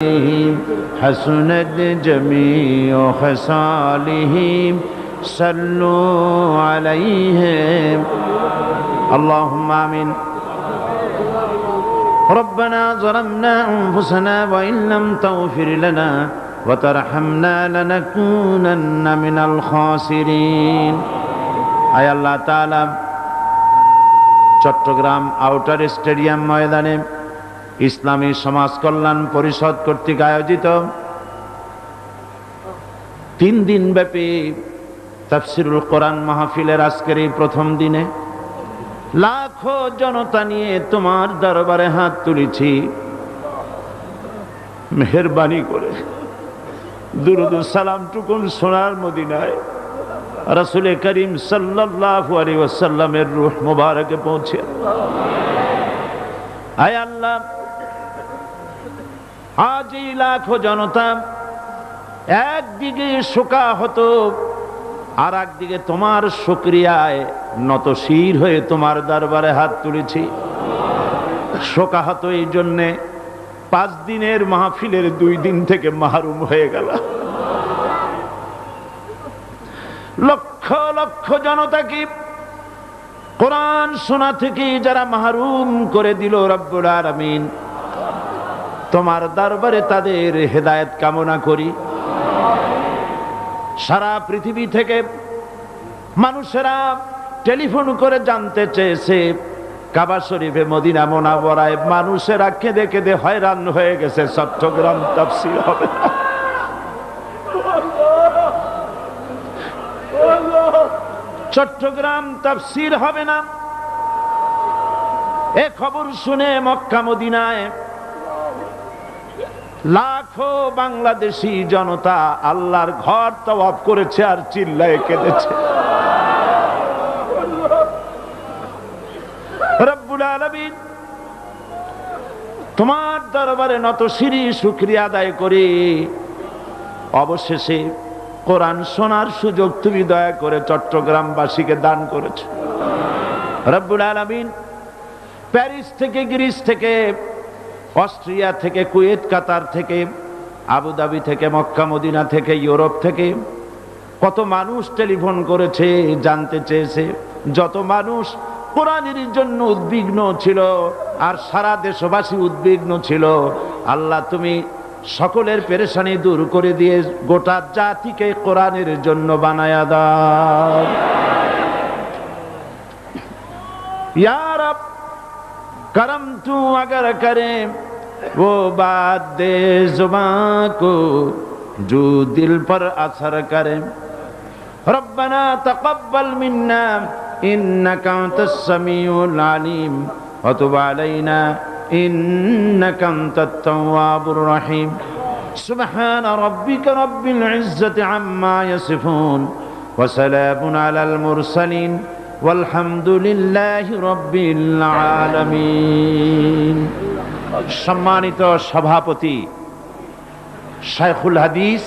حسنت جميع خصاله صلوا عليه اللهم آمين ربنا ظلمنا أنفسنا وإن لم تغفر لنا وترحمنا لنكونن من الخاسرين আয় আল্লাহ তাআলা Chittagong outer stadium ময়দানে ইসলামী সমাজ কল্যাণ পরিষদ কর্তৃক আয়োজিত 3 দিন ব্যাপী তাফসীরুল কোরআন মাহফিলের আজকের এই প্রথম দিনে লাখো জনতা নিয়ে তোমার দরবারে হাত তুলেছি। মেহেরবানি করে দুরূদ ও সালাম টুকুন সোনার মদিনায় রাসূল করিম সাল্লাল্লাহু আলাইহি ওয়াসাল্লামের রূহ মুবারকে পৌঁছে। আয় আল্লাহ, আজ এই লাখো জনতা একদিকে শোকাহত আর একদিকে তোমার শুকরিয়ায় নতশির হয়ে তোমার দরবারে হাত তুলেছি। শোকাহত এই জন্যে 5 দিনের মাহফিলের 2 দিন থেকে মাহরুম হয়ে গেল। লক্ষ লক্ষ জনতাকে কোরআন শোনা থেকে যারা মাহরুম করে দিল রব্বুল আলামিন, তোমার দরবারে তাদের হেদায়েত কামনা করি। সারা পৃথিবী থেকে মানুষেরা টেলিফোন করে জানতে চেয়েছে কাবা শরীফে মদিনা মুনাওয়ারায় মানুষেরা কেঁদে কেঁদে হয়রান হয়ে গেছে, চট্টগ্রাম তাফসীর হবে না, চট্টগ্রাম তাফসীর হবে না। এ খবর শুনে মক্কা মদিনায় লাখো বাংলাদেশি জনতা আল্লাহর ঘর তাওয়াফ করেছে আর চিল্লায় কেঁদেছে। রব্বুল আলামিন, তোমার দরবারে নতশিরে শুকরিয়া আদায় করি। অবশেষে কোরআন শোনার সুযোগ তুমি দয়া করে চট্টগ্রামবাসীকে দান করেছো রব্বুল আলামিন। প্যারিস থেকে, গ্রিস থেকে, অস্ট্রিয়া থেকে, কুয়েত, কাতার থেকে, আবুধাবি থেকে, মক্কা মদিনা থেকে, ইউরোপ থেকে কত মানুষ টেলিফোন করেছে, জানতে চেয়েছে। যত মানুষ কোরআনের জন্য উদ্বিগ্ন ছিল আর সারা দেশবাসী উদ্বিগ্ন ছিল, আল্লাহ তুমি সকলের পেরেশানি দূর করে দিয়ে গোটা জাতিকে কোরআনের জন্য বানায়া দাও ইয়া রব। करम तू अगर करे वो बात दे जुबां को जो दिल पर असर करे। रब्बना तक़ब्बल मिन्ना इन्नका अंतस समीउल अलीम व तुब अलैना इन्नका अंतत तव्वाबुर रहीम। सुब्हान रब्बिका रब्बिल इज्जति अम्मा यसिफून व सलामुन अलल मुरसलीन ওয়ালহামদুলিল্লাহি রাব্বিল আলামিন। সম্মানিত সভাপতি শাইখুল হাদিস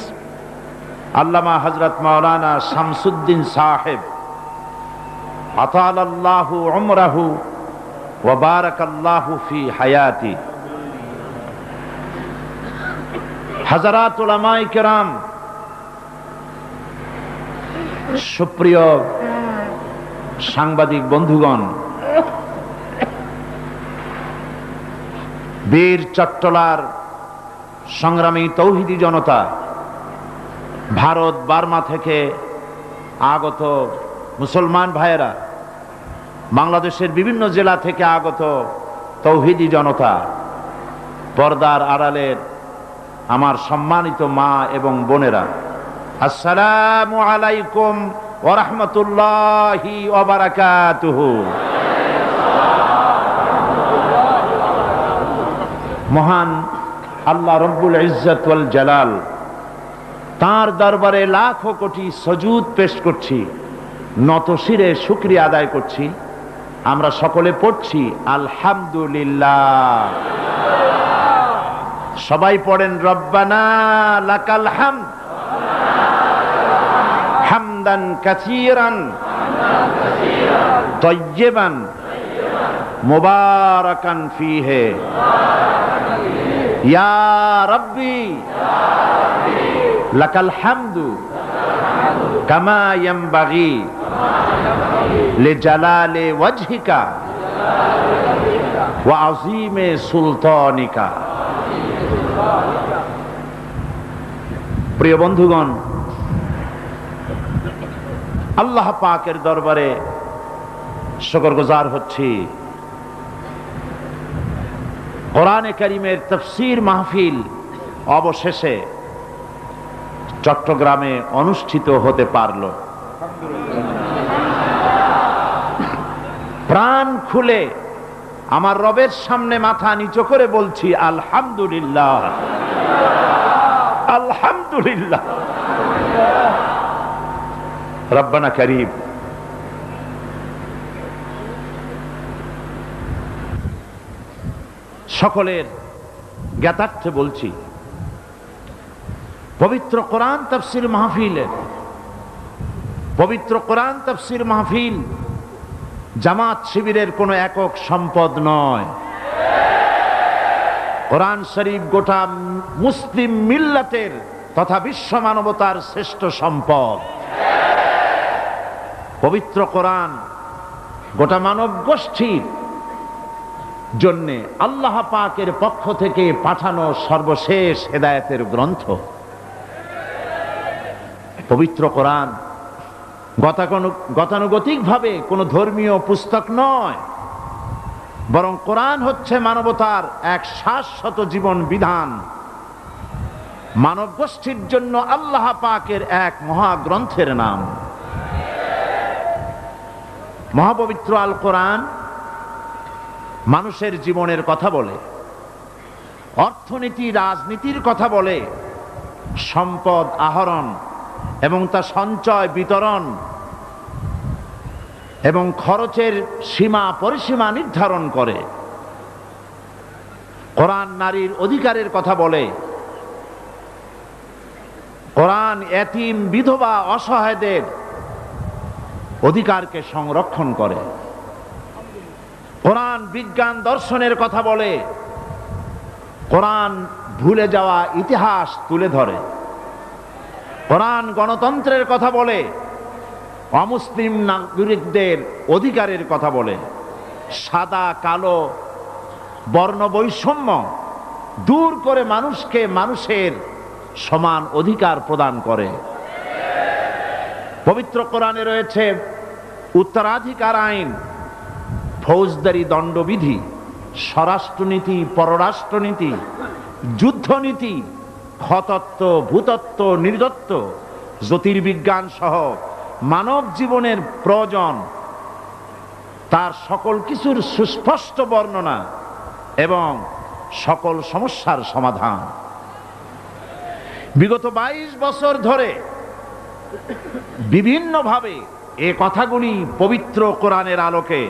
আল্লামা হযরত মাওলানা শামসুদ্দিন সাহেব আতালাল্লাহু উমরাহু ওয়া বারাকাল্লাহু ফি হায়াতি, হযরত উলামায়ে কেরাম, সুপ্রিয় সাংবাদিক বন্ধুগণ, বীর চট্টলার সংগ্রামী তৌহিদি জনতা, ভারত বার্মা থেকে আগত মুসলমান ভাইয়েরা, বাংলাদেশের বিভিন্ন জেলা থেকে আগত তৌহিদি জনতা, পর্দার আড়ালের আমার সম্মানিত মা এবং বোনেরা, আসসালামু আলাইকুম ওয়া রাহমাতুল্লাহি ওয়া বারাকাতুহু। মহান আল্লাহ রব্বুল ইজ্জত ওয়াল জালাল, তার দরবারে লাখো কোটি সুজুদ পেশ করছি, নতশিরে শুকরিয়া আদায় করছি। আমরা সকলে পড়ছি আলহামদুলিল্লাহ। সবাই পড়েন রব্বানা লাকাল হামদ হামদান কাসীরান তাইয়্যিবান মুবারাকান ফীহি ইয়া রাব্বি লাকাল হামদু কামা ইয়ানবাগি লিজালালি ওয়াজহিকা ওয়া আযীমি সুলতানিকা। প্রিয় বন্ধুগণ, আল্লাহ পাকের দরবারে শুকরগুজার হচ্ছি, কোরআনে কারীমের তাফসীর মাহফিল অবশেষে চট্টগ্রামে অনুষ্ঠিত হতে পারল। প্রাণ খুলে আমার রবের সামনে মাথা নিচু করে বলছি আলহামদুলিল্লাহ, আলহামদুলিল্লাহ। রব্বানা কারীম, সকলের জ্ঞাতার্থে বলছি, পবিত্র কোরআন তাফসীর মাহফিলের, পবিত্র কোরআন তাফসীর মাহফিল জামাত শিবিরের কোনো একক সম্পদ নয়। কোরআন শরীফ গোটা মুসলিম মিল্লাতের তথা বিশ্ব মানবতার শ্রেষ্ঠ সম্পদ। পবিত্র কোরআন গোটা মানব গোষ্ঠীর জন্যে আল্লাহ পাকের পক্ষ থেকে পাঠানো সর্বশেষ হেদায়েতের গ্রন্থ। পবিত্র কোরআন গতানুগতিকভাবে কোনো ধর্মীয় পুস্তক নয়, বরং কোরআন হচ্ছে মানবতার এক শাশ্বত জীবন বিধান, মানব গোষ্ঠীর জন্য আল্লাহ পাকের এক মহাগ্রন্থের নাম। মহাপবিত্র আল কোরআন মানুষের জীবনের কথা বলে, অর্থনীতি রাজনীতির কথা বলে, সম্পদ আহরণ এবং তা সঞ্চয় বিতরণ এবং খরচের সীমা পরিসীমা নির্ধারণ করে। কোরআন নারীর অধিকারের কথা বলে, কোরআন এতিম বিধবা অসহায়দের অধিকারকে সংরক্ষণ করে। কোরআন বিজ্ঞান দর্শনের কথা বলে, কোরআন ভুলে যাওয়া ইতিহাস তুলে ধরে। কোরআন গণতন্ত্রের কথা বলে, অমুসলিম নাগরিকদের অধিকারের কথা বলে। সাদা কালো বর্ণ বৈষম্য দূর করে মানুষকে মানুষের সমান অধিকার প্রদান করে। পবিত্র কোরআনে রয়েছে উত্তরাধিকার আইন, ফৌজদারি দণ্ডবিধি, স্বরাষ্ট্রনীতি, পররাষ্ট্রনীতি, যুদ্ধনীতি, খতত্ব, ভূতত্ব, নৃতত্ব, জ্যোতির্বিজ্ঞান সহ মানব জীবনের প্রয়োজন, তার সকল কিছুর সুস্পষ্ট বর্ণনা এবং সকল সমস্যার সমাধান। বিগত 22 বছর ধরে বিভিন্নভাবে এ কথাগুলি পবিত্র কোরআনের আলোকে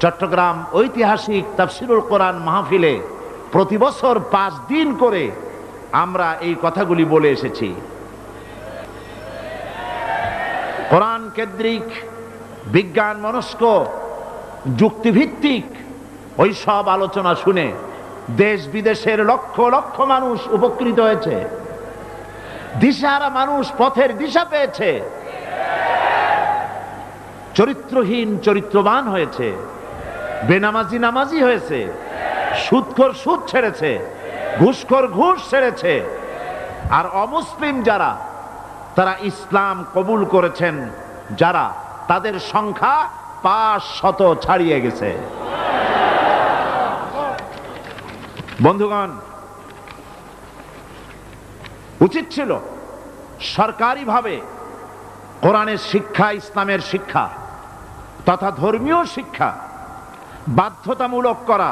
চট্টগ্রাম ঐতিহাসিক তাফসীরুল কোরআন মাহফিলে প্রতি বছর 5 দিন করে আমরা এই কথাগুলি বলে এসেছি। কোরআন কেন্দ্রিক, বিজ্ঞান মনস্ক, যুক্তিভিত্তিক ওই সব আলোচনা শুনে দেশ বিদেশের লক্ষ লক্ষ মানুষ উপকৃত হয়েছে, দিশাহারা মানুষ পথের দিশা পেয়েছে, চরিত্রহীন চরিত্রবান হয়েছে, বেনামাজি নামাজি হয়েছে, সুদখোর সুদ ছেড়েছে, ঘুষখোর ঘুষ ছেড়েছে, আর অমুসলিম যারা তারা ইসলাম কবুল করেছেন, যারা তাদের সংখ্যা 500 ছাড়িয়ে গেছে। বন্ধুগণ, উচিত ছিল সরকারিভাবে কোরআনের শিক্ষা, ইসলামের শিক্ষা তথা ধর্মীয় শিক্ষা বাধ্যতামূলক করা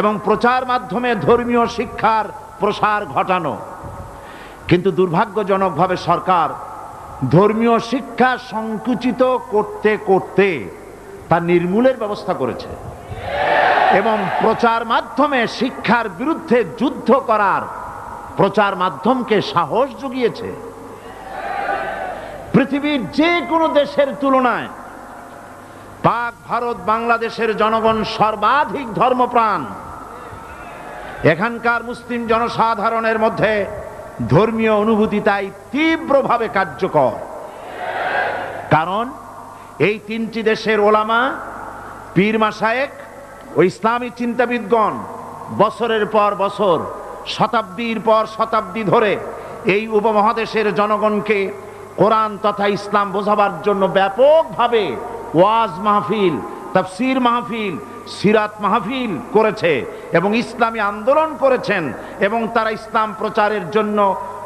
এবং প্রচার মাধ্যমে ধর্মীয় শিক্ষার প্রসার ঘটানো। কিন্তু দুর্ভাগ্যজনকভাবে সরকার ধর্মীয় শিক্ষা সংকুচিত করতে করতে তা নির্মূলের ব্যবস্থা করেছে এবং প্রচার মাধ্যমে শিক্ষার বিরুদ্ধে যুদ্ধ করার প্রচার মাধ্যমকে সাহস জুগিয়েছে। পৃথিবীর যে কোনো দেশের তুলনায় পাক, ভারত, বাংলাদেশের জনগণ সর্বাধিক ধর্মপ্রাণ, এখানকার মুসলিম জনসাধারণের মধ্যে ধর্মীয় অনুভূতি তাই তীব্রভাবে কার্যকর। কারণ এই তিনটি দেশের ওলামা, পীর মাশায়েখ ও ইসলামী চিন্তাবিদগণ বছরের পর বছর, শতাব্দীর পর শতাব্দী ধরে এই উপমহাদেশের জনগণকে কোরআন তথা ইসলাম বোঝাবার জন্য ব্যাপকভাবে ওয়াজ মাহফিল, তাফসীর মাহফিল, সিরাত মাহফিল করেছে এবং ইসলামী আন্দোলন করেছেন, এবং তারা ইসলাম প্রচারের জন্য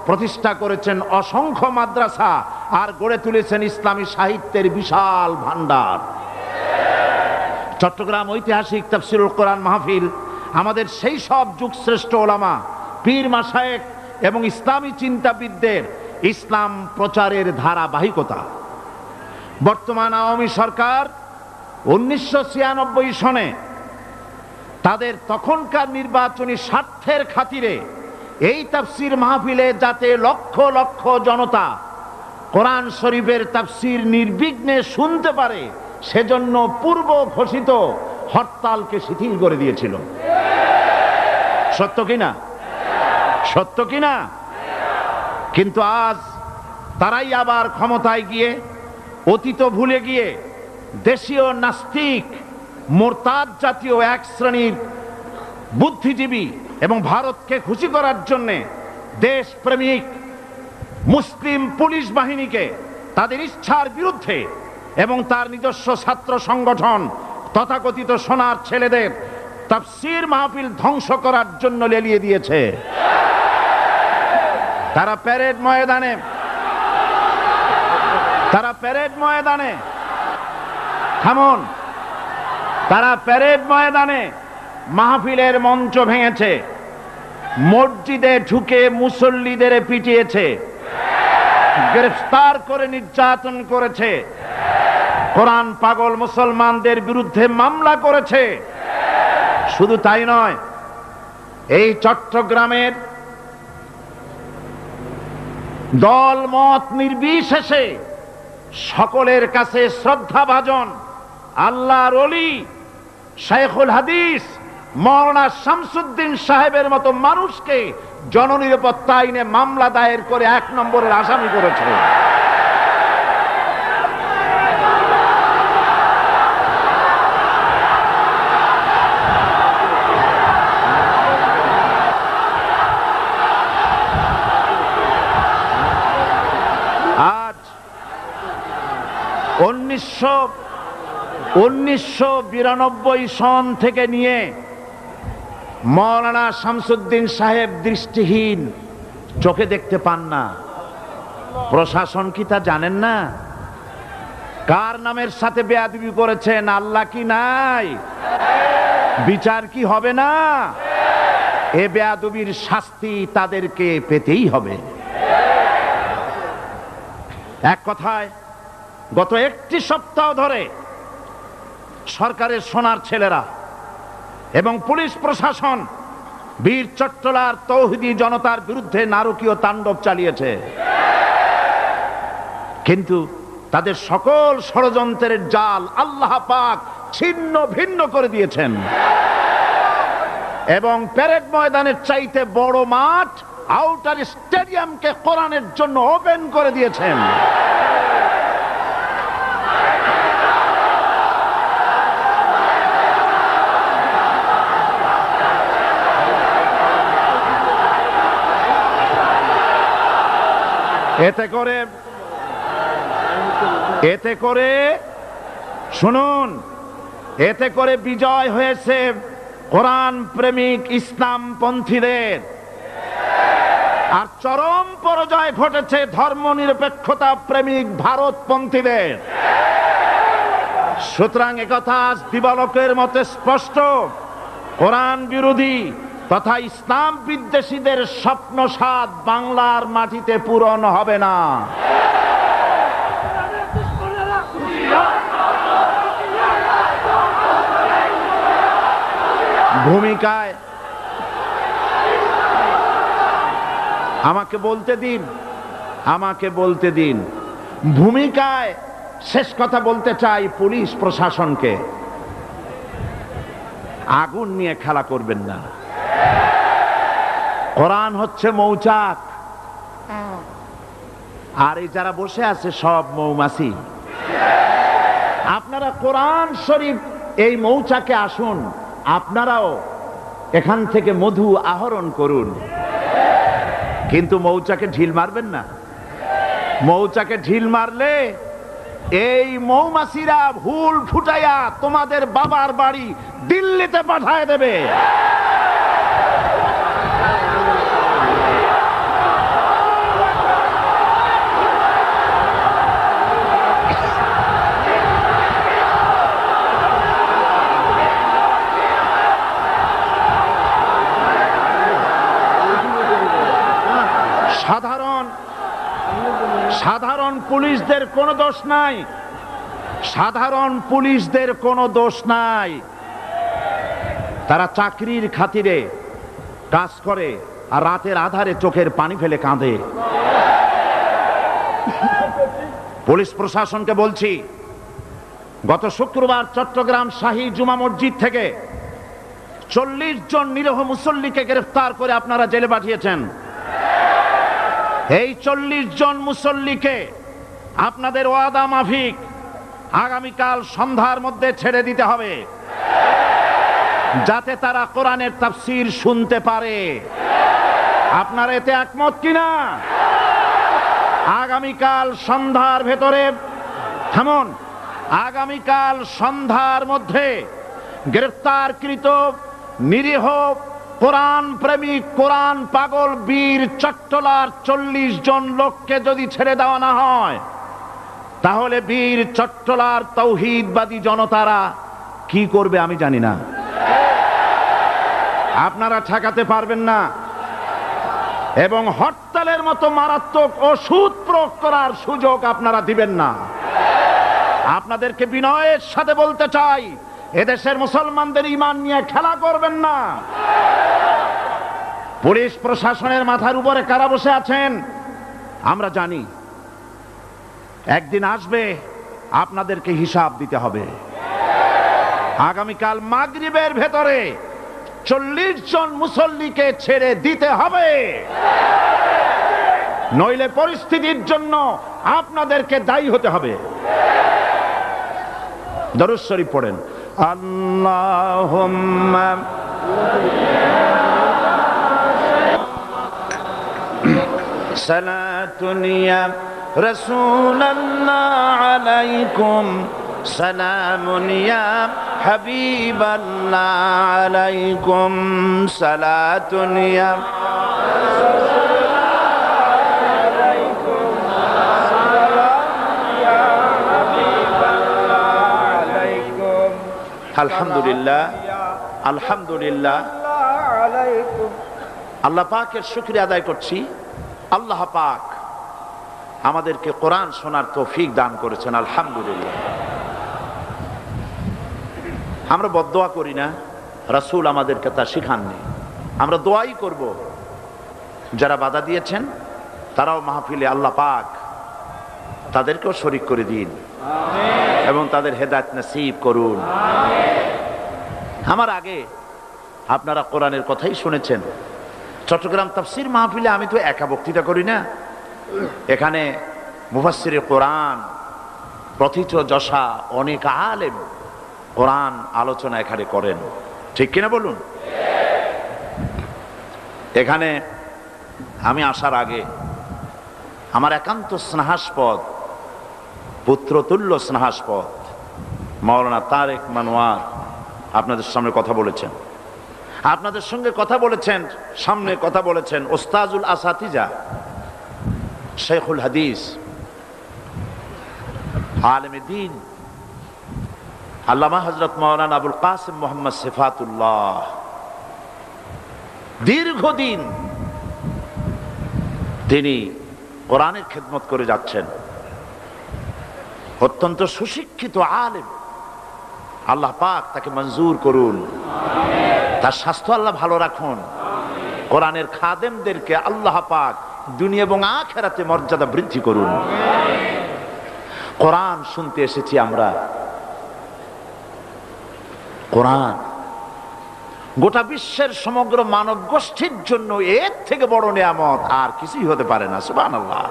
প্রতিষ্ঠা করেছেন অসংখ্য মাদ্রাসা আর গড়ে তুলেছেন ইসলামী সাহিত্যের বিশাল ভান্ডার। চট্টগ্রাম ঐতিহাসিক তাফসীরুল কোরআন মাহফিল আমাদের সেই সব যুগশ্রেষ্ঠ ওলামা, পীর মাশায়েখ এবং ইসলামী চিন্তাবিদদের ইসলাম প্রচারের ধারাবাহিকতা। বর্তমান আওয়ামী সরকার 1996 সনে তাদের তখনকার নির্বাচনী স্বার্থের খাতিরে এই তাফসীর মাহফিলে যাতে লক্ষ লক্ষ জনতা কোরআন শরীফের তাফসীর নির্বিঘ্নে শুনতে পারে সেজন্য পূর্ব ঘোষিত হরতালকে শিথিল করে দিয়েছিল। সত্য কিনা? সত্য কিনা? কিন্তু আজ তারাই আবার ক্ষমতায় গিয়ে অতীত ভুলে গিয়ে দেশীয় নাস্তিক, মোরতাদ জাতীয় এক শ্রেণীর বুদ্ধিজীবী এবং ভারতকে খুশি করার জন্যে দেশপ্রেমিক মুসলিম পুলিশ বাহিনীকে তাদের ইচ্ছার বিরুদ্ধে এবং তার নিজস্ব ছাত্র সংগঠন তথাকথিত সোনার ছেলেদের তাফসীর মাহফিল ধ্বংস করার জন্য লেলিয়ে দিয়েছে। তারা প্যারেড ময়দানে থামুন, তারা প্যারেড ময়দানে মাহফিলের মঞ্চ ভেঙেছে, মসজিদে ঢুকে মুসল্লিদের পিটিয়েছে, গ্রেফতার করে নির্যাতন করেছে, কোরআন পাগল মুসলমানদের বিরুদ্ধে মামলা করেছে। শুধু তাই নয়, এই চট্টগ্রামের দল মত নির্বিশেষে সকলের কাছে শ্রদ্ধাভাজন আল্লাহর ওলি শাইখুল হাদিস মাওলানা শামসুদ্দিন সাহেবের মতো মানুষকে জননিরাপত্তা আইনে মামলা দায়ের করে 1 নম্বরের আসামি করেছে। আজ 1992 সন থেকে নিয়ে মাওলানা শামসুদ্দিন সাহেব দৃষ্টিহীন, চোখে দেখতে পান না। প্রশাসন কি তা জানেন না? কার নামের সাথে বেয়াদবি করেছেন? আল্লাহ কি নাই? বিচার কি হবে না? এ বেয়াদবির শাস্তি তাদেরকে পেতেই হবে। এক কথায় গত 1 সপ্তাহ ধরে সরকারের সোনার ছেলেরা এবং পুলিশ প্রশাসন বীর চট্টলার তৌহিদি জনতার বিরুদ্ধে নারকীয় তাণ্ডব চালিয়েছে, কিন্তু তাদের সকল ষড়যন্ত্রের জাল আল্লাহ পাক ছিন্ন ভিন্ন করে দিয়েছেন এবং প্যারেড ময়দানের চাইতে বড় মাঠ আউটার স্টেডিয়ামকে কোরআনের জন্য ওপেন করে দিয়েছেন। এতে করে শুনুন, এতে করে বিজয় হয়েছে কোরআন প্রেমিক ইসলাম পন্থীদের, আর চরম পরাজয় ঘটেছে ধর্মনিরপেক্ষতা প্রেমিক ভারতপন্থীদের। সুতরাং একথা আজ দিবালোকের মতে স্পষ্ট, কোরআন বিরোধী তথা ইসলাম বিদ্বেষীদের স্বপ্ন সাদ বাংলার মাটিতে পূরণ হবে না। ভূমিকায় আমাকে বলতে দিন ভূমিকায় শেষ কথা বলতে চাই পুলিশ প্রশাসনকে, আগুন নিয়ে খেলা করবেন না। কোরআন হচ্ছে মৌচাক, আর এই যারা বসে আছে সব মৌমাছি। আপনারা কোরআন শরীফ এই মৌচাকে আসুন, আপনারাও এখান থেকে মধু আহরণ করুন, কিন্তু মৌচাকে ঢিল মারবেন না। মৌচাকে ঢিল মারলে এই মৌমাছিরা ভুল ফুটাইয়া তোমাদের বাবার বাড়ি দিল্লিতে পাঠায় দেবে। সাধারণ পুলিশদের কোনো দোষ নাই, সাধারণ পুলিশদের কোনো দোষ নাই। তারা চাকরির খাতিরে কাজ করে আর রাতের আধারে চোখের পানি ফেলে কাঁদে। পুলিশ প্রশাসনকে বলছি, গত শুক্রবার চট্টগ্রাম শাহী জুমা মসজিদ থেকে 40 জন নিরীহ মুসল্লিকে গ্রেফতার করে আপনারা জেলে পাঠিয়েছেন। এই 40 জন মুসল্লিকে আপনাদের ওয়াদা মাফিক আগামীকাল সন্ধ্যার মধ্যে ছেড়ে দিতে হবে, যাতে তারা কোরআনের তাফসীর শুনতে পারে। আপনারা এতে একমত কিনা? আগামীকাল সন্ধ্যার ভেতরে, থামুন, আগামীকাল সন্ধ্যার মধ্যে গ্রেফতারকৃত নিরীহ কোরআন প্রেমিক, কোরআন পাগল বীর চট্টলার 40 জন লোককে যদি ছেড়ে দেওয়া না হয়, তাহলে বীর চট্টলার তৌহিদবাদী জনতারা কি করবে আমি জানি না। আপনারা ঠেকাতে পারবেন না, এবং হরতালের মতো মারাত্মক ওষুধ প্রয়োগ করার সুযোগ আপনারা দিবেন না। আপনাদেরকে বিনয়ের সাথে বলতে চাই, এদেশের মুসলমানদের ঈমান নিয়ে খেলা করবেন না। পুলিশ প্রশাসনের মাথার উপরে কারা বসে আছেন আমরা জানি, একদিন আসবে আপনাদেরকে হিসাব দিতে হবে। আগামীকাল মাগরিবের ভেতরে 40 জন মুসল্লিকে ছেড়ে দিতে হবে, নইলে পরিস্থিতির জন্য আপনাদেরকে দায়ী হতে হবে। দরুদ শরীফ পড়েন। আল্লাহুম্মা সালাতুন ইয়া রাসূলুল্লাহ আলাইকুম, সালামুন ইয়া হাবিবাল্লাহ আলাইকুম, সালাতুন ইয়া আলহামদুলিল্লাহ, আলহামদুলিল্লাহ। আল্লাহ পাকের শুকরিয়া আদায় করছি। আল্লাহ পাক আমাদেরকে কোরআন শোনার তৌফিক দান করেছেন, আলহামদুলিল্লাহ। আমরা বদদোয়া করি না, রাসূল আমাদেরকে তা শিখাননি। আমরা দোয়াই করব, যারা বাধা দিয়েছেন তারাও মাহফিলে আল্লাহ পাক তাদেরকেও শরীক করে দিন এবং তাদের হেদায়েত নসিব করুন। আমার আগে আপনারা কোরআনের কথাই শুনেছেন। চট্টগ্রাম তাফসীর মাহফিলে আমি তো একা বক্তৃতা করি না, এখানে মুফাসসিরে কোরআন, প্রথিত যশা অনেক আলেম কোরআন আলোচনা এখানে করেন, ঠিক কিনা বলুন? এখানে আমি আসার আগে আমার একান্ত স্নেহাস্পদ পুত্রতুল্য স্নেহাস্পদ মাওলানা তারেক মনোয়ার আপনাদের সামনে কথা বলেছেন, আপনাদের সঙ্গে কথা বলেছেন, সামনে কথা বলেছেন ওস্তাজুল আসাতিজা শেখুল হাদিস আলেম দ্বীন আল্লামা হযরত মাওলানা আবুল কাসিম মোহাম্মদ সিফাতুল্লাহ। দীর্ঘদিন তিনি কোরআনের খেদমত করে যাচ্ছেন, অত্যন্ত সুশিক্ষিত আলেম। আল্লাহ পাক তাকে মঞ্জুর করুন, তার স্বাস্থ্য আল্লাহ ভালো রাখুন। কোরআনের খাদেমদেরকে আল্লাহ পাক দুনিয়া এবং আখিরাতে মর্যাদা বৃদ্ধি করুন। কোরআন শুনতে এসেছি আমরা, কোরআন গোটা বিশ্বের সমগ্র মানব গোষ্ঠীর জন্য এর থেকে বড় নিয়ামত আর কিছুই হতে পারে না। সুবহানাল্লাহ।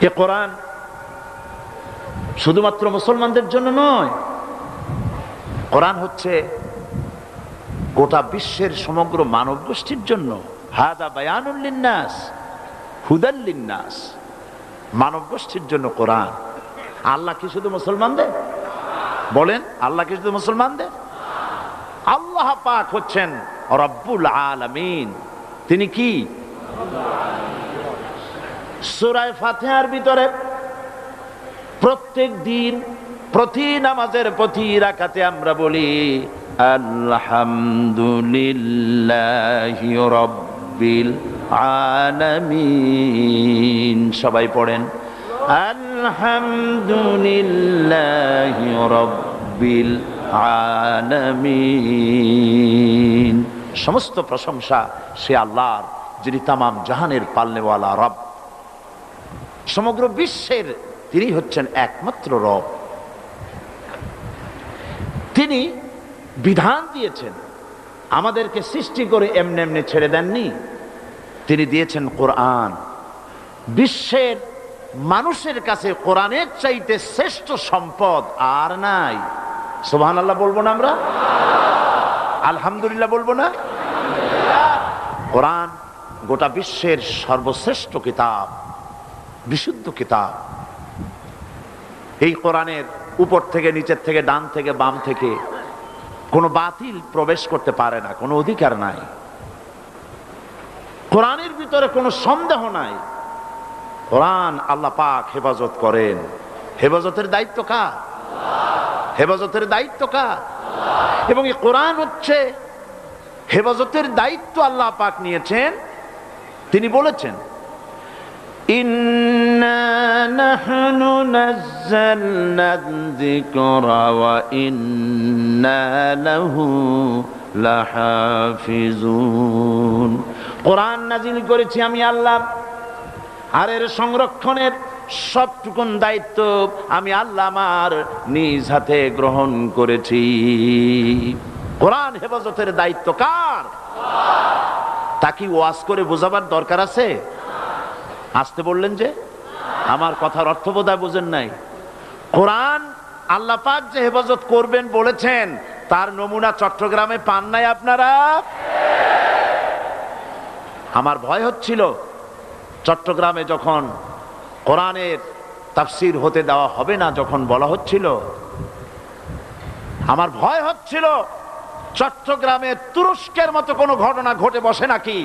এ কোরআন শুধুমাত্র মুসলমানদের জন্য নয়, কোরআন হচ্ছে গোটা বিশ্বের সমগ্র মানব গোষ্ঠীর জন্য। হাদা বায়ানুল লিন্নাস হুদাল লিন্নাস, মানব গোষ্ঠীর জন্য কোরআন। আল্লাহ কি শুধু মুসলমানদের? বলেন, আল্লাহ কি শুধু মুসলমানদের? আল্লাহ পাক হচ্ছেন রব্বুল আলামিন। তিনি কি? সূরা ফাতিহার ভিতরে প্রত্যেক দিন প্রতি নামাজের প্রতি রাকাতে আমরা বলি আলহামদুলিল্লাহি রাব্বিল আলামিন। সবাই পড়েন আলহামদুলিল্লাহি রাব্বিল আলামিন। সমস্ত প্রশংসা সে আল্লাহর, যিনি তামাম জাহানের পালনেওয়ালা রব। সমগ্র বিশ্বের তিনি হচ্ছেন একমাত্র রব। তিনি বিধান দিয়েছেন, আমাদেরকে সৃষ্টি করে এমনি এমনি ছেড়ে দেননি। তিনি দিয়েছেন কোরআন। বিশ্বের মানুষের কাছে কোরআনের চাইতে শ্রেষ্ঠ সম্পদ আর নাই। সুবহানাল্লাহ বলবো না আমরা? আলহামদুলিল্লাহ বলবো না? কোরআন গোটা বিশ্বের সর্বশ্রেষ্ঠ কিতাব, বিশুদ্ধ কিতাব। এই কোরআনের উপর থেকে, নিচের থেকে, ডান থেকে, বাম থেকে কোনো বাতিল প্রবেশ করতে পারে না, কোনো অধিকার নাই। কোরআনের ভিতরে কোনো সন্দেহ নাই। কোরআন আল্লাহ পাক হেফাজত করেন। হেফাজতের দায়িত্ব কার? হেফাজতের দায়িত্ব কার? এবং এই কোরআন হচ্ছে হেফাজতের দায়িত্ব আল্লাহ পাক নিয়েছেন। তিনি বলেছেন ইন্না নাহনু নাযালনা যিকরা ওয়া ইন্না লাহু লাহাফিজুন। কোরআন নাজিল করেছি আমি আল্লাহ, আর এর সংরক্ষণের সবটুকুন দায়িত্ব আমি আল্লাহ আমার নিজ হাতে গ্রহণ করেছি। কোরআন হেফাজতের দায়িত্ব কার? তা কি ওয়াজ করে বোঝাবার দরকার আছে? আসতে বললেন যে, আমার কথার অর্থ বোধহয় বোঝেন নাই। কোরআন আল্লাহ পাক যে হেফাজত করবেন বলেছেন, তার নমুনা চট্টগ্রামে পান নাই আপনারা? আমার ভয় হচ্ছিল চট্টগ্রামে যখন কোরআনের তাফসীর হতে দেওয়া হবে না, যখন বলা হচ্ছিল, আমার ভয় হচ্ছিল চট্টগ্রামে তুরস্কের মতো কোনো ঘটনা ঘটে বসে নাকি।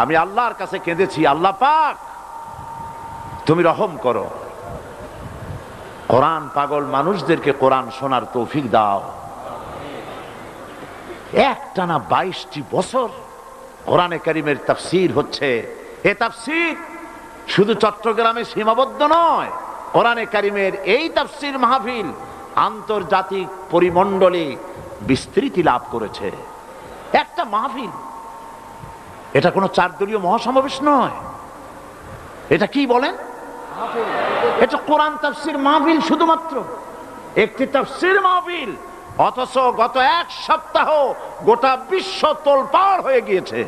আমি আল্লাহর কাছে কেঁদেছি, আল্লাহ পাক তুমি রহম করো, কোরআন পাগল মানুষদেরকে কোরআন শোনার তৌফিক দাও। একটানা 22টি বছর কোরআনে কারীমের তাফসীর হচ্ছে। এ তাফসীর শুধু চট্টগ্রামে সীমাবদ্ধ নয়। কোরআনে কারীমের এই তাফসীর মাহফিল আন্তর্জাতিক পরিমণ্ডলে বিস্তৃতি লাভ করেছে। একটা মাহফিল, এটা কোনো 4 দলীয় মহাসমাবেশ নয়। এটা কি বলেন? এটা কোরআন তাফসীর মাহফিল, শুধুমাত্র একটি তাফসীর মাহফিল। অথচ গত 1 সপ্তাহ গোটা বিশ্ব তোলপাড় হয়ে গিয়েছে।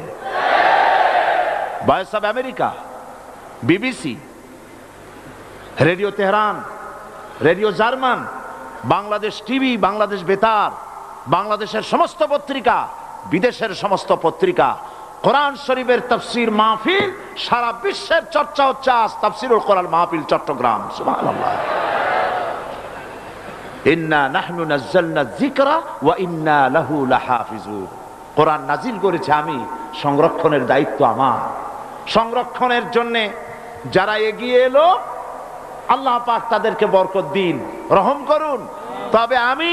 Voice of America, BBC, radio Tehran, radio German, Bangladesh TV, Bangladesh বেতার, বাংলাদেশের সমস্ত পত্রিকা, বিদেশের সমস্ত পত্রিকা, কোরআন শরীফের তাফসীর মাহফিল সারা বিশ্বের চর্চা হচ্ছে। আজ তাফসীরুল কোরআন মাহফিল চট্টগ্রাম। সুবহানাল্লাহ। ইন্না নাহনু নাযালনা যিকরা ওয়া ইন্না লাহু লাহাফিজুন। কোরআন নাজিল করেছে আমি, সংরক্ষণের দায়িত্ব আমার। সংরক্ষণের জন্য যারা এগিয়ে এলো, আল্লাহ পাক তাদেরকে বরকত দিন, রহম করুন। তবে আমি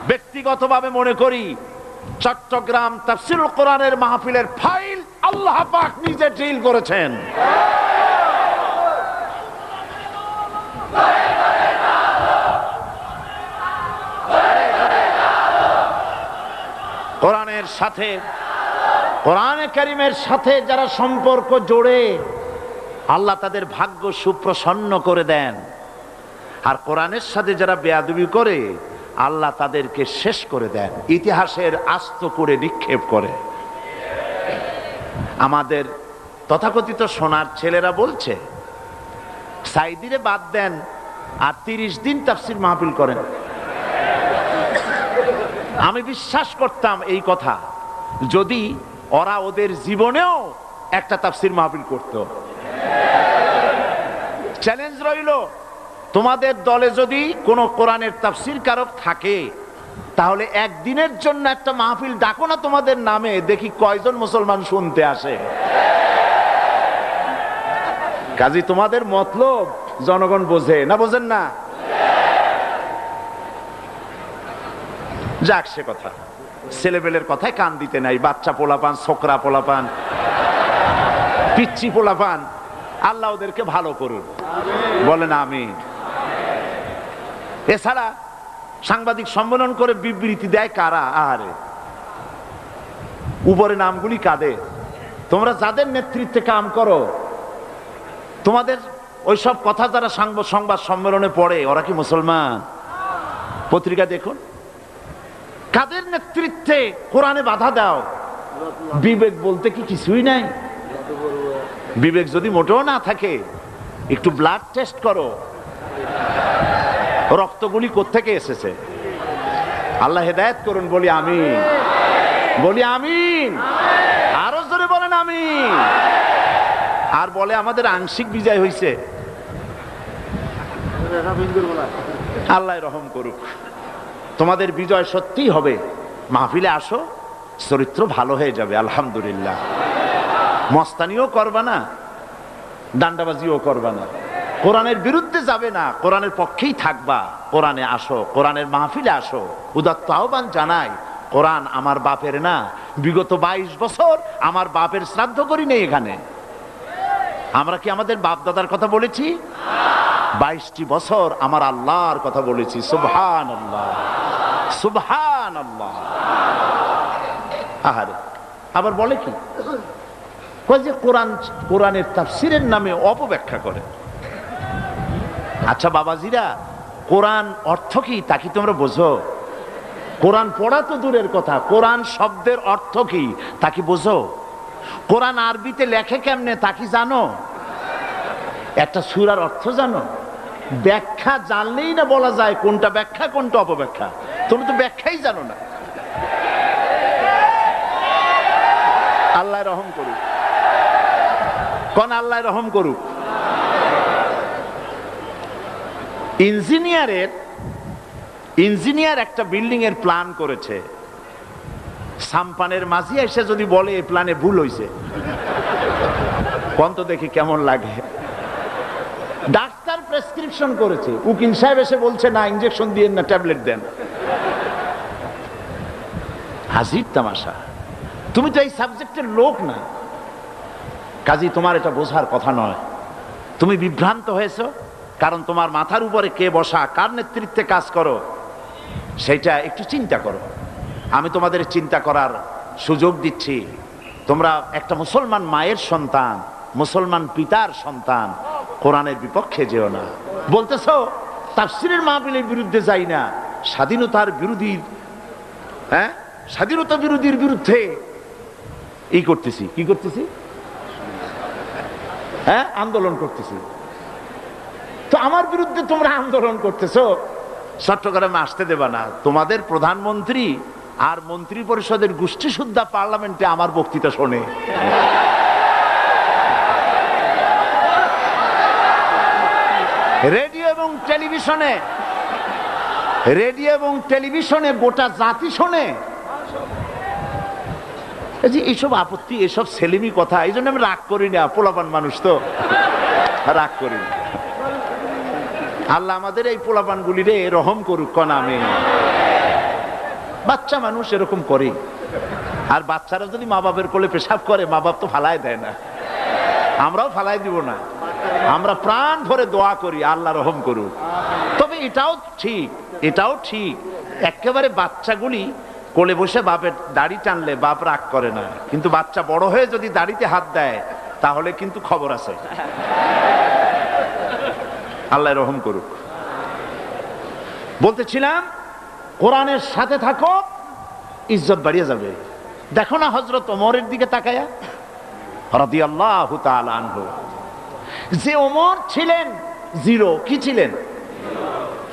ব্যক্তিগতভাবে মনে করি চট্টগ্রাম তাফসীরুল কোরআনের মাহফিলের ফাইল আল্লাহ পাক নিজে ডিল করেছেন। কোরআনের সাথে, কোরআনে কারীমের সাথে যারা সম্পর্ক জোড়ে, আল্লাহ তাদের ভাগ্য সুপ্রসন্ন করে দেন। আর কোরআনের সাথে যারা বেয়াদবি করে আল্লাহ তাদেরকে শেষ করে দেন, ইতিহাসের আস্ত করে নিক্ষেপ করে। আমাদের তথাকথিত সোনার ছেলেরা বলছে সাইদিরে বাদ দেন আর 30 দিন তাফসীর মাহফিল করেন। আমি বিশ্বাস করতাম এই কথা যদি ওরা ওদের জীবনেও একটা তাফসীর মাহফিল করত। চ্যালেঞ্জ রইল, তোমাদের দলে যদি কোনো কোরআনের তাফসীর কারক থাকে তাহলে একদিনের জন্য একটা মাহফিল ডাকো না তোমাদের নামে, দেখি কয়জন মুসলমান শুনতে আসে। কাজী তোমাদের মতলব জনগণ বোঝে না, বোঝেন না? যাক, সে কথা, ছেলেবেলের কথায় কান দিতে নাই। বাচ্চা পোলাপান, ছোকরা পোলাপান, পিচ্চি পোলাপান, আল্লাহ ওদেরকে ভালো করুন, বলেন আমিন। এছাড়া সাংবাদিক সম্মেলন করে বিবৃতি দেয় কারা? আরে উপরে নামগুলি কাদের? তোমরা যাদের নেতৃত্বে কাম করো, তোমাদের ওইসব কথা যারা সংবাদ সম্মেলনে পড়ে ওরা কি মুসলমান? পত্রিকা দেখুন, কাদের নেতৃত্বে কোরআনে বাধা দাও? বিবেক বলতে কি কিছুই নাই? বিবেক যদি মোটেও না থাকে একটু ব্লাড টেস্ট করো, রক্তগুলি কোত্থেকে এসেছে? আল্লাহ হেদায়েত করুন, বলি আমিন, বলি আমিন, আরো জোরে বলেন আমিন। আর বলে আমাদের আংশিক বিজয় হয়েছে, আল্লাহ রহম করুক। তোমাদের বিজয় সত্যিই হবে। মাহফিলে আসো, চরিত্র ভালো হয়ে যাবে আলহামদুলিল্লাহ। মস্তানিও করবা না, ডান্ডাবাজিও করবা না, কোরআনের বিরুদ্ধে যাবে না, কোরআনের পক্ষেই থাকবা। কোরআনে আসো, কোরআনের মাহফিলে আসো। উদাত্ত আহ্বান জানাই, কোরআন আমার বাপের না। বিগত 22 বছর আমার বাপের শ্রাদ্ধ করি নেই এখানে। আমরা কি আমাদের বাপ দাদার কথা বলেছি? 22টি বছর আমার আল্লাহর কথা বলেছি। সুবহানাল্লাহ, সুবহানাল্লাহ। আহারে, আবার বলে কি যে কোরআনের তাফসীরের নামে অপব্যাখ্যা করে। আচ্ছা বাবাজিরা, কোরআন অর্থ কি তা কি তোমরা বোঝো? কোরআন পড়া তো দূরের কথা, কোরআন শব্দের অর্থ কি তা কি বোঝো? কোরআন আরবিতে লেখে কেমনে তা কি জানো? একটা সূরার অর্থ জানো? ব্যাখ্যা জানলেই না বলা যায় কোনটা ব্যাখ্যা কোনটা অপব্যাখ্যা। তুমি তো ব্যাখ্যাই জানো না। আল্লাহ রহম করুক, কোন আল্লাহ রহম করুক। ইঞ্জিনিয়ার একটা বিল্ডিং এর প্ল্যান করেছে, সাম্পানের মাঝি এসে যদি বলে এই প্ল্যানে ভুল হয়েছে, কোন তো দেখি কেমন লাগে। ডাক্তার প্রেসক্রিপশন করেছে, উকিল সাহেব এসে বলছে না, ইনজেকশন দিয়ে না, ট্যাবলেট দেন। হাসির তামাশা। তুমি তো এই সাবজেক্টের লোক না, কাজী তোমার এটা বোঝার কথা নয়। তুমি বিভ্রান্ত হয়েছো কারণ তোমার মাথার উপরে কে বসা, কার নেতৃত্বে কাজ করো সেটা একটু চিন্তা করো। আমি তোমাদের চিন্তা করার সুযোগ দিচ্ছি। তোমরা একটা মুসলমান মায়ের সন্তান, মুসলমান পিতার সন্তান, কোরআনের বিপক্ষে যেও না। বলতেছো তাফসীরের মাহফিলের বিরুদ্ধে যাই না, স্বাধীনতার বিরোধীর, হ্যাঁ, স্বাধীনতা বিরোধীর বিরুদ্ধে এই করতেছি, কি করতেছি, হ্যাঁ, আন্দোলন করতেছি। তো আমার বিরুদ্ধে তোমরা আন্দোলন করতেছো, চট্টগ্রামে আসতে দেবা না। তোমাদের প্রধানমন্ত্রী আর মন্ত্রী পরিষদের গোষ্ঠী সুদ্ধা পার্লামেন্টে আমার বক্তৃতা শোনে। রেডিও এবং টেলিভিশনে গোটা জাতি শোনে। এইসব আপত্তি, এসব ছেলেমি কথা, এই জন্য আমি রাগ করি না, পোলাপান মানুষ তো রাগ করি না। আল্লাহ আমাদের এই পোলাপান গুলি রে রহম করুক, কোন আমিন। বাচ্চা মানুষ এরকম করে, আর বাচ্চারা যদি মা বাপের কোলে পেশাব করে, মা বাপ তো ফালায় দেয় না, আমরাও ফালাই দিব না। আমরা প্রাণ ভরে দোয়া করি আল্লাহ রহম করুক। তবে এটাও ঠিক, একেবারে বাচ্চাগুলি কোলে বসে বাপের দাড়ি টানলে বাপ রাগ করে না, কিন্তু বাচ্চা বড় হয়ে যদি দাড়িতে হাত দেয় তাহলে কিন্তু খবর আছে। আল্লাহ রহম করুক। বলতেছিলাম কোরআনের সাথে থাকো, ইজ্জত বাড়িয়ে যাবে। দেখো না হযরত ওমরের দিকে তাকায়া রাদিয়াল্লাহু তাআলা আনহু, যে ওমর ছিলেন জিরো, কি ছিলেন?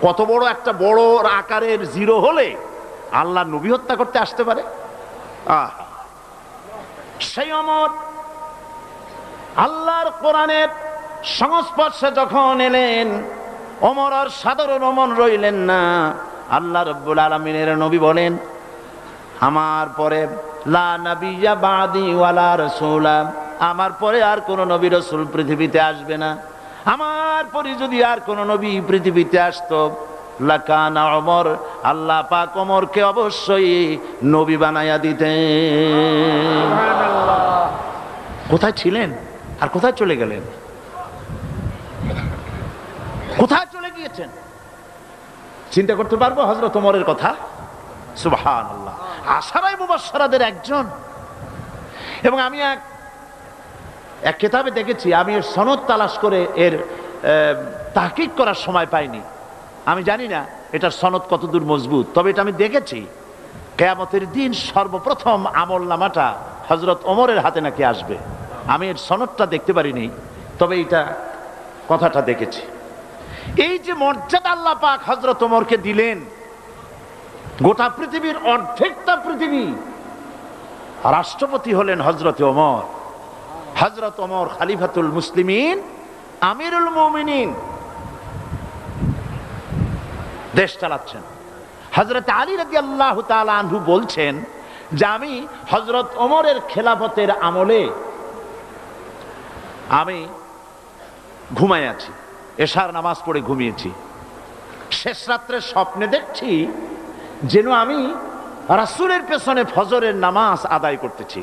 কত বড় একটা বড় আকারের জিরো হলে আল্লাহ নবী হত্যা করতে আসতে পারে? সেই ওমর আল্লাহর কোরআনের সংস্পর্শে যখন এলেন, ওমর আর সাধারণ ওমর রইলেন না। আল্লাহ রাব্বুল আলামিনের নবী বলেন, আমার পরে লা নাবিয়্যা বাদি ওয়ালা রাসূলা, আমার পরে আর কোন নবী রাসূল পৃথিবীতে আসবে না। আমার পরে যদি আর কোন নবী পৃথিবীতে আসতো, লাকানা ওমর, আল্লাহ পাক ওমরকে অবশ্যই নবী বানায়া দিতেন। সুবহানাল্লাহ। কোথায় ছিলেন আর কোথায় চলে গেলেন? কোথায় চলে গিয়েছেন? চিন্তা করতে পারবো হযরত ওমরের কথা? সুবহানাল্লাহ। আশারায়ে মুবাশশারাদের একজন। এবং আমি এক কিতাবে দেখেছি, আমি এর সনদ তালাশ করে এর তাহকিক করার সময় পাইনি। আমি জানি না এটার সনদ কতদূর মজবুত, তবে এটা আমি দেখেছি কিয়ামতের দিন সর্বপ্রথম আমলনামাটা হযরত ওমরের হাতে নাকি আসবে। আমি এর সনদটা দেখতে পারিনি, তবে এটা কথাটা দেখেছি। এই যে মর্যাদা আল্লাহ পাক হযরত ওমরকে দিলেন, গোটা পৃথিবীর অর্ধেকটা পৃথিবী রাষ্ট্রপতি হলেন হযরত ওমর। হযরত ওমর খলিফাতুল মুসলিমিন, আমিরুল মুমিনিন, দেশ চালাচ্ছেন। হযরত আলী রাদিয়াল্লাহু তাআলা আনহু বলছেন যে আমি হযরত ওমরের খেলাফতের আমলে আমি ঘুমায় আছি, এশার নামাজ পড়ে ঘুমিয়েছি। শেষ রাত্রে স্বপ্নে দেখছি যেন আমি রাসূলের পেছনে ফজরের নামাজ আদায় করতেছি।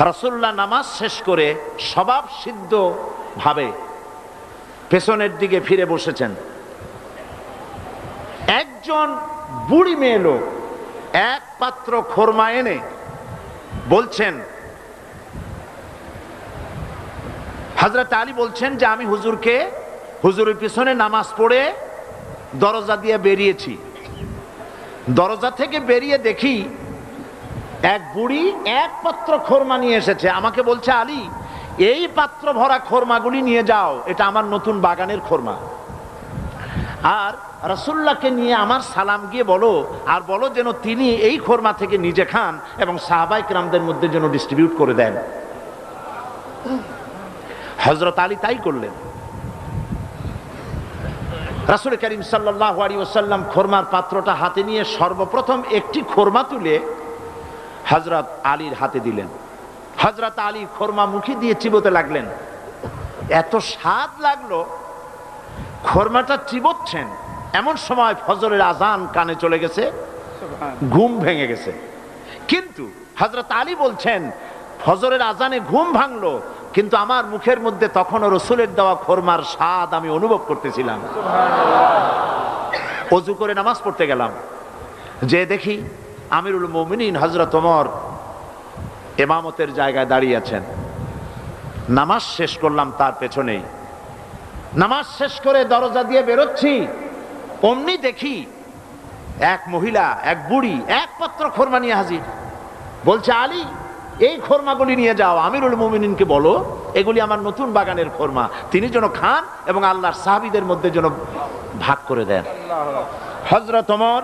রাসূলুল্লাহ নামাজ শেষ করে স্বভাব সিদ্ধ ভাবে পেছনের দিকে ফিরে বসেছেন। একজন বুড়ি মেয়ে লোক এক পাত্র খোরমা এনে বলছেন, হযরত আলী বলছেন যে আমি হুজুরের পিছনে নামাজ পড়ে দরজা দিয়ে বেরিয়েছি। দরজা থেকে বেরিয়ে দেখি এক বুড়ি এক পাত্র খোরমা নিয়ে এসেছে। আমাকে বলছে, আলী, এই পাত্র ভরা খোরমাগুলি নিয়ে যাও, এটা আমার নতুন বাগানের খোরমা। আর রাসূলুল্লাহকে নিয়ে আমার সালাম গিয়ে বলো, আর বলো যেন তিনি এই খোরমা থেকে নিজে খান এবং সাহাবায়ে কেরামদের মধ্যে যেন ডিস্ট্রিবিউট করে দেন। হযরত আলী তাই করলেন। রাসূল করিম সাল্লাল্লাহু আলাইহি ওয়াসাল্লাম খোরমার পাত্রটা হাতে নিয়ে সর্বপ্রথম একটি খোরমা তুলে হযরত আলীর হাতে দিলেন। হযরত আলী খোরমা মুখে দিয়ে চিবোতে লাগলেন। এত স্বাদ লাগলো, খোরমাটা চিবোচ্ছেন, এমন সময় ফজরের আজান কানে চলে গেছে, ঘুম ভেঙে গেছে। কিন্তু হযরত আলী বলছেন, ফজরের আজানে ঘুম ভাঙলো, কিন্তু আমার মুখের মধ্যে তখনও রাসূলের দেওয়া খোরমার স্বাদ আমি অনুভব করতেছিলাম। ওযু করে নামাজ পড়তে গেলাম, যে দেখি আমিরুল মুমিনিন হযরত ওমর ইমামতের জায়গায় দাঁড়িয়ে আছেন। নামাজ শেষ করলাম তার পেছনেই। নামাজ শেষ করে দরজা দিয়ে বেরোচ্ছি, অমনি দেখি এক মহিলা, এক বুড়ি এক পাত্র খোরমা নিয়ে হাজির। বলছে, আলী, এই খোরমাগুলি নিয়ে যাও, আমিরুল মুমিনিনকে বলো এগুলি আমার নতুন বাগানের খোরমা, তিনি যেন খান এবং আল্লাহর সাহাবীদের মধ্যে যেন ভাগ করে দেন। হযরত ওমর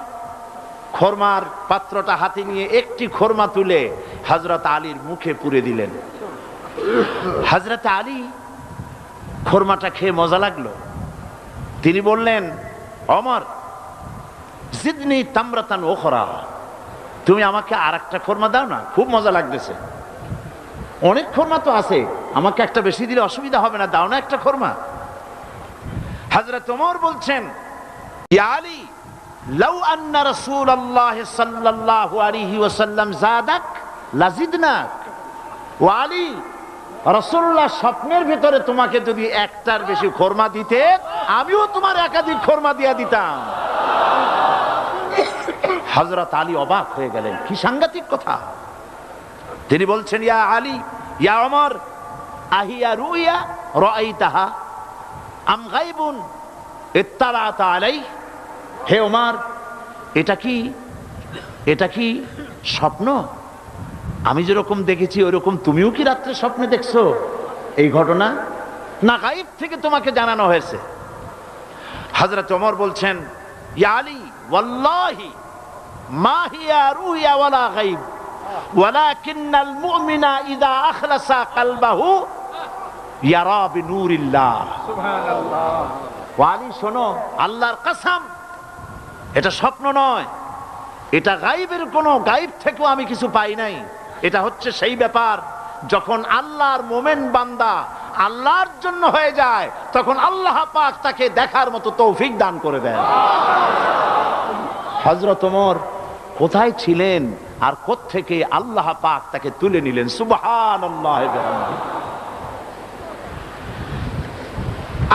খোরমার পাত্রটা হাতে নিয়ে একটি খোরমা তুলে হযরত আলীর মুখে পুরে দিলেন। হযরত আলী খোরমাটা খেয়ে মজা লাগলো। তিনি বললেন, ওমর, জিদনি তামরাতান উখরা, তুমি আমাকে আর একটা খোরমা দাও না, খুব মজা লাগতেছে। অনেক খোরমা তো আছে, আমাকে একটা বেশি দিলে অসুবিধা হবে না, দাও না একটা খোরমা। হযরত ওমর বলছেন, ইয়া আলী, লাউ আন্না রাসূলুল্লাহ সাল্লাল্লাহু আলাইহি ওয়াসাল্লাম যাদাক লাজিদনাক। ও আলী, রাসূলুল্লাহ স্বপ্নের ভিতরে তোমাকে যদি একটার বেশি খোরমা দিতে, আমিও তোমার একাধিক খোরমা দিয়া দিতাম। হযরত আলী অবাক হয়ে গেলেন, কি সাংঘাতিক কথা। তিনি বলছেন, ইয়া আলী, ইয়া ওমর, আহিয়া রুইয়া রাআইতাহা আম গায়বুন ইত্তালাতা আলাইহি, হে ওমর এটা কি স্বপ্ন? আমি যেরকম দেখেছি ওরকম তুমিও কি রাত্রে স্বপ্নে দেখছো এই ঘটনা, না গায়েব থেকে তোমাকে জানানো হয়েছে? হযরত ওমর বলছেন, ইয়া আলী ওয়াল্লাহি মা হিয়া রুয়া ওয়ালা গায়ব ওয়ালাকিন্নাল মুমিনা ইযা আখলাসা কলবাহু ইয়ারা বিনূরিল্লাহ। সুবহানাল্লাহ। ওয়া আলী শোনো, আল্লাহর কসম, এটা স্বপ্ন নয়, এটা গায়েবের কোনো গায়েব থেকেও আমি কিছু পাই নাই। এটা হচ্ছে সেই ব্যাপার যখন আল্লাহর মোমেন বান্দা আল্লাহর জন্য হয়ে যায় তখন আল্লাহ পাক তাকে দেখার মতো তৌফিক দান করে দেন। হযরত ওমর কোথায় ছিলেন আর কোত্থেকে আল্লাহ পাক তাকে তুলে নিলেন? সুবহানাল্লাহ।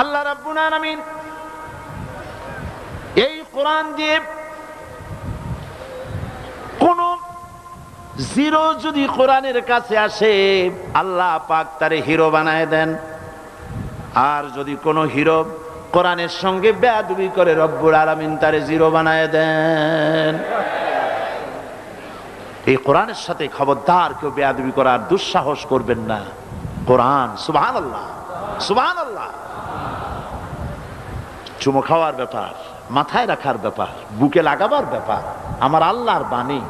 আল্লাহ রাব্বুল আলামিন এই কোরআন দিয়ে কোন জিরো যদি কোরআনের কাছে আসে আল্লাহ পাক তারে হিরো বানায় দেন, আর যদি কোন হিরো কোরআনের সঙ্গে বেয়াদবি করে রব্বুল আলামিন তারে জিরো বানায় দেন। এই কোরআনের সাথে খবরদার কেউ বেয়াদবি করার দুঃসাহস করবেন না। কোরআন, সুবহানাল্লাহ সুবহানাল্লাহ, চুমো খাওয়ার ব্যাপার, মাথায় রাখার ব্যাপার, বুকে লাগাবার ব্যাপার। আমার আল্লাহর বাণী,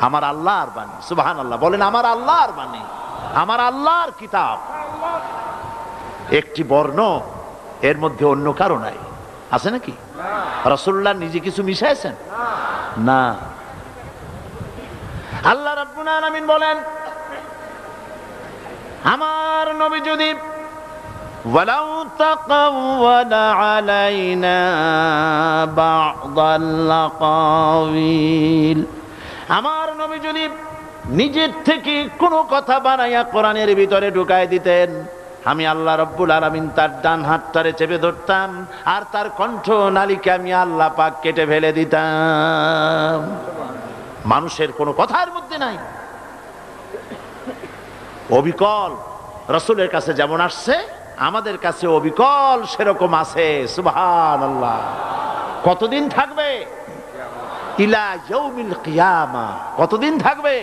আমার আল্লাহর বাণী। সুবহানাল্লাহ বলেন, আমার আল্লাহর বাণী, আমার আল্লাহর কিতাব। একটি বর্ণ এর মধ্যে অন্য কারো নাই, আছে নাকি? রাসূলুল্লাহ নিজে কিছু মিশাইছেন? না। আল্লাহ রাব্বুল আলামিন বলেন, আমার নবী যদি ওয়ালাউ তাকাওয়ালা আলাইনা বা'দাল আকাওয়িল, আমার নবী যদি নিজের থেকে কোনো কথা বানাইয়া কোরআনের ভিতরে ঢুকায় দিতেন, আমি আল্লাহ রাব্বুল আলামিন তার ডান হাতটারে চেপে ধরতাম আর তার কণ্ঠ নালিকা আমি আল্লাহ পাক কেটে ফেলে দিতাম। মানুষের কোনো কথার মধ্যে নাই অবিকল। রাসূলের কাছে যেমন আসছে আমাদের কাছে অবিকল সেরকম আছে। সুবহানাল্লাহ। কতদিন থাকবে? ইলা ইয়াউমিল কিয়ামা। কতদিন থাকবে?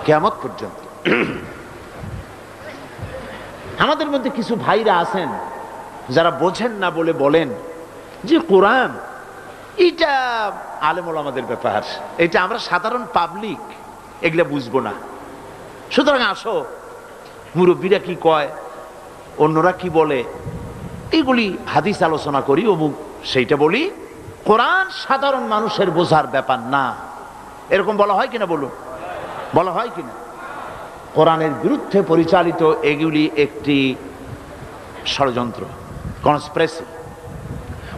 কিয়ামত পর্যন্ত। আমাদের মধ্যে কিছু ভাইরা আছেন যারা বোঝেন না বলে বলেন যে কোরআন এটা আলেম ওলামাদের ব্যাপার, এটা আমরা সাধারণ পাবলিক এগুলা বুঝবো না। সুতরাং আসো মুরব্বীরা কি কয়, অন্যরা কি বলে, এইগুলি হাদিস আলোচনা করি, অমুক সেইটা বলি। কোরআন সাধারণ মানুষের বোঝার ব্যাপার না। এরকম বলা হয় কিনা বলুন? বলা হয় কিনা? কোরআনের বিরুদ্ধে পরিচালিত এগুলি একটি ষড়যন্ত্র, কনস্পিরেসি।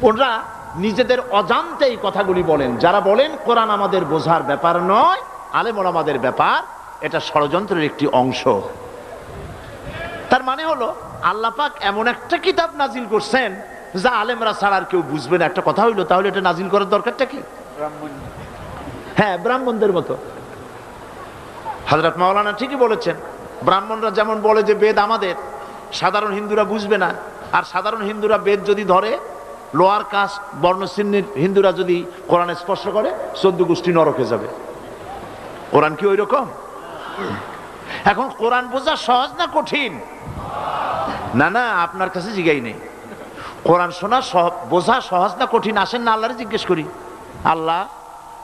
ওরা নিজেদের অজান্তে এই কথাগুলি বলেন। যারা বলেন কোরআন আমাদের বোঝার ব্যাপার নয়, আলেম ওলামাদের ব্যাপার, এটা ষড়যন্ত্রের একটি অংশ। তার মানে হলো আল্লাহ পাক এমন একটা কিতাব নাজিল করছেন যা আলেমরা ছাড়া আর কেউ বুঝবে না। একটা কথা হইলো, তাহলে এটা নাজিল করার দরকারটা কি? হ্যাঁ, ব্রাহ্মণদের মতো। হযরত মাওলানা ঠিকই বলেছেন, ব্রাহ্মণরা যেমন বলে যে বেদ আমাদের, সাধারণ হিন্দুরা বুঝবে না। আর সাধারণ হিন্দুরা বেদ যদি ধরে, লোয়ার কাস্ট বর্ণশ্রেণীর হিন্দুরা যদি কোরআনে স্পর্শ করে 14 গোষ্ঠী নরকে যাবে। কোরআন কি ওই রকম? এখন কোরআন বোঝা সহজ না কঠিন? না না, আপনার কাছে জিজ্ঞাই নেই। কোরআন শোনা বোঝা সহজ না কঠিন? আসেন না আল্লাহরে জিজ্ঞেস করি, আল্লাহ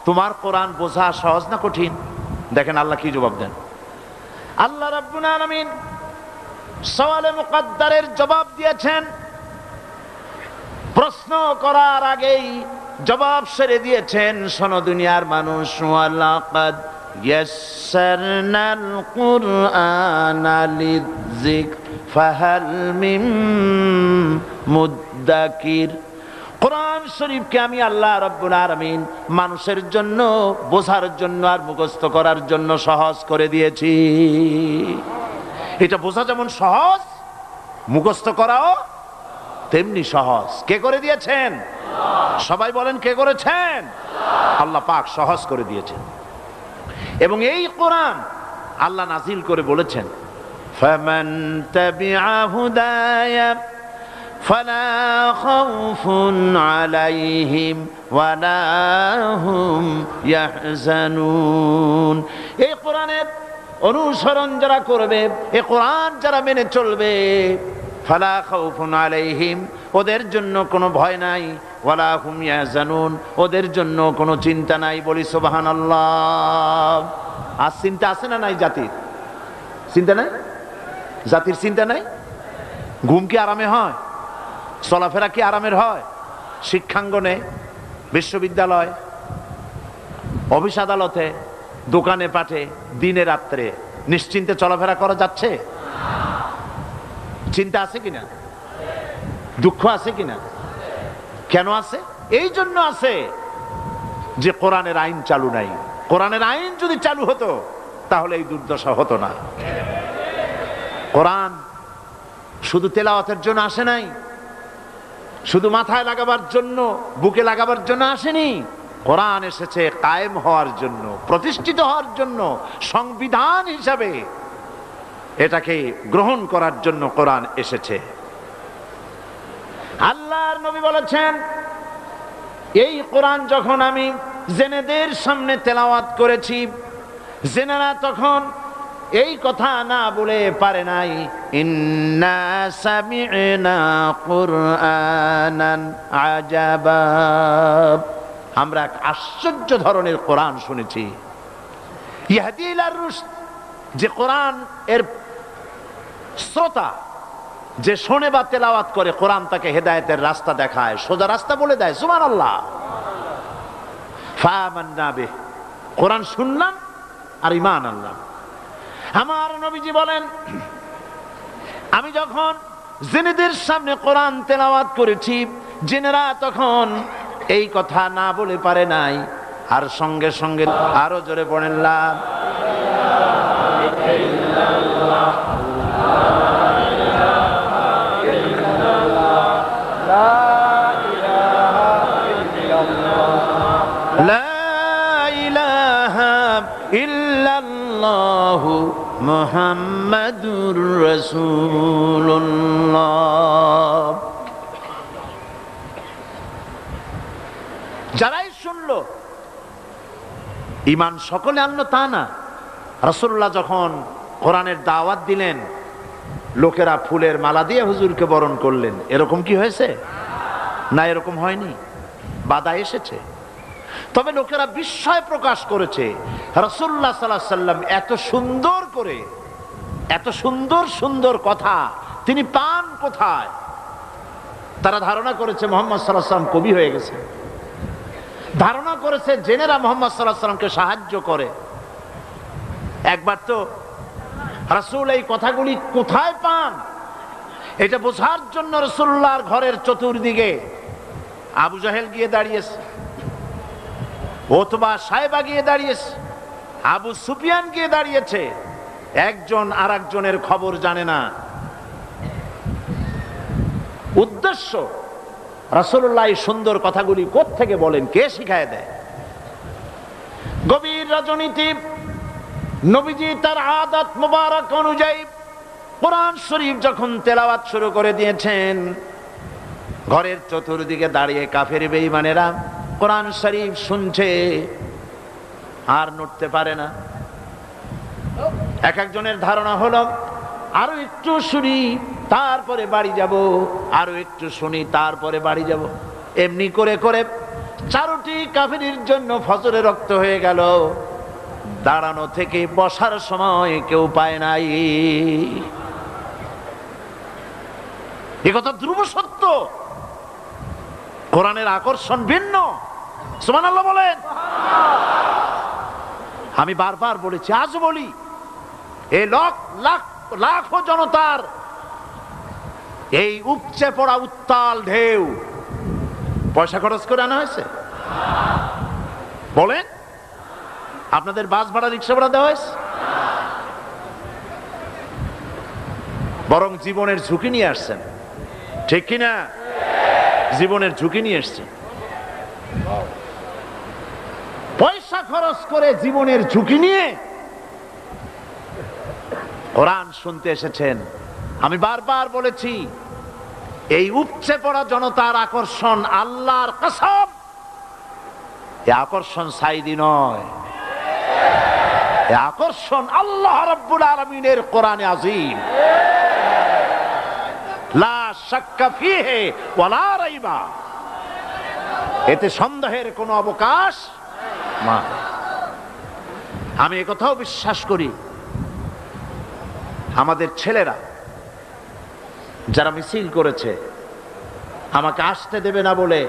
তোমার কোরআন বোঝা সহজ না কঠিন? দেখেন আল্লাহ কি জবাব দেন। আল্লাহ রাব্বুল আলামিন সওয়ালে মুকদ্দারের জবাব দিয়েছেন। প্রশ্ন করার আগেই জবাব সেরে দিয়েছেন। শোনো দুনিয়ার মানুষ, ওয়ালাকাদ ইয়াসসারনাল কুরআনা লিযিকর ফাহাল মিন মুদ্দাকির। কোরআন শরীফকে আমি আল্লাহ রাব্বুল আলামিন মানুষের জন্য, বোঝার জন্য আর মুখস্থ করার জন্য সহজ করে দিয়েছি। এটা বোঝা যেমন সহজ, মুখস্থ করাও তেমনি সহজ। কে করে দিয়েছেন? সবাই বলেন, কে করেছেন? আল্লাহ পাক সহজ করে দিয়েছেন। এবং এই কোরআন আল্লাহ নাজিল করে বলেছেন, ফামান তাবিআ হুদায়া ফালা খাউফুন আলাইহিম ওয়ালা হুম ইয়াহজানুন। এই কোরআনের অনুসরণ যারা করবে, এই কোরআন যারা মেনে চলবে, ফালা খাউফুন আলাইহিম, ওদের জন্য কোনো ভয় নাই, ওয়ালা হুম ইয়াহজানুন, ওদের জন্য কোনো চিন্তা নাই। বলি সুবহানাল্লাহ। আর চিন্তা আছে না নাই? জাতির চিন্তা নাই? জাতির চিন্তা নাই? ঘুম কি আরামে হয়? চলাফেরা কি আরামের হয়? শিক্ষাঙ্গনে, বিশ্ববিদ্যালয়, অফিস আদালতে, দোকানে পাঠে, দিনে রাত্রে নিশ্চিন্তে চলাফেরা করা যাচ্ছে? চিন্তা আছে কিনা? দুঃখ আছে কিনা? কেন আছে? এই জন্য আছে যে কোরআনের আইন চালু নাই। কোরআনের আইন যদি চালু হতো তাহলে এই দুর্দশা হতো না। কোরআন শুধু তেলাওয়াতের জন্য আসে নাই, শুধু মাথায় লাগাবার জন্য, বুকে লাগাবার জন্য আসেনি। কোরআন এসেছে কায়েম হওয়ার জন্য, প্রতিষ্ঠিত হওয়ার জন্য, সংবিধান হিসাবে এটাকে গ্রহণ করার জন্য কোরআন এসেছে। আল্লাহর নবী বলেছেন, এই কোরআন যখন আমি জেনেদের সামনে তেলাওয়াত করেছি, জেনেরা তখন এই কথা না বলে পারে নাই, ইন্না সামি'না কুরআনান আজাবা, আমরা এক আশ্চর্য ধরনের কোরআন শুনেছি। ইয়াহদি ইলার রুশদ, যে কোরআন এর শ্রোতা, যে শোনে বা তেলাওয়াত করে, কোরআন তাকে হেদায়েতের রাস্তা দেখায়, সোজা রাস্তা বলে দেয়। সুবহানাল্লাহ। ফাআমান্না বিহি, কোরআন শুনলাম আর ঈমান আনলাম। আমার নবীজি বলেন, আমি যখন জিনেদের সামনে কোরআন তেলাওয়াত করেছি, জিনেরা তখন এই কথা না বলে পারে নাই, আর সঙ্গে সঙ্গে আরো জোরে পড়েন লা ইলাহা ইল্লাল্লাহ, লা ইলাহা ইল্লাল্লাহু মুহাম্মাদুর রাসূলুল্লাহ। যারাই শুনলো ঈমান সকলে আনলো তা না। রাসূলুল্লাহ যখন কোরআনের দাওয়াত দিলেন, লোকেরা ফুলের মালা দিয়ে হুজুরকে বরণ করলেন। এরকম কি হয়েছে? না, এরকম হয়নি। বাধা এসেছে, তবে লোকেরা বিস্ময় প্রকাশ করেছে। রাসূলুল্লাহ সাল্লাল্লাহু আলাইহি সাল্লাম এত সুন্দর করে, এত সুন্দর সুন্দর কথা তিনি পান কোথায়? তারা ধারণা করেছে মুহাম্মদ সাল্লাল্লাহু আলাইহি সাল্লাম কবি হয়ে গেছে, ধারণা করেছে জেনেরা মুহাম্মদ সাল্লাল্লাহু আলাইহি সাল্লামকে সাহায্য করে। একবার তো রাসূল এই কথাগুলি কোথায় পান এটা বোঝার জন্য রাসূলুল্লাহর ঘরের চতুর্দিকে আবু জাহেল গিয়ে দাঁড়িয়েছে, ওতবা সাহেবা গিয়ে দাঁড়িয়েছে, আবু সুফিয়ান গিয়ে দাঁড়িয়েছে। একজন আর একজনের খবর জানে না। উদ্দেশ্য, রাসূলুল্লাহ এই সুন্দর কথাগুলি কোত্থেকে বলেন, কে শিখায় দেয়? গভীর রজনীতে নবীজি তার আদত মুবারক অনুযায়ী কোরআন শরীফ যখন তেলাওয়াত শুরু করে দিয়েছেন, ঘরের চতুর্দিকে দাঁড়িয়ে কাফের বেঈমানেরা কোরআন শরীফ শুনছে, আর নড়তে পারে না। এক একজনের ধারণা হলো আরো একটু শুনি তারপরে বাড়ি যাব, আরো একটু শুনি তারপরে বাড়ি যাব। এমনি করে করে চারটি কাফেরের জন্য ফজরে রক্ত হয়ে গেল। দাঁড়ানো থেকে বসার সময় কেউ পায় নাই। এ কথা ধ্রুব সত্য। কোরআনের আকর্ষণ ভিন্ন। সুবহানাল্লাহ বলেন। আমি বারবার বলেছি, আজ বলি, এই লাখো জনতার এই উপচে পড়া উত্তাল ঢেউ পয়সা খরচ করে আনা হয়েছে? বলেন, আপনাদের বাস ভাড়া, রিক্সা ভাড়া দেওয়া হয়েছে? বরং জীবনের ঝুঁকি নিয়ে আসছেন, ঠিক কিনা? জীবনের ঝুঁকি নিয়ে এসছেন, পয়সা খরচ করে জীবনের ঝুঁকি নিয়ে কোরআন শুনতে এসেছেন। আমি বারবার বলেছি, এই উপচে পড়া জনতার আকর্ষণ আল্লাহর কসম, এই আকর্ষণ সাইদি নয়, এই আকর্ষণ আল্লাহ রাব্বুল আলামিনের কোরআনে আযীম। লা শাক্কা ফীহি ওয়ালা রাইবা, এতে সন্দেহের কোনো অবকাশ নাই। আমি একথাও বিশ্বাস করি, আমাদের ছেলেরা যারা মিছিল করেছে, আমাকে আসতে দেবে না বলে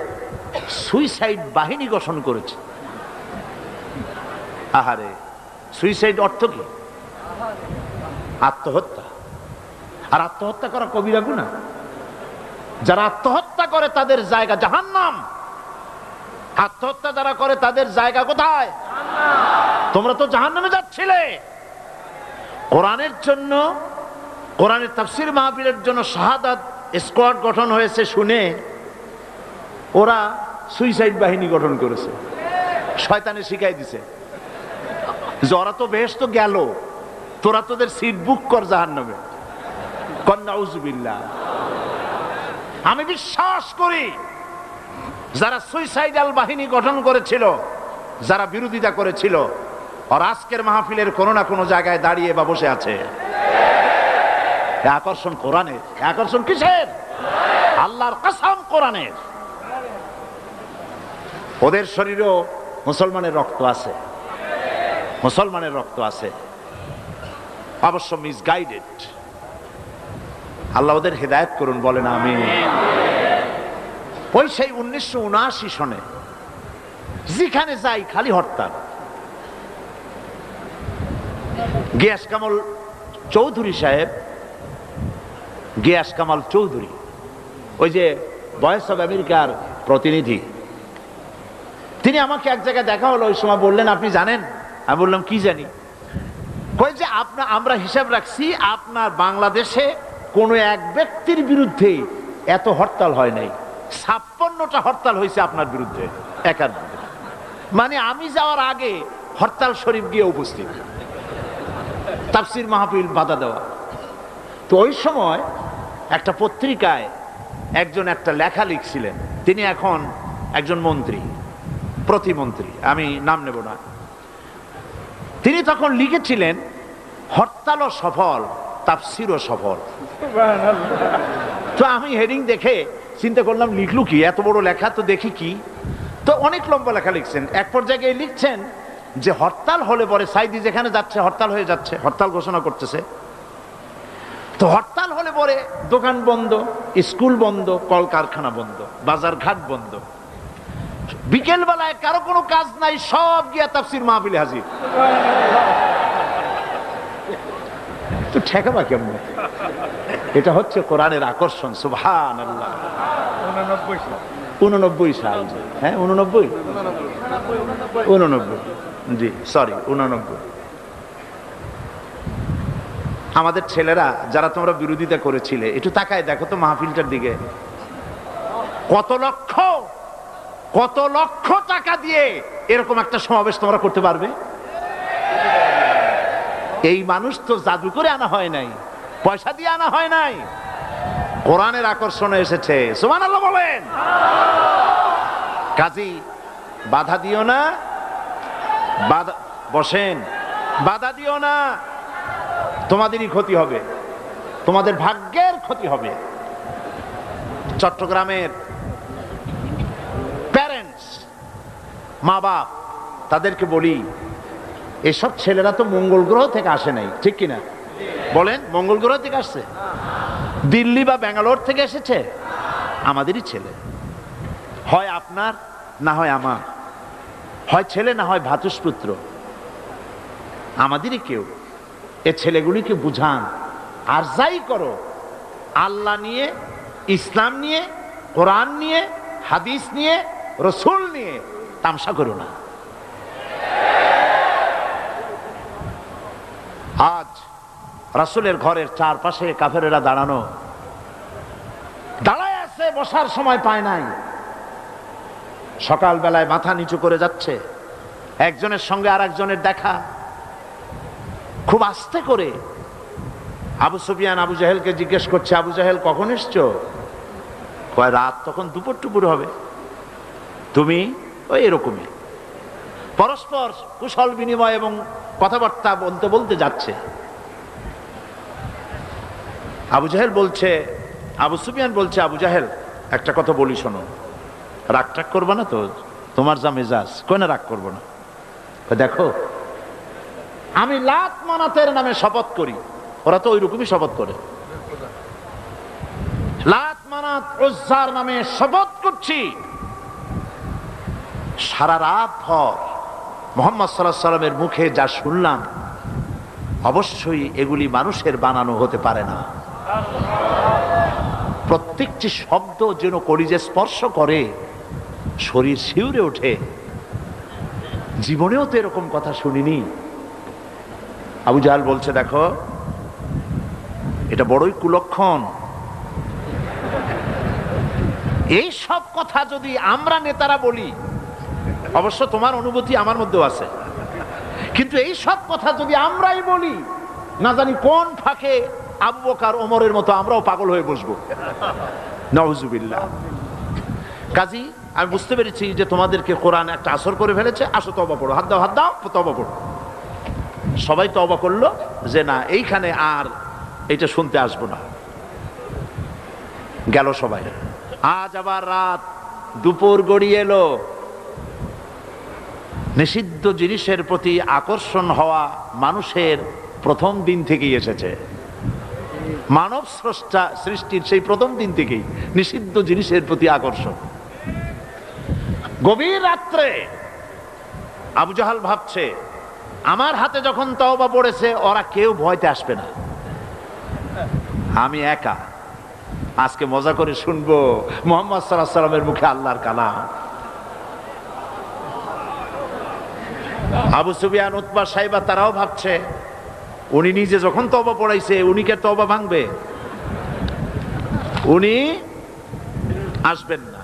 সুইসাইড বাহিনী গঠন করেছে। আহারে, সুইসাইড অর্থ কি? আত্মহত্যা। আর আত্মহত্যা করা কবিরা গুনাহ। যারা আত্মহত্যা করে তাদের জায়গা জাহান্নাম। আত্মহত্যা যারা করে তাদের জায়গা কোথায়? তোমরা তো জাহান্নামে যাচ্ছিলে। কোরআনের জন্য, কোরআনের তাফসীর মাহফিলের জন্য শাহাদাত স্কোয়াড গঠন হয়েছে শুনে ওরা সুইসাইড বাহিনী গঠন করেছে। শয়তানে শিখাই দিছে যে ওরা তো বেহেশত গেল, তোরা তোদের সিট বুক কর জাহান্নামে। নাউযুবিল্লাহ। আমি বিশ্বাস করি যারা সুইসাইডাল বাহিনী গঠন করেছিল, যারা বিরোধিতা করেছিল, আর আজকের মাহফিলের কোনো না কোনো জায়গায় দাঁড়িয়ে বা বসে আছে। আকর্ষণ কোরআনের। আকর্ষণ কিসের? আল্লাহর কসম কোরআনের। ওদের শরীরেও মুসলমানের রক্ত আছে, মুসলমানের রক্ত আছে, অবশ্য মিসগাইডেড। আল্লাহ ওদের হেদায়েত করুন, বলেন আমিন। ওই সেই 1979 সনে যেখানে যাই খালি হরতাল। গিয়াস কামাল চৌধুরী সাহেব, গিয়াস কামাল চৌধুরী, ওই যে ভয়েস অব আমেরিকার প্রতিনিধি, তিনি আমাকে এক জায়গায় দেখা হলো। ওই সময় বললেন, আপনি জানেন? আমি বললাম, কি জানি? কই যে আমরা হিসাব রাখছি আপনার বাংলাদেশে কোন এক ব্যক্তির বিরুদ্ধে এত হরতাল হয় নাই। 56টা হরতাল হয়েছে আপনার বিরুদ্ধে, একার বিরুদ্ধে। মানে আমি যাওয়ার আগে হরতাল শরীফ গিয়ে উপস্থিত, তাফসীর মাহফিল বাধা দেওয়া। তো ওই সময় একটা পত্রিকায় একজন একটা লেখা লিখছিলেন, তিনি এখন একজন মন্ত্রী, প্রতিমন্ত্রী, আমি নাম নেব না। তিনি তখন লিখেছিলেন, হরতালও সফল, তাফসীরও সফল। তো আমি হেডিং দেখে চিন্তা করলাম, লিখলু কি? এত বড় লেখা, তো দেখি কি। তো অনেক লম্বা লেখা লিখছেন। এক পর্যায়ে লিখছেন যে হরতাল হলে পরে সাইদি যেখানে যাচ্ছে হরতাল হয়ে যাচ্ছে, হরতাল ঘোষণা করতেছে। তো হরতাল হলে পরে দোকান বন্ধ, স্কুল বন্ধ, কলকারখানা বন্ধ, বাজার ঘাট বন্ধ। বিকেল বেলায় কারো কোনো কাজ নাই, সব গিয়া তাফসীর মাহফিলে হাজির। তো ঠেকাবা কেমন? এটা হচ্ছে কোরআনের আকর্ষণ। সুবহানাল্লাহ। 89 সাল। হ্যাঁ, 89 জি, সরি, 89। আমাদের ছেলেরা যারা তোমরা বিরোধিতা করেছিলে, একটু তাকায় দেখো তো মাহফিলটার দিকে। কত লক্ষ টাকা দিয়ে এরকম একটা সমাবেশ তোমরা করতে পারবে? এই মানুষ তো জাদু করে আনা হয় নাই, পয়সা দিয়ে আনা হয় নাই, কোরআনের আকর্ষণে এসেছে। সুবহানাল্লাহ বলেন। কাজী বাধা দিও না, বসেন, বাধা দিও না, তোমাদেরই ক্ষতি হবে, তোমাদের ভাগ্যের ক্ষতি হবে। চট্টগ্রামের প্যারেন্টস, মা বাপ, তাদেরকে বলি, এসব ছেলেরা তো মঙ্গল গ্রহ থেকে আসে নাই, ঠিক কিনা বলেন? মঙ্গল গ্রহ থেকে আসছে? দিল্লি বা ব্যাঙ্গালোর থেকে এসেছে? আমাদেরই ছেলে। হয় আপনার, না হয় আমার, হয় ছেলে না হয় ভ্রাতুষ্পুত্র, আমাদেরই কেউ। এ ছেলেগুলিকে বুঝান। আর যাই করো, আল্লাহ নিয়ে, ইসলাম নিয়ে, কোরআন নিয়ে, হাদিস নিয়ে, রসুল নিয়ে তামসা করো না। আজ রাসূলের ঘরের চারপাশে কাফেরেরা দাঁড়ায় আছে, বসার সময় পায় নাই। সকাল বেলায় মাথা নিচু করে যাচ্ছে, একজনের সঙ্গে আর একজনের দেখা, খুব আস্তে করে। আবু সুফিয়ান আবু জাহেলকে জিজ্ঞেস করছে, আবু জাহেল কখন এসছো? কয় রাত তখন দুপুর টুপুর হবে, তুমি ওই এরকমই। পরস্পর কুশল বিনিময় এবং কথাবার্তা বলতে বলতে যাচ্ছে। আবু জাহেল বলছে, আবু সুফিয়ান বলছে, আবু জাহেল একটা কথা বলি শোনো, রাগ টাগ করবে না তো, তোমার যা মেজাজ, কেন রাগ করবো না? দেখো আমি লাত মানাতের নামে শপথ করি, ওরা তো ওইরকমই শপথ করে, লাত মানাত উজ্জার নামে শপথ করছি, সারা রাত ভর মুহাম্মদ সাল্লাল্লাহু আলাইহি সাল্লামের মুখে যা শুনলাম, অবশ্যই এগুলি মানুষের বানানো হতে পারে না। প্রত্যেকটি শব্দ যেন কলিজে স্পর্শ করে, শরীর শিউরে ওঠে। জীবনেও তো এরকম কথা শুনিনি। আবু জাহেল বলছে, দেখো এটা বড়ই কুলক্ষণ। এই সব কথা যদি আমরা নেতারা বলি, অবশ্য তোমার অনুভূতি আমার মধ্যেও আছে, কিন্তু এই সব কথা যদি আমরাই বলি, না জানি কোন ফাঁকে আবু বকর ওমরের মতো আমরাও পাগল হয়ে বসবো। নাউজুবিল্লাহ। কাজী আমি বুঝতে পেরেছি যে তোমাদেরকে কোরআন একটা আসর করে ফেলেছে, আসো তওবা পড়ো, হাত দাও হাত দাও, তওবা পড়ো। সবাই তওবা করলো যে না, এইখানে আর এটা শুনতে আসবো না। গেল সবাই। আজ আবার রাত, দুপুর গড়িয়ে এলো। নিষিদ্ধ জিনিসের প্রতি আকর্ষণ হওয়া মানুষের প্রথম দিন থেকেই এসেছে। মানব স্রষ্টা সৃষ্টির সেই প্রথম দিন থেকেই নিষিদ্ধ জিনিসের প্রতি আকর্ষণ। গভীর রাত্রে আবু জাহাল ভাবছে, আমার হাতে যখন তওবা পড়েছে, ওরা কেউ ভয়তে আসবে না, আমি একা আজকে মজা করে শুনবো মুহাম্মদ সাল্লাল্লাহু আলাইহি সাল্লামের মুখে আল্লাহর কালাম। আবু সুফিয়ান, উতবা, সাইবা তারাও ভাবছে, উনি নিজে যখন তওবা পড়াইছে, উনি কে তওবা ভাঙবে? উনি আসবেন না।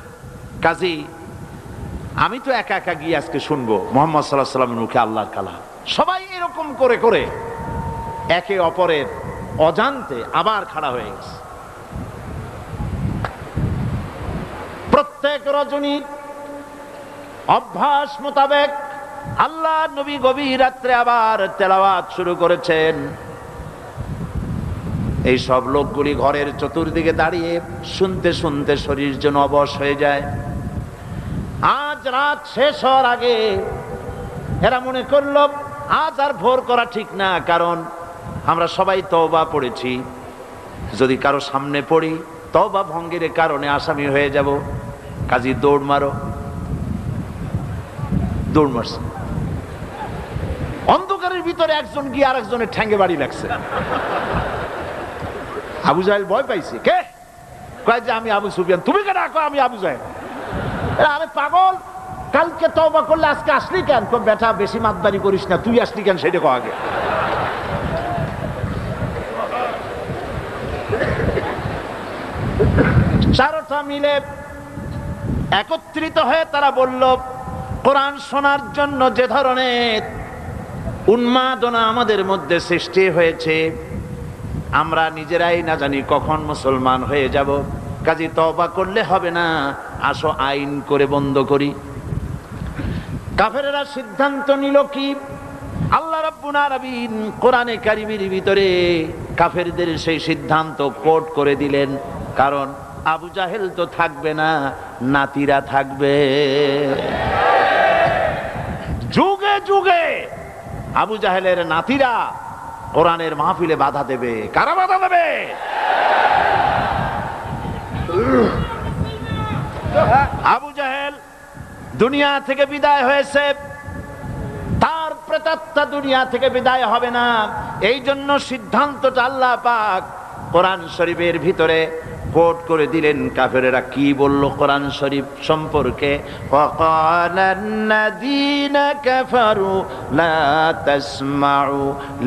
কাজী আমি তো একা একা গিয়ে আজকে শুনবো মুহাম্মদ সাল্লাল্লাহু আলাইহি সাল্লামের মুখে আল্লাহর কালাম। সবাই এরকম করে করে একে অপরের অজান্তে আবার খাড়া হয়ে গেছে। প্রত্যেক রজনীর অভ্যাস মোতাবেক আল্লাহ নবী গভীর রাত্রে আবার তেলাওয়াত শুরু করেছেন। এই সব লোকগুলি ঘরের চতুর্দিকে দাঁড়িয়ে শুনতে শুনতে শরীর যেন অবশ হয়ে যায়। আজ রাত শেষ হওয়ার আগে এরা মনে করল আজ আর ভোর করা ঠিক না, কারণ আমরা সবাই তওবা পড়েছি, যদি কারো সামনে পড়ি তওবা ভঙ্গের কারণে আসামি হয়ে যাব। কাজী দৌড় মারো। দৌড় মারছে। অন্ধকারের ভিতরে একজন গিয়ে আর একজনের ঠ্যাঙ্গে বাড়ি লাগছে। আবু জাহেল ভয় পাইছে। কে? কয় যে আমি আবু সুফিয়ান। তুমি কে ডাকো? আমি আবু জাহেল। আরে পাগল, কালকে তওবা করলে আজকে আসলি কেন? বেটা বেশি মাতবারি করিস না, তুই আসলি কেন সেটা কো আগে। চারটা মিলে একত্রিত হয়ে তারা বলল, কোরআন শোনার জন্য যে ধরনের উন্মাদনা আমাদের মধ্যে সৃষ্টি হয়েছে, আমরা নিজেরাই না জানি কখন মুসলমান হয়ে যাব। কাজী তওবা করলে হবে না, আসো আইন করে বন্ধ করি। কাফেরেরা সিদ্ধান্ত নিল কি? আল্লাহ রাব্বুল আলামিন কোরআনে কারীমের ভিতরে কাফেরদের সেই সিদ্ধান্ত কোট করে দিলেন। কারণ আবু জাহেল তো থাকবে না, নাতিরা থাকবে। যুগে যুগে আবু জাহেলের নাতিরা কোরআনের মাহফিলে বাধা দেবে। কারা বাধা দেবে? আবু জাহেল দুনিয়া থেকে বিদায় হয়েছে, তার প্রেতাত্মা দুনিয়া থেকে বিদায় হবে না। এই জন্য সিদ্ধান্তটা আল্লাহ পাক কোরআন শরীফের ভিতরে কোট করে দিলেন। কাফেরেরা কি বলল কোরআন শরীফ সম্পর্কে? ওয়াকালান্নাযীনা কাফারু লা তাসমাউ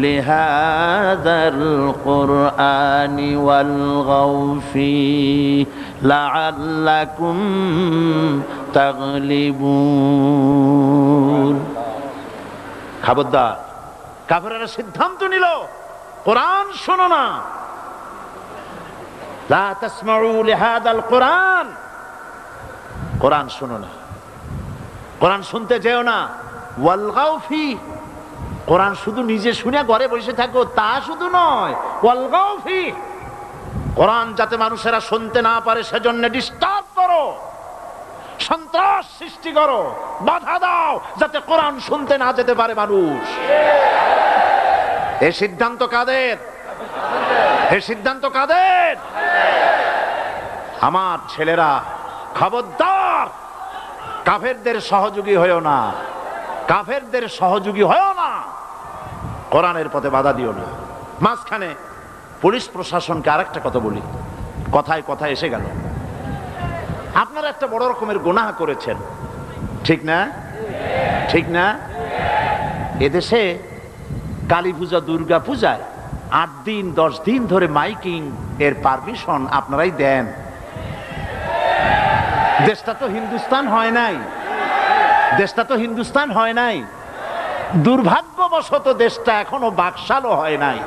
লিহাযাল কুরআনি ওয়ালগাউ ফীহি লাআল্লাকুম তাগলিবুন। খবরদার, কাফেরেরা সিদ্ধান্ত নিল কোরআন শোনো না। লা তাসমাউ লিহাদাল কোরআন, কোরআন শোনো না, কোরআন শুনতে যেও না। ওয়ালগাউ ফি, কোরআন শুধু নিজে শুনে ঘরে বসে থাকো তা শুধু নয়, ওয়ালগাউ ফি, কোরআন যাতে মানুষেরা শুনতে না পারে সেজন্য ডিস্টার্ব করো, সন্ত্রাস সৃষ্টি করো, বাধা দাও যাতে কোরআন শুনতে না যেতে পারে মানুষ। এই সিদ্ধান্ত কাদের? এই সিদ্ধান্ত কাদের? আমার ছেলেরা খবরদার, কাফেরদের সহযোগী হয়েও না, কাফেরদের সহযোগী হয়েও না, কোরআনের পথে বাধা দিও না। মাঝখানে পুলিশ প্রশাসনকে আরেকটা কথা বলি, কথায় কথা এসে গেল। আপনারা একটা বড় রকমের গুনাহ করেছেন, ঠিক না? ঠিক না? এদেশে কালী পূজা, দুর্গা পূজায় 8 দিন 10 দিন ধরে মাইকিং এর পারমিশন আপনারাই দেন। দেশটা তো হিন্দুস্তান হয় নাই, দেশটা তো হিন্দুস্তান হয় নাই, দুর্ভাগ্যবশত দেশটা এখনো বাকশালও হয় নাই।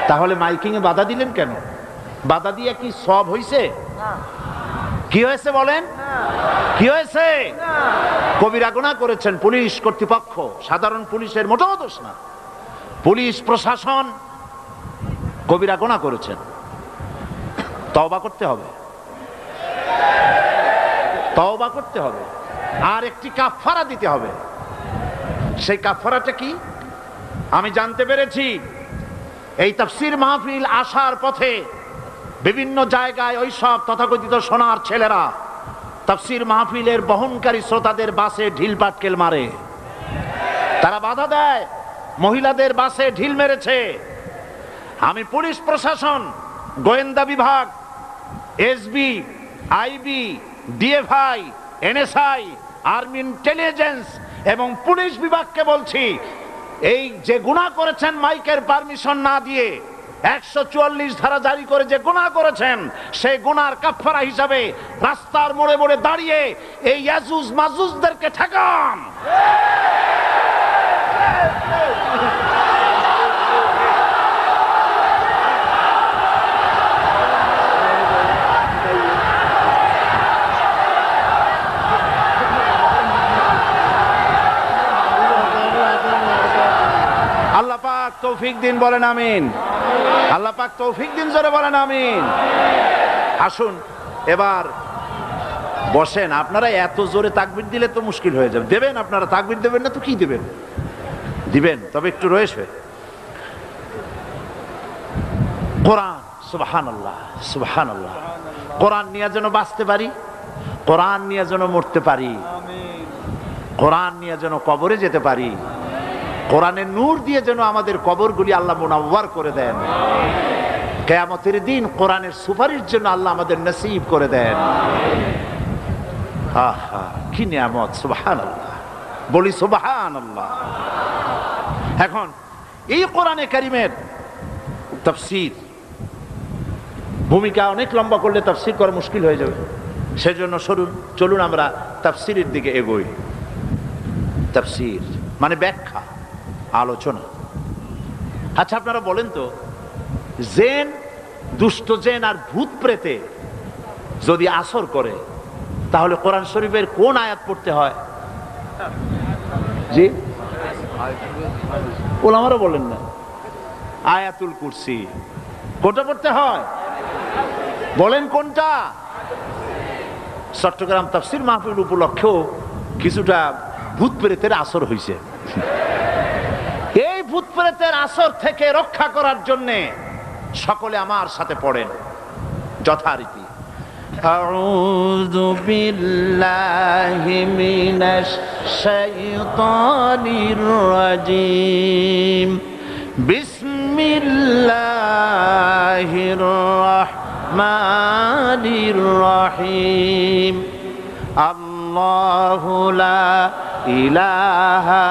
তাহলে মাইকিং এ বাধা দিলেন কেন? বাধা দিয়ে কি সব হইছে? কি হয়েছে বলেন? কি হয়েছে? কবিরা গুনাহ করেছেন পুলিশ কর্তৃপক্ষ, সাধারণ পুলিশের মোটেও দোষ না, পুলিশ প্রশাসন কবিরা গুনাহ করেছেন। তওবা করতে হবে, তওবা করতে হবে, আর একটি কাফারা দিতে হবে। সেই কাফারাটা কি? আমি জানতে পেরেছি এই তাফসীর মাহফিল আসার পথে বিভিন্ন জায়গায় ওই সব তথাকথিত সোনার ছেলেরা তাফসীর মাহফিলের বহনকারী শ্রোতাদের বাসে ঢিল পাটকেল মারে, তারা বাধা দেয়, মহিলাদের বাসে ঢিল মেরেছে। আমি পুলিশ প্রশাসন, গোয়েন্দা বিভাগ, SB, IB, DFI, NSI, army intelligence এবং পুলিশ বিভাগকে বলছি, এই যে গুনাহ করেছেন মাইকের পারমিশন না দিয়ে 144 ধারা জারি করে যে গুনাহ করেছেন, সেই গুনার কাফারা হিসাবে রাস্তার মোড়ে মোড়ে দাঁড়িয়ে এই ইয়াজুজ মাজুজদেরকে ঠেকান। আল্লাহ পাক তৌফিক দিন, বলেন আমিন। আল্লাহ পাক তৌফিক দিন, জোরে বলেন আমিন। আসুন এবার বসেন। আপনারা এত জোরে তাকবীর দিলে তো মুশকিল হয়ে যাবে। দেবেন আপনারা তাকবীর, দেবেন না তো কি দেবেন? দিবেন, তবে একটু রয়েছে। কোরআন, সুবহানাল্লাহ সুবহানাল্লাহ, কোরআন নিয়ে যেন বাঁচতে পারি, কোরআন নিয়ে যেন মরতে পারি, কোরআন নিয়ে যেন কবরে যেতে পারি, কোরআনের নূর দিয়ে যেন আমাদের কবরগুলি আল্লাহ মুনাওয়ার করে দেন, কিয়ামতের দিন কোরআনের সুপারিশ জন্য আল্লাহ আমাদের নসিব করে দেন। আহা কি নিয়ামত, সুবহানাল্লাহ, বলি সুবহানাল্লাহ। এখন এই কোরআনে কারীমের তাফসীর ভূমিকা অনেক লম্বা করলে তাফসীর করা মুশকিল হয়ে যাবে, সেজন্য চলুন আমরা তাফসীরের দিকে এগোই। তাফসীর মানে ব্যাখ্যা, আলোচনা। আচ্ছা আপনারা বলেন তো, জেন, দুষ্ট জেন আর ভূত প্রেতে যদি আসর করে তাহলে কোরআন শরীফের কোন আয়াত পড়তে হয়? জি ওলামারা বলেন না, আয়াতুল কুরসি। কোনটা পড়তে হয় বলেন? কোনটা? চট্টগ্রাম তাফসীর মাহফিল উপলক্ষেও কিছুটা ভূত প্রেতের আসর হয়েছে। এই ভূত প্রেতের আসর থেকে রক্ষা করার জন্যে সকলে আমার সাথে পড়েন যথারীতি। আউযু বিল্লাহি মিনাশ শাইতানির রাজীম, বিসমিল্লাহির রাহমানির রহিম। আল্লাহু লা ইলাহা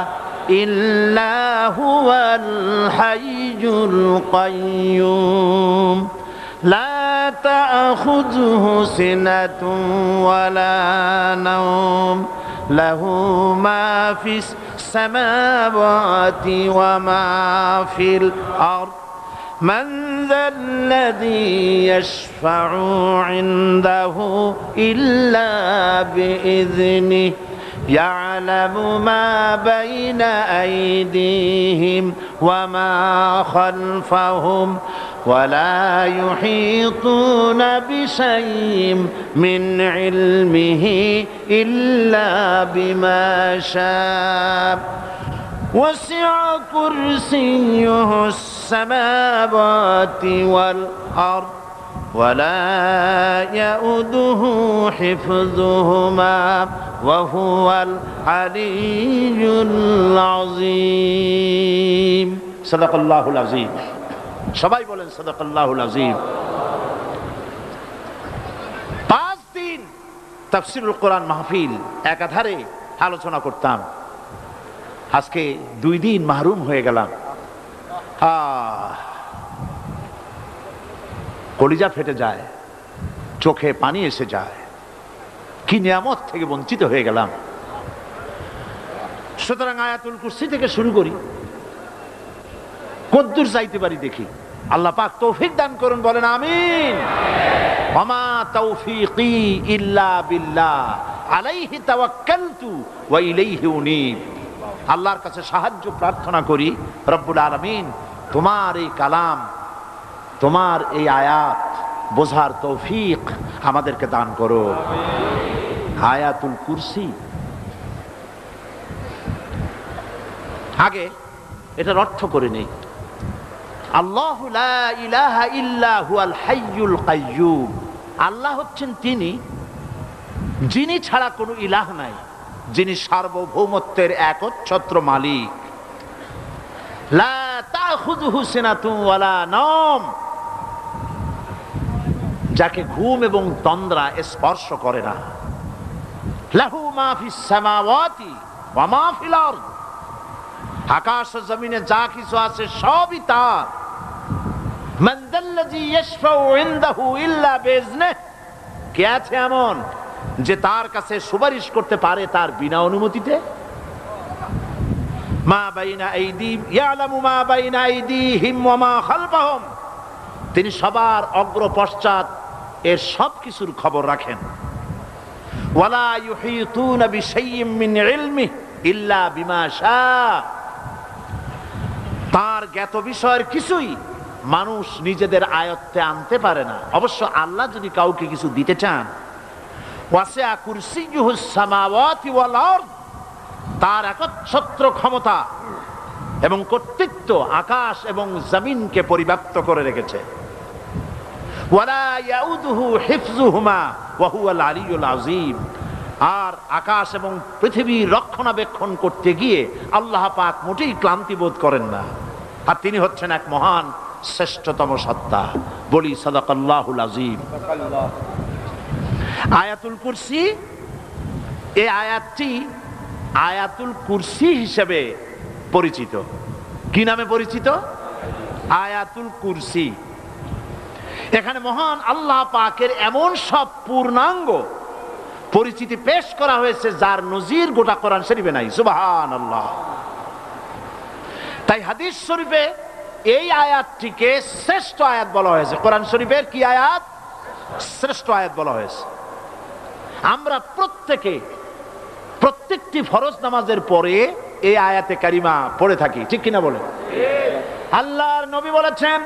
ইল্লা হুয়াল হাইয়ুল কাইয়্যুম, লা তা'খুযুহু সিনাতুন ওয়ালা নাওম, লাহু মা ফিস সামাওয়াতি ওয়া মা ফিল আরদ, من ذا الذي يشفع عنده إلا بإذنه يعلم ما بين أيديهم وما خلفهم ولا يحيطون بشيء من علمه إلا بما شاء وسع كرسيه السماوات والأرض ولا يؤوده حفظهما وهو العلي العظيم صدق الله العظيم সবাই বলেন সাদাকাল্লাহুল আযীম। 5 দিন তাফসীরুল কোরআন মাহফিল একাধারে আলোচনা করতাম, আজকে 2 দিন মাহরুম হয়ে গেলাম। কলিজা ফেটে যায়, চোখে পানি এসে যায়, কি নিয়ামত থেকে বঞ্চিত হয়ে গেলাম। সুতরাং আয়াতুল কুরসি থেকে শুরু করি, কদ্দুর যাইতে পারি দেখি। আল্লাহ পাক তৌফিক দান করুন, বলেন আমিন। ওয়ামা তাওফীকি ইল্লা বিল্লাহ আলাইহি তাওয়াক্কালতু ওয়া ইলাইহি উনীব। আল্লাহর কাছে সাহায্য প্রার্থনা করি, রব্বুল আলামিন তোমার এই কালাম, তোমার এই আয়াত বোঝার তৌফিক আমাদেরকে দান করো। আয়াতুল কুরসি, আগে এটার অর্থ করে নেই। আল্লাহু লা ইলাহা ইল্লা হুয়াল হাইয়ুল কাইয়্যুম। আল্লাহ হচ্ছেন তিনি যিনি ছাড়া কোনো ইলাহ নাই, যিনি সার্বভৌমত্বের একচ্ছত্র মালিক। লা তাখুযুহু সিনাতুন ওয়ালা নাওম, যাকে ঘুম এবং তন্দ্রা স্পর্শ করে না। লাহু মা ফিস সামাওয়াতি ওয়া মা ফিল আরদ, আকাশ ও জমিনে যা কিছু আছে সবই তার। মান যাল্লাযী ইয়াশফাউ ইনদাহু ইল্লা বিইজনিহি, কে আছে এমন যে তার কাছে সুপারিশ করতে পারে তার বিনা অনুমতিতে? মা বাইনা আইদিহিম ইয়ালামু মা বাইনা আইদিহিম ওয়া মা খালফাহুম, তিনি সবার অগ্র পশ্চাৎ এর সব কিছুর খবর রাখেন। ওয়ালা ইউহিতুনা বিশাইইম মিন ইলমিহি ইল্লা বিমা শাআ, তার জ্ঞাত বিষয়ের কিছুই মানুষ নিজেদের আয়ত্তে আনতে পারে না। অবশ্য আল্লাহ যদি কাউকে কিছু দিতে চান, ওয়াসিআ কুরসিয়্যুহুস সামাওয়াতি ওয়াল আরদ, তার একচ্ছত্র ক্ষমতা এবং কর্তৃত্ব আকাশ এবং জমিনকে পরিব্যাপ্ত করে রেখেছে। ওয়ালা ইয়াউদুহু হিফযুহুমা ওয়া হুয়াল আলিয়্যুল আযীম, আর আকাশ এবং পৃথিবীর রক্ষণাবেক্ষণ করতে গিয়ে আল্লাহ পাক মোটেই ক্লান্তি বোধ করেন না। আর তিনি হচ্ছেন এক মহান শ্রেষ্ঠতম সত্তা। বলি সাদাকাল্লাহুল আযীম। আয়াতুল কুরসি, এই আয়াতটি আয়াতুল কুরসি হিসেবে পরিচিত। কি নামে পরিচিত? আয়াতুল কুরসি। এখানে মহান আল্লাহ পাকের এমন সব পূর্ণাঙ্গ পরিচিতি পেশ করা হয়েছে যার নজির গোটা কোরআন শরীফে নাই। সুবহানাল্লাহ। তাই হাদিস শরীফে এই আয়াতটিকে শ্রেষ্ঠ আয়াত বলা হয়েছে। কোরআন শরীফের কি আয়াত? শ্রেষ্ঠ আয়াত বলা হয়েছে। আমরা প্রত্যেকটি ফরজ নামাজের পরে এই আয়াতে কারিমা পড়ে থাকি, ঠিক কিনা বলে? আল্লাহর নবী বলেছেন,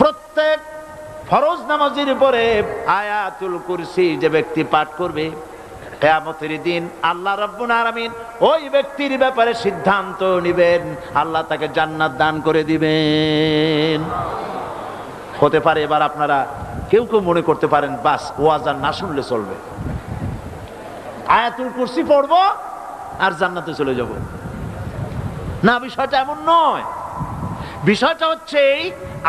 প্রত্যেক ফরজ নামাজের পরে আয়াতুল কুরসি যে ব্যক্তি পাঠ করবে, কিয়ামতের দিন আল্লাহ রাব্বুল আলামিন ওই ব্যক্তির ব্যাপারে সিদ্ধান্ত নেবেন, আল্লাহ তাকে জান্নাত দান করে দিবেন। হতে পারে এবার আপনারা কেউ কেউ মনে করতে পারেন বাস ওয়াজ আর না শুনলে চলবে, আয়াতুল কুরসি পড়বো আর জান্নাতে চলে যাব। না, বিষয়টা এমন নয়। বিষয়টা হচ্ছে এই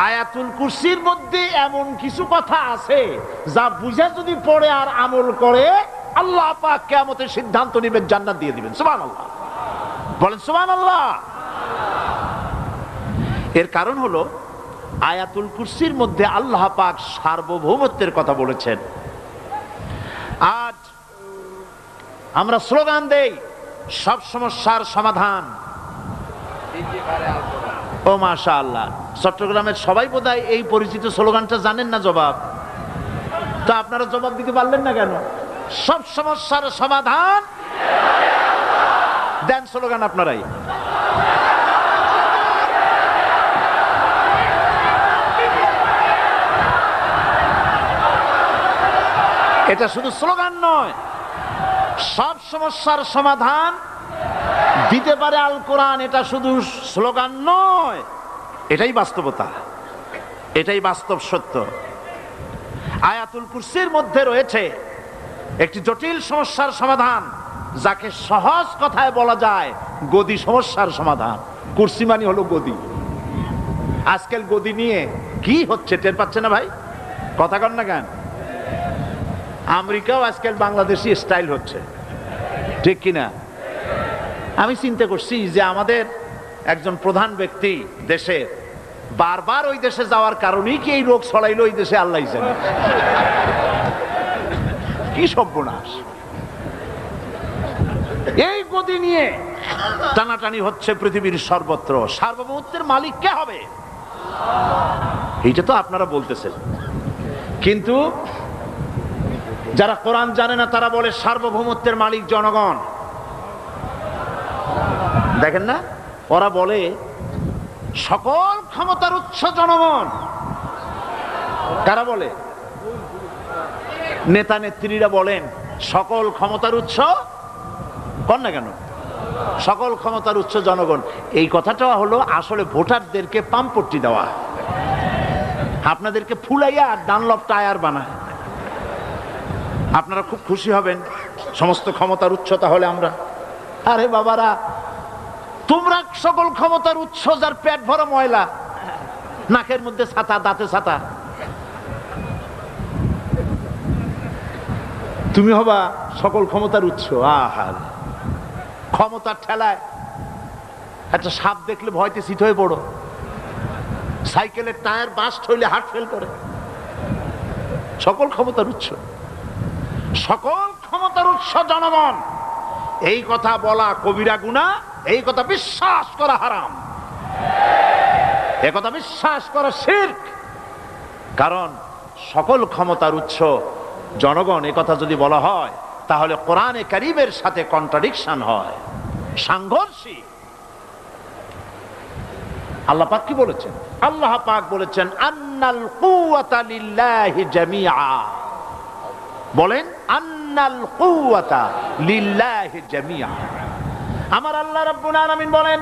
আয়াতুল কুরসির মধ্যে এমন কিছু কথা আছে যা বুঝে যদি পড়ে আর আমল করে, আল্লাহ পাক কিয়ামতের সিদ্ধান্ত নেবেন, জান্নাত দিয়ে দিবেন। সুবহানাল্লাহ, বলেন সুবহানাল্লাহ। এর কারণ হলো আয়াতুল কুরসির মধ্যে আল্লাহ পাক সার্বভৌমত্বের কথা বলেছেন। আজ আমরা স্লোগান দেই সব সমস্যার সমাধান, ও মাশাআল্লাহ, চট্টগ্রামের সবাই বোধহয় এই পরিচিত স্লোগানটা জানেন না। জবাব তো আপনারা জবাব দিতে পারলেন না কেন? সব সমস্যার সমাধান দেন স্লোগান আপনারাই। এটা শুধু স্লোগান নয়, সব সমস্যার সমাধান দিতে পারে আল কোরআন। এটা শুধু স্লোগান নয়, এটাই বাস্তবতা, এটাই বাস্তব সত্য। আয়াতুল কুরসির মধ্যে রয়েছে একটি জটিল সমস্যার সমাধান, যাকে সহজ কথায় বলা যায় গদি সমস্যার সমাধান। কুরসি মানে হলো গদি। আজকাল গদি নিয়ে কি হচ্ছে টের পাচ্ছে না ভাই? কথা কন না কেন? আমেরিকাও আজকাল বাংলাদেশি স্টাইল হচ্ছে, ঠিক কিনা? আমি চিন্তা করছি যে আমাদের একজন প্রধান ব্যক্তি দেশের বারবার ওই দেশে যাওয়ার কারণেই কি এই রোগ ছড়াইলো ওই দেশে, আল্লাহ জানে। কি সর্বনাশ! এই গদি নিয়ে টানাটানি হচ্ছে পৃথিবীর সর্বত্র। সার্বভৌমত্বের মালিক কে হবে? এইটা তো আপনারা বলতেছেন, কিন্তু যারা কোরআন জানে না তারা বলে সার্বভৌমত্বের মালিক জনগণ। দেখেন না, ওরা বলে সকল ক্ষমতার উৎস জনগণ। কারা বলে? নেতা নেত্রীরা বলেন সকল ক্ষমতার উৎস। কর না কেন? সকল ক্ষমতার উৎস জনগণ। এই কথাটা হলো আসলে ভোটারদেরকে পাম্পট্টি দেওয়া, আপনাদেরকে ফুলাইয়া ডানলপ টায়ার বানায়। আপনারা খুব খুশি হবেন সমস্ত ক্ষমতার উৎস তাহলে আমরা। আরে বাবারা, তোমরা সকল ক্ষমতার উৎস যার পেট ভরা ময়লা, নাকের মধ্যে ছাতা, দাঁতে ছাতা, তুমি হবা সকল ক্ষমতার উৎস। আহার ক্ষমতার ঠেলায় একটা সাপ দেখলে ভয়তে সিট হয়ে পড়ো, সাইকেলের টায়ার বাস্ট হইলে হার্ট ফেল করে। সকল ক্ষমতার উৎস, সকল ক্ষমতার উৎস জনগণ, এই কথা বলা কবিরা গুনাহ, এই কথা বিশ্বাস করা হারাম, এই কথা বিশ্বাস করা শিরক। কারণ সকল ক্ষমতার উৎস জনগণ এই কথা যদি বলা হয় তাহলে কোরআনে কারীমের সাথে কন্ট্রাডিকশন হয়, সাংঘর্ষিক। আল্লাহ পাক কি বলেছেন? আল্লাহ পাক বলেছেন আন্নাল কুওয়াতা লিল্লাহি জামিআ। বলেন আন্নাল কুওয়াতা লিল্লাহি জামিআ। আমার আল্লাহ রাব্বুল আলামিন বলেন,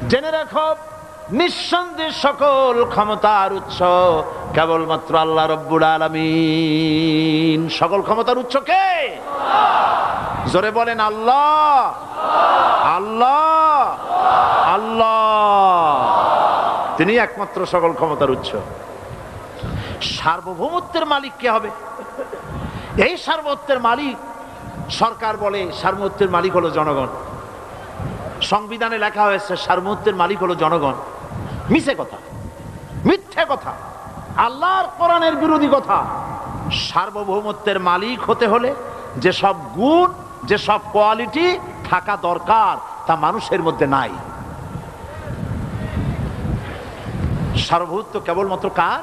জেনে রাখো নিঃসন্দেহে সকল ক্ষমতার উৎস কেবলমাত্র আল্লাহ রাব্বুল আলামিন। সকল ক্ষমতার উৎস কে? জোরে বলেন আল্লাহ, আল্লাহ, আল্লাহ। তিনি একমাত্র সকল ক্ষমতার উৎস। সার্বভৌমত্বের মালিক কে হবে? এই সার্বভৌমত্বের মালিক সরকার বলে সার্বভৌমত্বের মালিক হলো জনগণ। সংবিধানে লেখা হয়েছে সার্বভৌমত্বের মালিক হলো জনগণ। মিছে কথা, মিথ্যে কথা, আল্লাহর কোরআনের বিরোধী কথা। সার্বভৌমত্বের মালিক হতে হলে যে সব গুণ, যে সব কোয়ালিটি থাকা দরকার তা মানুষের মধ্যে নাই। সার্বভৌমত্ব কেবলমাত্র কার?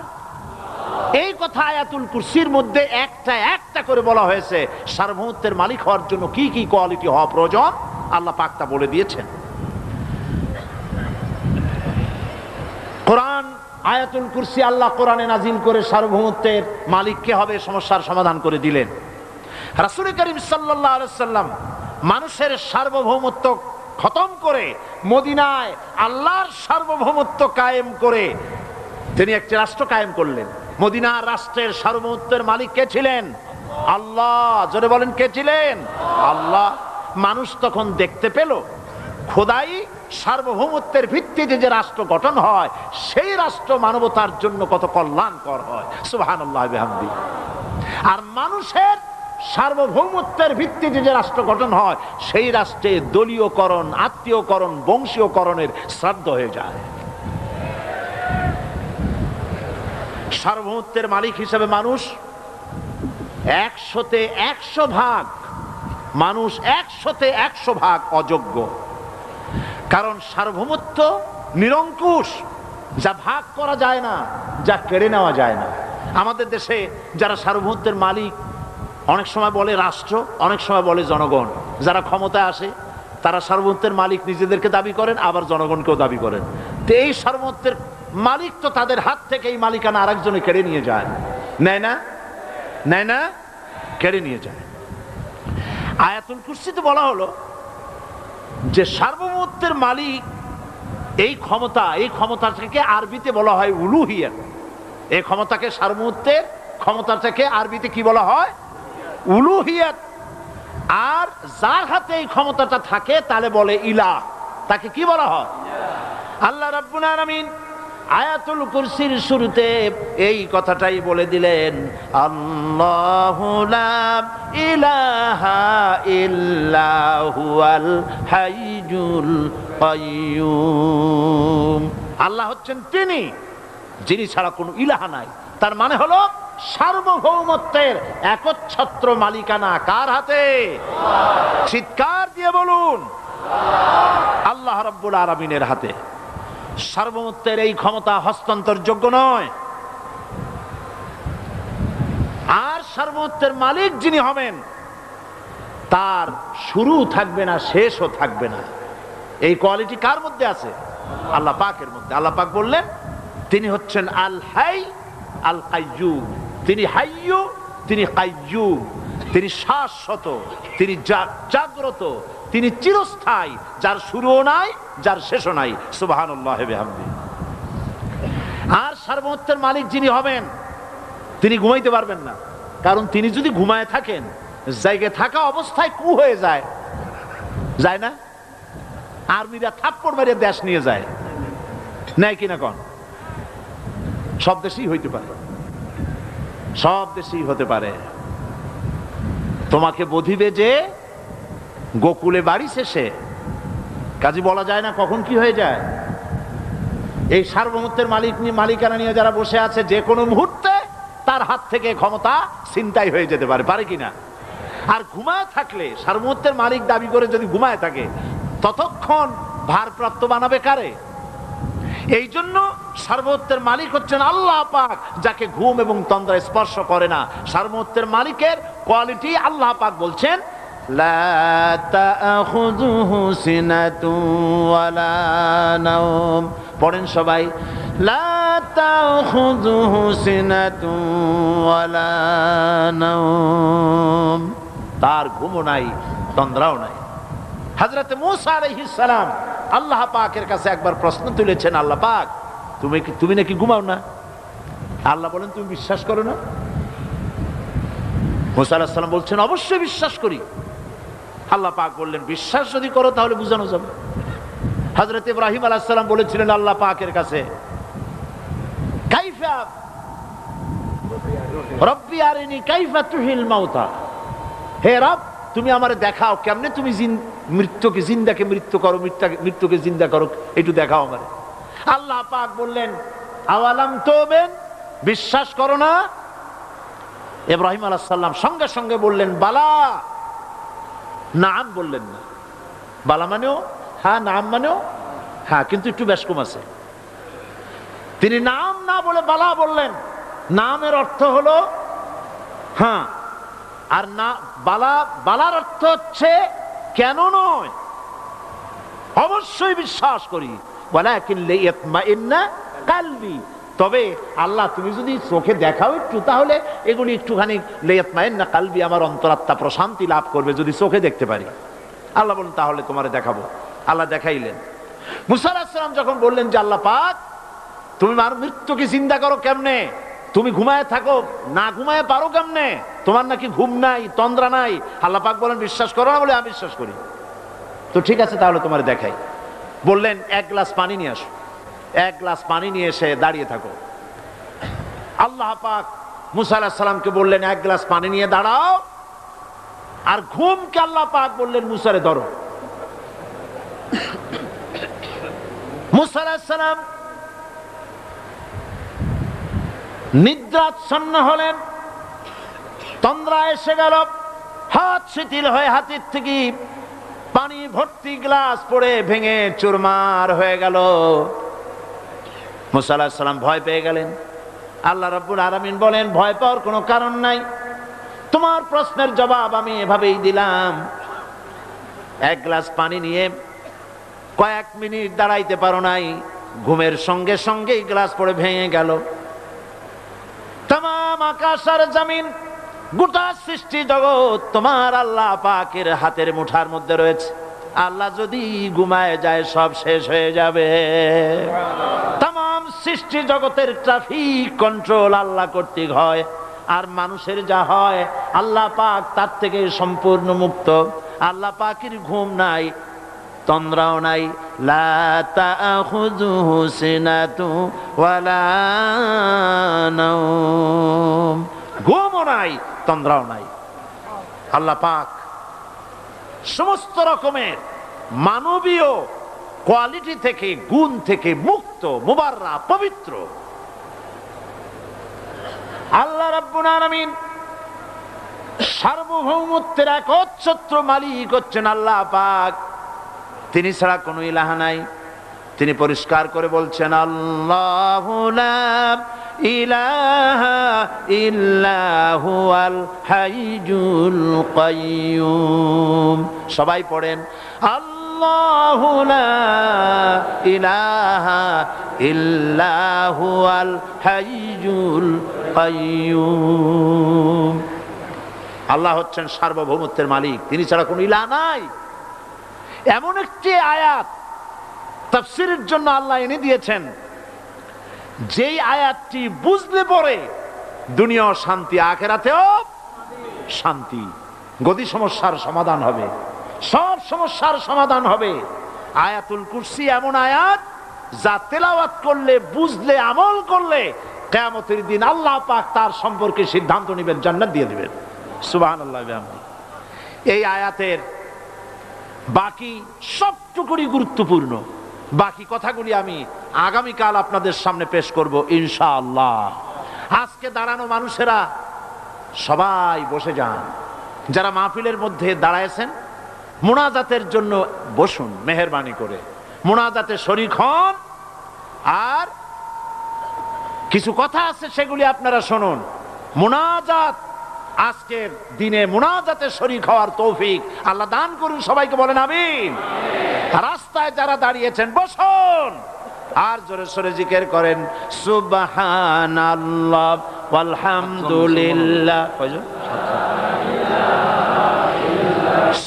এই কথা আয়াতুল কুরসির মধ্যে একটা একটা করে বলা হয়েছে। সার্বভৌমত্বের মালিক হওয়ার জন্য কি কি কোয়ালিটি হওয়া প্রয়োজন আল্লাহ পাক তা বলে দিয়েছেন। কোরআন আয়াতুল কুরসি আল্লাহ কোরআনে নাজিল করে সার্বভৌমত্বের মালিক কে হবে সমস্যার সমাধান করে দিলেন। রাসূল করিম সাল্লাল্লাহু আলাইহি সাল্লাম মানুষের সার্বভৌমত্ব খতম করে মদিনায় আল্লাহর সার্বভৌমত্ব কায়েম করে তিনি একটি রাষ্ট্র কায়েম করলেন। মদিনার রাষ্ট্রের সার্বভৌমত্বের মালিক কে ছিলেন? আল্লাহ। জোরে বলেন কে ছিলেন? আল্লাহ। মানুষ তখন দেখতে পেল খোদাই সার্বভৌমত্বের ভিত্তিতে যে রাষ্ট্র গঠন হয় সেই রাষ্ট্র মানবতার জন্য কত কল্যাণকর হয়। সুবহানাল্লাহ বিহামদি। আর মানুষের সার্বভৌমত্বের ভিত্তিতে যে রাষ্ট্র গঠন হয় সেই রাষ্ট্রে দলীয়করণ, আত্মীয়করণ, বংশীয়করণের শ্রাদ্ধ হয়ে যায়। সার্বভৌমত্বের মালিক হিসেবে মানুষ 100-তে 100 ভাগ, মানুষ 100-তে 100 ভাগ অযোগ্য। কারণ সার্বভৌমত্ব নিরঙ্কুশ, যা ভাগ করা যায় না, যা কেড়ে নেওয়া যায় না। আমাদের দেশে যারা সার্বভৌমত্বের মালিক, অনেক সময় বলে রাষ্ট্র, অনেক সময় বলে জনগণ। যারা ক্ষমতায় আসে তারা সার্বভৌমত্বের মালিক নিজেদেরকে দাবি করেন, আবার জনগণকেও দাবি করেন। তো এই সার্বভৌমত্বের মালিক তো তাদের হাত থেকে এই মালিকানা আরেকজনে কেড়ে নিয়ে যায়, নেয় না? নেয় না? কেড়ে নিয়ে যায়। আয়াতুল কুরসিতে বলা হলো যে সার্বভৌমত্বের মালিক এই ক্ষমতাটাকে আরবিতে বলা হয় উলুহিয়াত। এই ক্ষমতাকে, সার্বভৌমত্বের ক্ষমতাটাকে আরবিতে কি বলা হয়? উলুহিয়াত। আর যার হাতে এই ক্ষমতাটা থাকে তাহলে বলে ইলাহ, তাকে কি বলা হয়? আল্লাহ রাব্বুল আলামিন আয়াতুল কুরসির শুরুতে এই কথাটাই বলে দিলেন, আল্লাহু লা ইলাহা ইল্লা হুয়াল হাইয়ুল কাইয়্যুম। আল্লাহ হচ্ছেন তিনি যিনি ছাড়া কোনো ইলাহা নাই। তার মানে হলো সার্বভৌমত্বের একচ্ছত্র মালিকানা কার হাতে? চিৎকার দিয়ে বলুন, আল্লাহ রাব্বুল আলামিনের হাতে। সার্বভৌমত্বের এই ক্ষমতা হস্তান্তরযোগ্য নয়। আর সার্বভৌমত্বের মালিক যিনি হবেন তার শুরু থাকবে না, শেষও থাকবে না। এই কোয়ালিটি কার মধ্যে আছে? আল্লাহ পাকের মধ্যে। আল্লাহ পাক বললেন তিনি হচ্ছেন আল হাই আল কাইয়্যুম। তিনি হাইয়্যু, তিনি কাইয়্যুম। তিনি শাশ্বত, তিনি জাগ্রত, তিনি চিরস্থায়ী, যার শুরুও নাই, যার শেষও নাই। সুবহানাল্লাহ ওয়া বিহামদিহি। আর সার্বভৌমত্বের মালিক যিনি হবেন তিনি ঘুমাইতে পারবেন না, কারণ তিনি যদি ঘুমায় থাকেন, জায়গায় থাকা অবস্থায় কু হয়ে যায়, যায় না? আর্মিরা থাপ্পড় মেরে দেশ নিয়ে যায়, নেয় কিনা কোন? সব দেশেই হইতে পারে, সব দেশেই হতে পারে। তোমাকে বধিবে যে গোকুলে বাড়ি শেষে, কাজী বলা যায় না কখন কি হয়ে যায়। এই সার্বভৌমত্বের মালিকানা নিয়ে যারা বসে আছে, যে কোনো মুহূর্তে তার হাত থেকে ক্ষমতা ছিনতাই হয়ে যেতে পারে, পারে কিনা? আর ঘুমায় থাকলে, সার্বভৌমত্বের মালিক দাবি করে যদি ঘুমায় থাকে, ততক্ষণ ভারপ্রাপ্ত বানাবে কারে? এই জন্য সার্বভৌমত্বের মালিক হচ্ছেন আল্লাহ পাক, যাকে ঘুম এবং তন্দ্রা স্পর্শ করে না। সার্বভৌমত্বের মালিকের কোয়ালিটি আল্লাহ পাক বলছেন, লা তাখুযুহু সিনাতুন ওয়ালা নাওম। পড়েন সবাই, লা তাখুযুহু সিনাতুন ওয়ালা নাওম। তার ঘুমও নাই, তন্দ্রাও নাই। হযরত মূসা আলাইহিস সালাম আল্লাহ পাকের কাছে একবার প্রশ্ন তুলেছেন, আল্লাহ পাক তুমি নাকি ঘুমাও না? আল্লাহ বলেন তুমি বিশ্বাস করো না? মূসা আলাইহিস সালাম বলছেন অবশ্যই বিশ্বাস করি। আল্লাহ পাক বললেন বিশ্বাস যদি করো তাহলে বুঝানো যাবে। হযরত ইব্রাহিম আলাইহিস সালাম বলেছিলেন আল্লাহ পাকের কাছে, কাইফা রব্বি আরিনি কাইফা তুহিল মাউতা। হে রব, তুমি আমারে দেখাও কেমনে তুমি মৃত্যুকে জিন্দাকে মৃত্যু করো, মৃত্যুকে জিন্দা করো, একটু দেখাও আমারে। আল্লাহ পাক বললেন আওয়ালাম তুমিন, বিশ্বাস করো না? ইব্রাহিম আলাইহিস সালাম সঙ্গে সঙ্গে বললেন বালা। নাম বললেন না, বালা মানেও হ্যাঁ, নাম মানেও হ্যাঁ, কিন্তু একটু বেশ কম আছে। তিনি নাম না বলে বালা বললেন। নামের অর্থ হলো হ্যাঁ, আর না বালার অর্থ হচ্ছে কেন নয়, অবশ্যই বিশ্বাস করি। ওয়ালাকিন লিয়াতমাইন্না কলবি। তবে আল্লাহ তুমি যদি চোখে দেখাও একটু, তাহলে এগুলি একটুখানি লিয়াতমাইন্না কলবি, আমার অন্তরাত্মা প্রশান্তি লাভ করবে যদি চোখে দেখতে পারি। আল্লাহ বলেন তাহলে তোমারে দেখাবো। আল্লাহ দেখাইলেন। মুসা আলাইহিস সালাম যখন বললেন যে আল্লাহ পাক তুমি আমার মৃত্যুকে চিন্তা করো কেমনে, তুমি ঘুমায় থাকো, না ঘুমায় পারো কেমনে, তোমার নাকি ঘুম নাই, তন্দ্রা নাই। আল্লাহ পাক বলেন বিশ্বাস করো না? বলে আমি বিশ্বাস করি। তো ঠিক আছে তাহলে তোমার দেখাই। বললেন এক গ্লাস পানি নিয়ে আসো। এক গ্লাস পানি নিয়ে এসে দাঁড়িয়ে থাকো। আল্লাহ পাক মুসা আলাইহিস সালামকে বললেন এক গ্লাস পানি নিয়ে দাঁড়াও। আর ঘুমকে আল্লাহ পাক বললেন মুসারে ধরো। মুসা আলাইহিস সালাম নিদ্রাচ্ছন্ন হলেন, তন্দ্রা এসে গেল, হাত শিথিল হয়ে হাতের থেকে পানি ভর্তি গ্লাস পড়ে ভেঙে চুরমার হয়ে গেল। মুসা আলাইহিস সালাম ভয় পেয়ে গেলেন। আল্লাহ রাব্বুল আলামিন বলেন, ভয় পাওয়ার কোনো কারণ নাই, তোমার প্রশ্নের জবাব আমি এভাবেই দিলাম। এক গ্লাস পানি নিয়ে কয়েক মিনিট দাঁড়াইতে পারো নাই, ঘুমের সঙ্গে সঙ্গে গ্লাস পড়ে ভেঙে গেল। তামাম আকাশ আর জমিন, গোটা সৃষ্টি জগৎ তোমার আল্লাহ পাকের হাতের মুঠার মধ্যে রয়েছে। আল্লাহ যদি ঘুমায় যায় সব শেষ হয়ে যাবে। তামাম সৃষ্টি জগতের ট্রাফিক কন্ট্রোল আল্লাহ কর্তৃক হয়, আর মানুষের যা হয় আল্লাহ পাক তার থেকে সম্পূর্ণ মুক্ত। আল্লাহ পাকের ঘুম নাই, তন্দ্রাও নাই। লা তাখুযুহু সিনাতু ওয়ালা নাওম, ঘুমও নাই, তন্দ্রাও নাই। আল্লাহ পাক সমস্ত রকমের মানবীয় কোয়ালিটি থেকে, গুণ থেকে মুক্ত, মুবাররা, পবিত্র। আল্লাহ রাব্বুল আলামিন সার্বভৌমত্বের একচ্ছত্র মালিক হচ্ছেন আল্লাহ পাক, তিনি ছাড়া কোনো ইলাহ নাই। তিনি পরিষ্কার করে বলছেন, আল্লাহু লা ইলাহা ইল্লা হুয়াল হাইয়ুল কাইয়ুম। সবাই পড়েন, আল্লাহু লা ইলাহা ইল্লা হুয়াল হাইয়ুল কাইয়ুম। আল্লাহ হচ্ছেন সার্বভৌমত্বের মালিক, তিনি ছাড়া কোনো ইলাহ নাই। এমন একটি আয়াত তাফসীরের জন্য আল্লাহ এনে দিয়েছেন, যেই আয়াতটি বুঝলে পরে দুনিয়া শান্তি, আখিরাতেও শান্তি। গদি সমস্যার সমাধান হবে, সব সমস্যার সমাধান হবে। আয়াতুল কুরসি এমন আয়াত যা তেলাওয়াত করলে, বুঝলে, আমল করলে কিয়ামতের দিন আল্লাহ পাক তার সম্পর্কে সিদ্ধান্ত নেবেন, জান্নাত দিয়ে দিবেন। সুবহানাল্লাহ বিহামদি। এই আয়াতের বাকি সবটুকুই গুরুত্বপূর্ণ। বাকি কথাগুলি আমি আগামীকাল আপনাদের সামনে পেশ করব ইনশাআল্লাহ। আজকে দাঁড়ানো মানুষেরা সবাই বসে যান। যারা মাহফিলের মধ্যে দাঁড়ায়ছেন, মুনাজাতের জন্য বসুন মেহেরবানি করে, মুনাজাতে শরীক হন। আর কিছু কথা আছে সেগুলি আপনারা শুনুন। মুনাজাত, আজকের দিনে মুনাজাতে শরীক হওয়ার তৌফিক আল্লাহ দান করুন সবাইকে, বলেন আমিন। রাস্তায় যারা দাঁড়িয়েছেন বসুন, আর জোরে সোরে জিকির করেন, সুবহানাল্লাহ ওয়ালহামদুলিল্লাহ,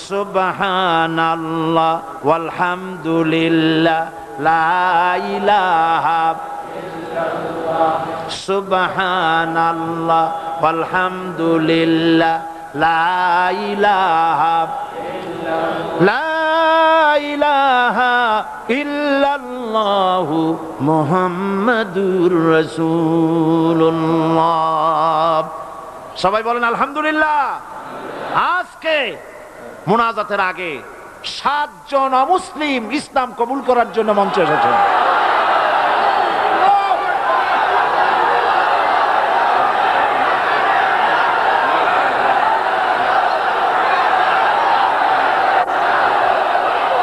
সুবহানাল্লাহ ওয়ালহামদুলিল্লাহ, লা ইলাহা ইল্লাল্লাহ, সুবহানাল্লাহ ওয়ালহামদুলিল্লাহ, লা ইলাহা ইল্লাল্লাহ, লা ইলাহা ইল্লাল্লাহু মুহাম্মাদুর রাসূলুল্লাহ। সবাই বলেন আলহামদুলিল্লাহ। আজকে মুনাজাতের আগে 7 জন অমুসলিম ইসলাম কবুল করার জন্য মঞ্চে এসেছেন।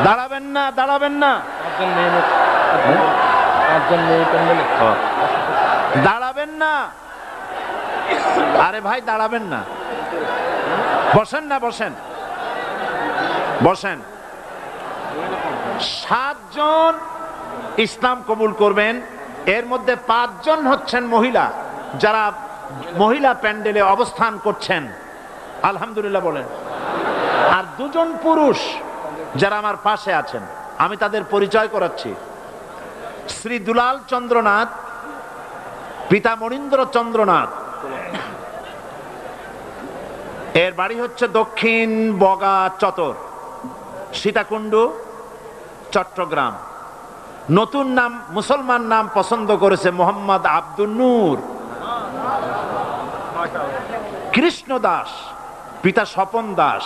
দাঁড়াবেন না, দাঁড়াবেন না, দাঁড়াবেন না। আরে ভাই দাঁড়াবেন না, বসেন না, বসেন বসেন। 7 জন ইসলাম কবুল করবেন, এর মধ্যে 5 জন হচ্ছেন মহিলা, যারা মহিলা প্যান্ডেলে অবস্থান করছেন, আলহামদুলিল্লাহ বলেন। আর 2 জন পুরুষ যারা আমার পাশে আছেন, আমি তাদের পরিচয় করাচ্ছি। শ্রী দুলাল চন্দ্রনাথ, পিতা মনীন্দ্র চন্দ্রনাথ, এর বাড়ি হচ্ছে দক্ষিণ বগা চতর, সীতাকুণ্ড, চট্টগ্রাম। নতুন নাম, মুসলমান নাম পছন্দ করেছে মোহাম্মদ আব্দুল নূর। কৃষ্ণ দাস, পিতা স্বপন দাস,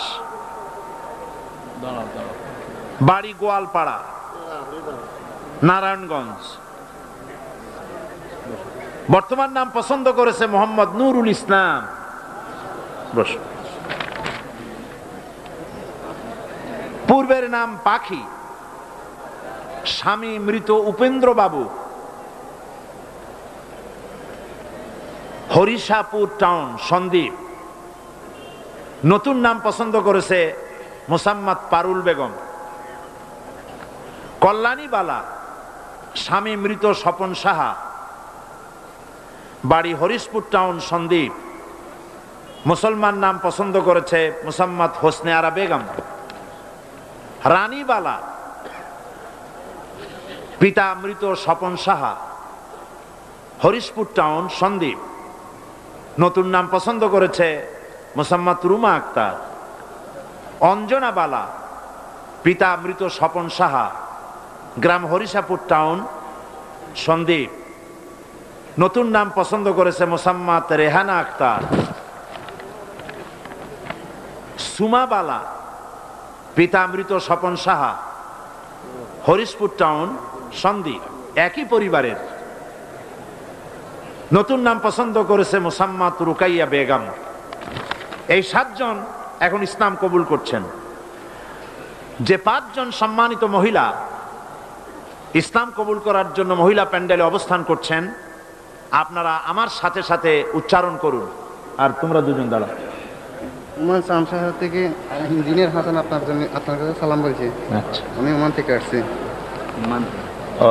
বাড়ি গোয়ালপাড়া, নারায়ণগঞ্জ। বর্তমান নাম পছন্দ করেছে মোহাম্মদ নুরুল ইসলাম। পূর্বের নাম পাখি, স্বামী মৃত উপেন্দ্র বাবু, হরিষাপুর টাউন সন্দ্বীপ, নতুন নাম পছন্দ করেছে মোসাম্মদ পারুল বেগম। কল্যাণীবালা, স্বামী মৃত স্বপন সাহা, বাড়ি হরিশপুর টাউন সন্দ্বীপ, মুসলমান নাম পছন্দ করেছে মোসাম্মদ হোসনে আরা বেগম। রানীবালা, পিতা মৃত স্বপন সাহা, হরিশপুর টাউন সন্দ্বীপ, নতুন নাম পছন্দ করেছে মোসাম্মদ রুমা আক্তার। অঞ্জনা বালা, পিতা মৃত স্বপন সাহা, গ্রাম হরিষাপুর টাউন সন্দ্বীপ, নতুন নাম পছন্দ করেছে মোসাম্মদ রেহানা আক্তার। সুমা বালা, পিতা মৃত স্বপন সাহা, হরিশপুর টাউন সন্দ্বীপ, একই পরিবারের, নতুন নাম পছন্দ করেছে মোসাম্মদ রুকাইয়া বেগম। এই 7 জন এখন ইসলাম কবুল করছেন। যে 5 জন সম্মানিত মহিলা ইসলাম কবুল করার জন্য মহিলা প্যান্ডেলে অবস্থান করছেন, আপনারা আমার সাথে সাথে উচ্চারণ করুন। আর তোমরা দুজন দাঁড়াও। ওমান শামশাহর থেকে ইঞ্জিনিয়ার হাসান আপনার কাছে সালাম বলছি। আচ্ছা, আমি ওমান থেকে আসছি। ও,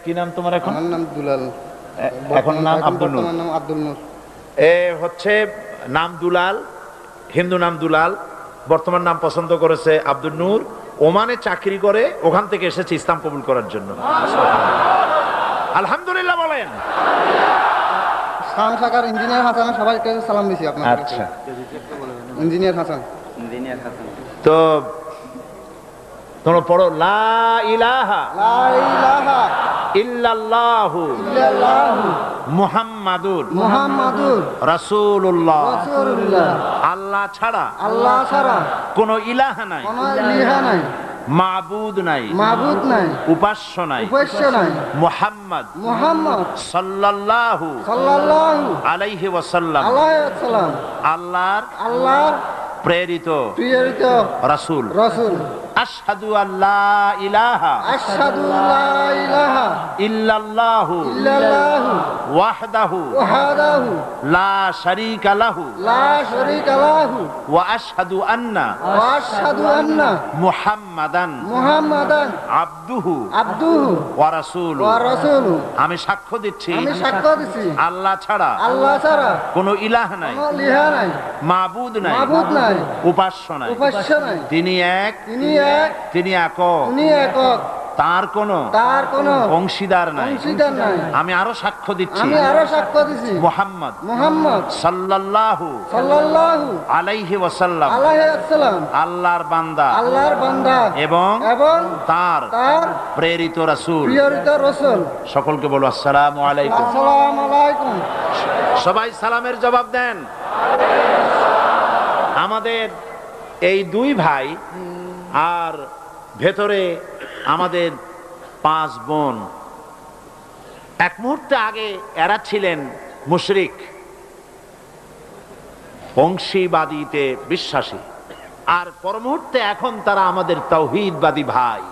কি নাম তোমার এখন? আমার নাম দুলাল। এখন নাম আব্দুল নূর। নাম আব্দুল নূর। হচ্ছে নাম দুলাল, হিন্দু নাম দুলাল, বর্তমান নাম পছন্দ করেছে আব্দুল নূর। ওমানে চাকরি করে, ওখান থেকে এসেছে ইসলাম কবুল করার জন্য। আলহামদুলিল্লাহ বলেন। শামশাকার ইঞ্জিনিয়ার হাসান সবাইকে সালাম দিছি আপনার। আচ্ছা, ইঞ্জিনিয়ার হাসান। তো তোমরা পড়ো লা ইলাহা লা ইলাহা ইল্লাল্লাহু ইল্লাল্লাহু মুহাম্মাদুর মুহাম্মাদুর রাসূলুল্লাহ। রাসূলুল্লাহ। আল্লাহ ছাড়া আল্লাহ ছাড়া কোনো ইলাহা নাই, কোনো ইলাহা নাই, মাবুদ নাই, মাবুদ নাই, উপাস্য নাই, উপাস্য নাই, মুহাম্মদ মুহাম্মদ সাল্লাল্লাহু সাল্লাল্লাহু আলাইহি ওয়াসাল্লাম আলাইহি ওয়াসাল্লাম আল্লাহর প্রেরিত প্রেরিত রাসূল। রাসূল। আশহাদু আল্লা ইলাহা আশহাদু লা ইলাহা ইল্লাল্লাহু ইল্লাল্লাহু ওয়াহদাহু ওয়াহদাহু লা শারীকা লাহু লা শারীকা লাহু ওয়া আশহাদু আন্না ওয়া আশহাদু আন্না মুহাম্মাদান মুহাম্মাদান আবদুহু আবদুহু ওয়া রাসূলুহু। ওয়া রাসূলুহু। আমি সাক্ষ্য দিচ্ছি আমি সাক্ষ্য দিছি আল্লাহ ছাড়া আল্লাহ ছাড়া কোনো ইলাহ নাই, কোনো ইলাহা নাই, মাবুদ নাই, মাবুদ নাই, উপাস্য নাই, উপাস্য নাই। তিনি এক, তিনি এক, তিনি একক, তিনি একক, তার কোনো তার কোনো অংশীদার নাই। অংশীদার নাই। আমি আরো সাক্ষ্য দিচ্ছি আমি আরো সাক্ষ্য দিছি মুহাম্মদ মুহাম্মদ সাল্লাল্লাহু সাল্লাল্লাহু আলাইহি ওয়াসাল্লাম আলাইহি ওয়াসাল্লাম আল্লাহর বান্দা আল্লাহর বান্দা এবং এবং তার তার প্রেরিত রাসূল। প্রিয়রিত রাসূল। সকলকে বলো আসসালামু আলাইকুম। আসসালামু আলাইকুম। সবাই সালামের জবাব দেন। আমাদের এই 2 ভাই আর ভেতরে আমাদের 5 বোন। এক মুহূর্তে আগে এরা ছিলেন মুশরিক, বংশীবাদীতে বিশ্বাসী, আর পর মুহূর্তে এখন তারা আমাদের তাওহীদবাদী ভাই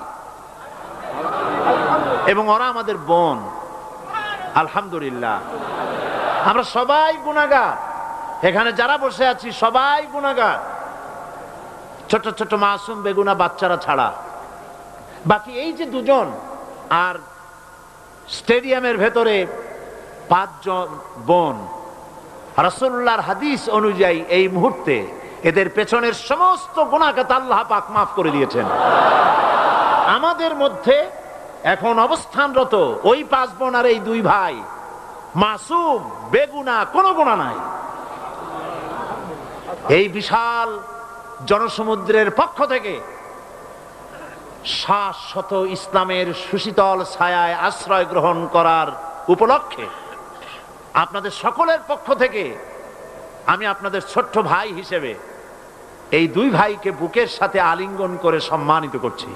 এবং ওরা আমাদের বোন। আলহামদুলিল্লাহ, আমরা সবাই গুনাহগার। এখানে যারা বসে আছি সবাই গুনাহগার, ছোট ছোট মাসুম বেগুনা বাচ্চারা ছাড়া। বাকি এই যে 2 জন আর স্টেডিয়ামের ভেতরে 5 জন বোন, রাসূলুল্লাহর হাদিস অনুযায়ী এই মুহূর্তে এদের পেছনের সমস্ত গুনাহকে আল্লাহ পাক মাফ করে দিয়েছেন। আমাদের মধ্যে এখন অবস্থানরত ওই 5 বোন আর এই 2 ভাই মাসুম, বেগুনা, কোনো গুনাহ নাই। এই বিশাল জনসমুদ্রের পক্ষ থেকে শাশ্বত ইসলামের সুশীতল ছায়ায় আশ্রয় গ্রহণ করার উপলক্ষে আপনাদের সকলের পক্ষ থেকে আমি আপনাদের ছোট্ট ভাই হিসেবে এই 2 ভাইকে বুকের সাথে আলিঙ্গন করে সম্মানিত করছি।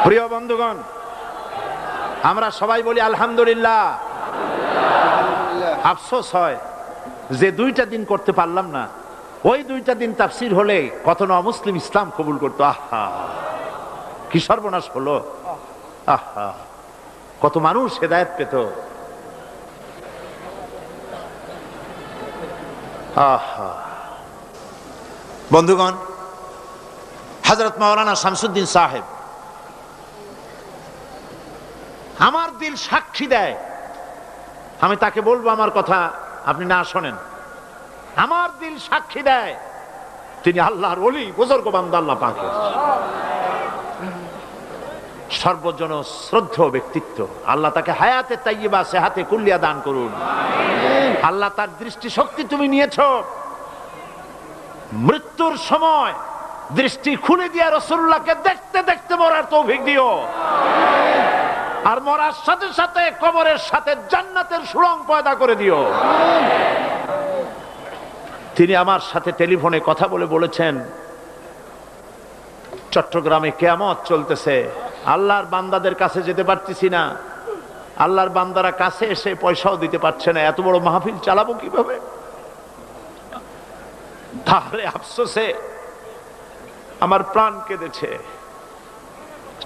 প্রিয় বন্ধুগণ, আমরা সবাই বলি আলহামদুলিল্লাহ। আফসোস হয় যে 2টা দিন করতে পারলাম না। ওই 2টা দিন তাফসীর হলে কত না মুসলিম ইসলাম কবুল করতো। আহা, কি সর্বনাশ হলো! আহা, কত মানুষ হেদায়েত পেত। আহা, বন্ধুগণ, হযরত মাওলানা শামসুদ্দিন সাহেব, আমার দিল সাক্ষী দেয়, আমি তাকে বলবো আমার কথা আপনি না শোনেন, আমার দিল সাক্ষী দেয় তিনি আল্লাহর ওলি, বুজুর্গ বান্দা আল্লাহ পাকের সর্বজন শ্রদ্ধেয় ব্যক্তিত্ব। আল্লাহ তাকে হায়াতে তাইয়্যিবা সেহাতে কুল্লিয়া দান করুন। আল্লাহ তার দৃষ্টি শক্তি তুমি নিয়েছো, মৃত্যুর সময় দৃষ্টি খুলে দিয়ে রাসূলুল্লাহকে দেখতে দেখতে মরার তৌফিক দিও। আর মরার সাথে সাথে কবরের সাথে জান্নাতের সুড়ঙ্গ পয়দা করে দিও। তিনি আমার সাথে টেলিফোনে কথা বলে বলেছেন, চট্টগ্রামে কিয়ামত চলতেছে, আল্লাহর বান্দাদের কাছে যেতে পারতেছি না, আল্লাহর বান্দারা কাছে এসে পয়সাও দিতে পারছে না, এত বড় মাহফিল চালাবো কিভাবে? তাহলে আফসোসে আমার প্রাণ কেঁদেছে।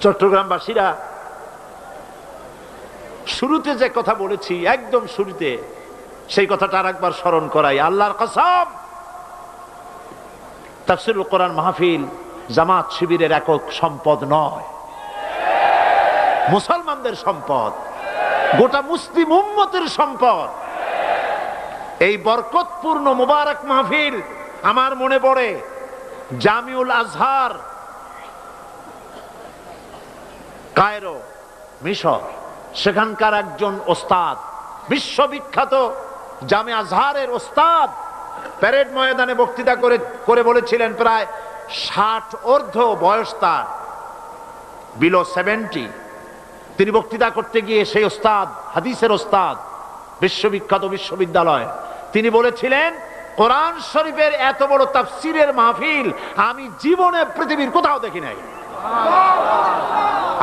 চট্টগ্রামবাসীরা, শুরুতে যে কথা বলেছি, একদম শুরুতে সেই কথাটা আরেকবার স্মরণ করাই। আল্লাহর কসম, তাফসীরুল কোরআন মাহফিল জামাত শিবিরের একক সম্পদ নয়, মুসলমানদের সম্পদ, গোটা মুসলিম উম্মতের সম্পদ। এই বরকতপূর্ণ মুবারক মাহফিল আমার মনে পড়ে জামিউল আজহার, কায়রো, মিশর, সেখানকার একজন ওস্তাদ, বিশ্ববিখ্যাত জামে আজহারের ওস্তাদ, প্যারেড ময়দানে বক্তৃতা করে বলেছিলেন, প্রায় 60 ঊর্ধ্ব বয়স তার, বিলো 70। তিনি বক্তৃতা করতে গিয়ে সেই ওস্তাদ, হাদিসের ওস্তাদ, বিশ্ববিখ্যাত বিশ্ববিদ্যালয়, তিনি বলেছিলেন, কোরআন শরীফের এত বড় তাফসীরের মাহফিল আমি জীবনে পৃথিবীর কোথাও দেখি নাই।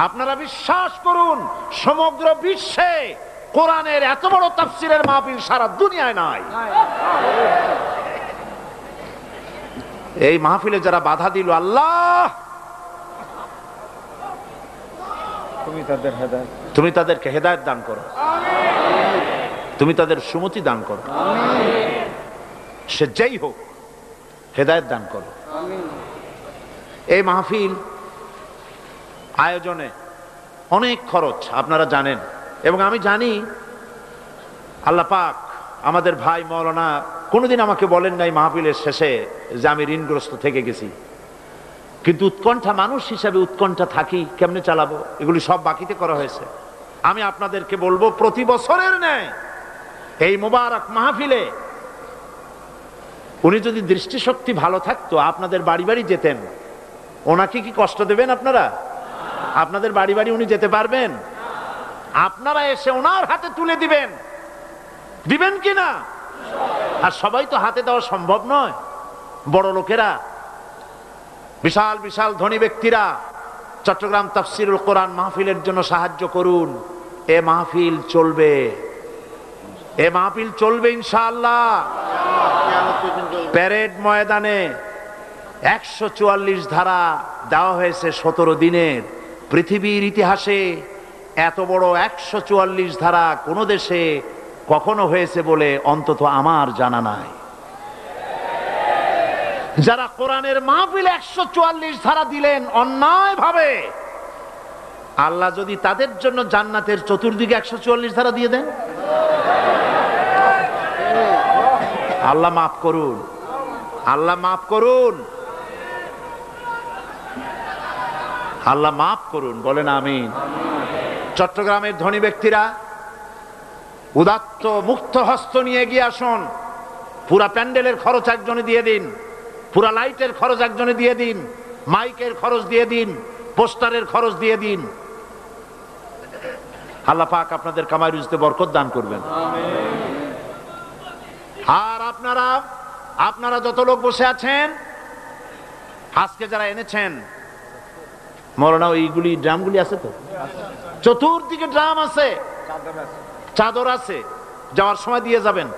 আপনারা বিশ্বাস করুন, সমগ্র বিশ্বে কোরআনের এত বড় তাফসীরের মাহফিল সারা দুনিয়ায় নাই। এই মাহফিলে যারা বাধা দিল, আল্লাহ তুমি তাদেরকে হেদায়েত দান করো, তুমি তাদের সুমতি দান করো, সে যেই হোক হেদায়েত দান করো। এই মাহফিল আয়োজনে অনেক খরচ আপনারা জানেন, এবং আমি জানি আল্লাহ পাক আমাদের ভাই মাওলানা কোনোদিন আমাকে বলেন নাই মাহফিলের শেষে যে আমি ঋণগ্রস্ত থেকে গেছি, কিন্তু উৎকণ্ঠা, মানুষ হিসাবে উৎকণ্ঠা থাকি, কেমনে চালাবো, এগুলি সব বাকিতে করা হয়েছে। আমি আপনাদেরকে বলবো, প্রতি বছরের ন্যায় এই মুবারক মাহফিলে উনি যদি দৃষ্টিশক্তি ভালো থাকতো, আপনাদের বাড়ি বাড়ি যেতেন, ওনাকে কি কষ্ট দেবেন আপনারা? আপনাদের বাড়ি বাড়ি উনি যেতে পারবেন? আপনারা এসে ওনার হাতে তুলে দিবেন, দিবেন কি না? আর সবাই তো হাতে দেওয়া সম্ভব নয়। বড় লোকেরা, বিশাল বিশাল ধনী ব্যক্তিরা চট্টগ্রাম তাফসীরুল কোরআন মাহফিলের জন্য সাহায্য করুন। এ মাহফিল চলবে, এ মাহফিল চলবে ইনশাআল্লাহ। প্যারেড ময়দানে 144 ধারা দেওয়া হয়েছে 17 দিনের। পৃথিবীর ইতিহাসে এত বড় 144 ধারা কোন দেশে কখনো হয়েছে বলে অন্তত আমার জানা নাই। যারা কোরআনের মাহফিলে 144 ধারা দিলেন অন্যায় ভাবে, আল্লাহ যদি তাদের জন্য জান্নাতের চতুর্দিকে 144 ধারা দিয়ে দেন, আল্লাহ মাফ করুন, আল্লাহ মাফ করুন, আল্লাহ মাফ করুন, বলেন আমিন। চট্টগ্রামের ধনী ব্যক্তিরা উদাত্ত মুক্ত হস্ত নিয়ে এগিয়ে আসুন। পুরা প্যান্ডেলের খরচ একজনে দিয়ে দিন, পুরা লাইটের খরচ একজনে দিয়ে দিন, মাইকের খরচ দিয়ে দিন, পোস্টারের খরচ দিয়ে দিন। আল্লাহ পাক আপনাদের কামাই রুজিতে বরকত দান করবেন। আর আপনারা যত লোক বসে আছেন, আজকে যারা এনেছেন, মৌলানা ওইগুলি ড্রামগুলি আছে তো, চতুর্দিকে ড্রাম আছে, চাদর আছে, যাওয়ার সময় দিয়ে যাবেন।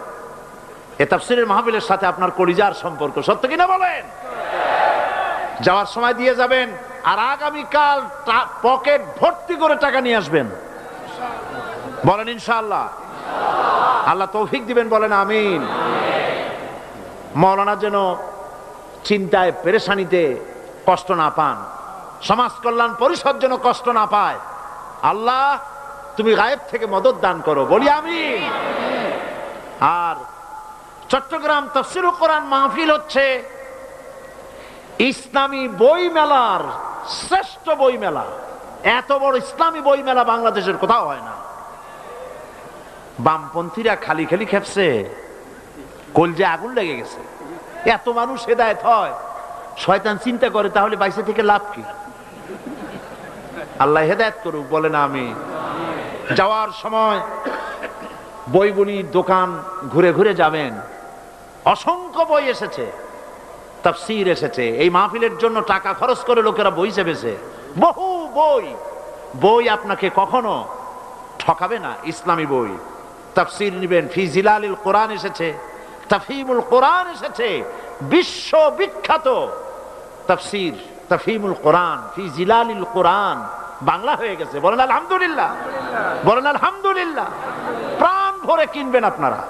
এ তাফসীরের মাহফিলের সাথে আপনার কলিজার সম্পর্ক, সত্য কিনা বলেন? যাওয়ার সময় দিয়ে যাবেন, আর আগামীকাল পকেট ভর্তি করে টাকা নিয়ে আসবেন। বলেন ইনশাআল্লাহ। আল্লাহ তৌফিক দিবেন, বলেন আমিন। মাওলানা যেন চিন্তায় পেরেশানিতে কষ্ট না পান, সমাজ কল্যাণ পরিষদ যেন কষ্ট না পায়। আল্লাহ তুমি গায়েব থেকে মদত দান করো, বলি আমিন। আর চট্টগ্রাম তাফসীরুল কোরআন মাহফিল হচ্ছে ইসলামী বই মেলার শ্রেষ্ঠ বই মেলা। এত বড় ইসলামী বই মেলা বাংলাদেশের কোথাও হয় না। বামপন্থীরা খালি খালি খেপছে, কলজে আগুন লেগে গেছে। এত মানুষ হেদায়েত হয়, শয়তান চিন্তা করে তাহলে বাইসে থেকে লাভ কি? আল্লাহ হেদায়েত করুক, বলেন আমিন। যাওয়ার সময় বইগুলির দোকান ঘুরে ঘুরে যাবেন। অসংখ্য বই এসেছে, তাফসীর এসেছে। এই মাহফিলের জন্য টাকা খরচ করে লোকেরা বই চেপেছে, বহু বই। বই আপনাকে কখনো ঠকাবে না, ইসলামী বই। তাফসীর নিবেন, ফি জিলালিল কোরআন এসেছে, তাফহিমুল কোরআন এসেছে, বিশ্ব বিখ্যাত তাফসীর তাফহিমুল কোরআন ফি জিলালিল কোরআন বাংলা হয়ে গেছে। বলেন আলহামদুলিল্লাহ, বলেন আলহামদুলিল্লাহ। প্রাণ ভরে কিনবেন আপনারা,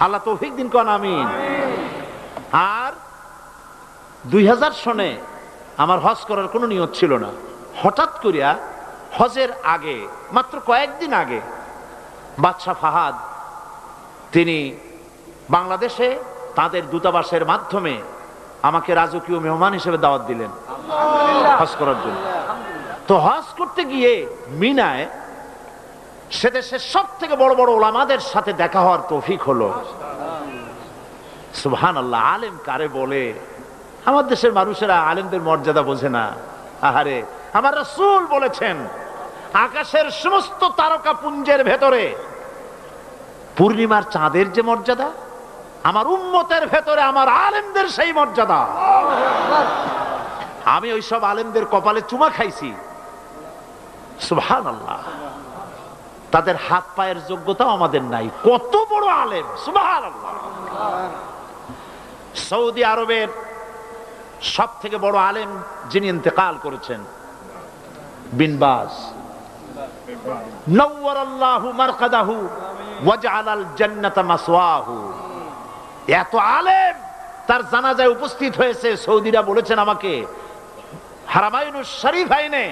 আল্লাহ তৌফিক দিন, কোন আমিন। আর 2000 সনে আমার হজ করার কোনো নিয়ত ছিল না। হঠাৎ করিয়া হজের আগে, মাত্র কয়েকদিন আগে, বাদশাহ ফাহাদ তিনি বাংলাদেশে তাদের দূতাবাসের মাধ্যমে আমাকে রাজকীয় মেহমান হিসেবে দাওয়াত দিলেন হজ করার জন্য। তো হজ করতে গিয়ে মিনায় সে দেশের সব থেকে বড় বড় ওলামাদের সাথে দেখা হওয়ার তৌফিক হলো। সুবহানাল্লাহ। আলেম কারে বলে? আমার দেশের মানুষেরা আলেমদের মর্যাদা বোঝে না। আহারে, আমার রাসূল বলেছেন আকাশের সমস্ত তারকা পুঞ্জের ভেতরে পূর্ণিমার চাঁদের যে মর্যাদা, আমার উম্মতের ভেতরে আমার আলেমদের সেই মর্যাদা। আমি ওই সব আলেমদের কপালে চুমা খাইছি। সুবহানাল্লাহ। তাদের হাত পায়ের যোগ্যতাও আমাদের নাই, কত বড় আলেম। সুবহানাল্লাহ। সৌদি আরবের সব থেকে বড় আলেম যিনি ইন্তেকাল করেছেন, বিন বাজ, নওয়ারাল্লাহু মারকাদাহু ওয়াজআলাল জান্নাতা মাসওয়াহু। এত আলেম তার জানাজায় উপস্থিত হয়েছে। সৌদিরা বলেছেন আমাকে, হারামাইনুশ শরীফাইনে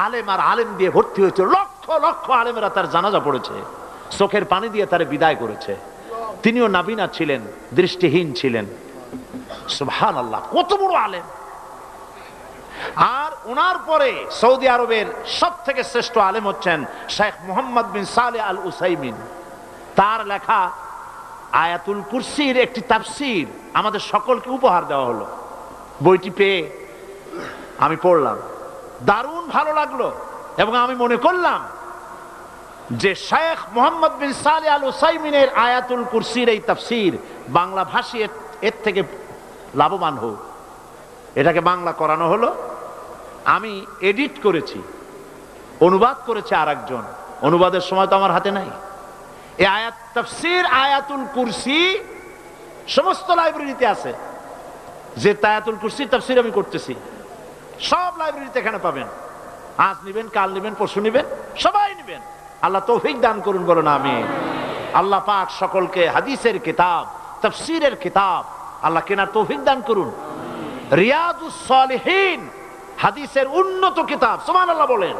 আলেম আর আলেম দিয়ে ভর্তি হয়েছে, লক্ষ লক্ষ আলেমেরা তার জানাজা পড়েছে, চোখের পানি দিয়ে তারে বিদায় করেছে। তিনিও নাবিনা ছিলেন, দৃষ্টিহীন ছিলেন। সুবহানাল্লাহ, কত বড় আলেম। আর ওনার পরে সৌদি আরবের সব থেকে শ্রেষ্ঠ আলেম হচ্ছেন শেখ মুহাম্মদ বিন সালেহ আল উসাইমিন। তার লেখা আয়াতুল কুরসির একটি তাফসীর আমাদের সকলকে উপহার দেওয়া হলো। বইটি পেয়ে আমি পড়লাম, দারুণ ভালো লাগলো। এবং আমি মনে করলাম যে শেখ মুহাম্মদ বিন সালেহ আল উসাইমিনের আয়াতুল কুরসির এই তাফসীর বাংলা ভাষী এর থেকে লাভবান হোক। এটাকে বাংলা করানো হলো, আমি এডিট করেছি, অনুবাদ করেছে আরেকজন। অনুবাদের সময় তো আমার হাতে নাই। এই আয়াত তাফসীর আয়াতুল কুরসি সমস্ত লাইব্রেরিতে আছে। যে আয়াতুল কুরসি তাফসীর আমি করতেছি, সব লাইব্রেরিতে এখানে পাবেন। আজ নিবেন, কাল নিবেন, পরশু নিবেন, সবাই নিবেন। আল্লাহ তৌফিক দান করুন, বলুন আমিন। আল্লাহ পাক সকলকে হাদিসের কিতাব, তাফসীরের কিতাব আল্লাহ কেনার তৌফিক দান করুন। রিয়াদুস সালিহিন হাদিসের উন্নত কিতাব, সুবহানাল্লাহ বলেন,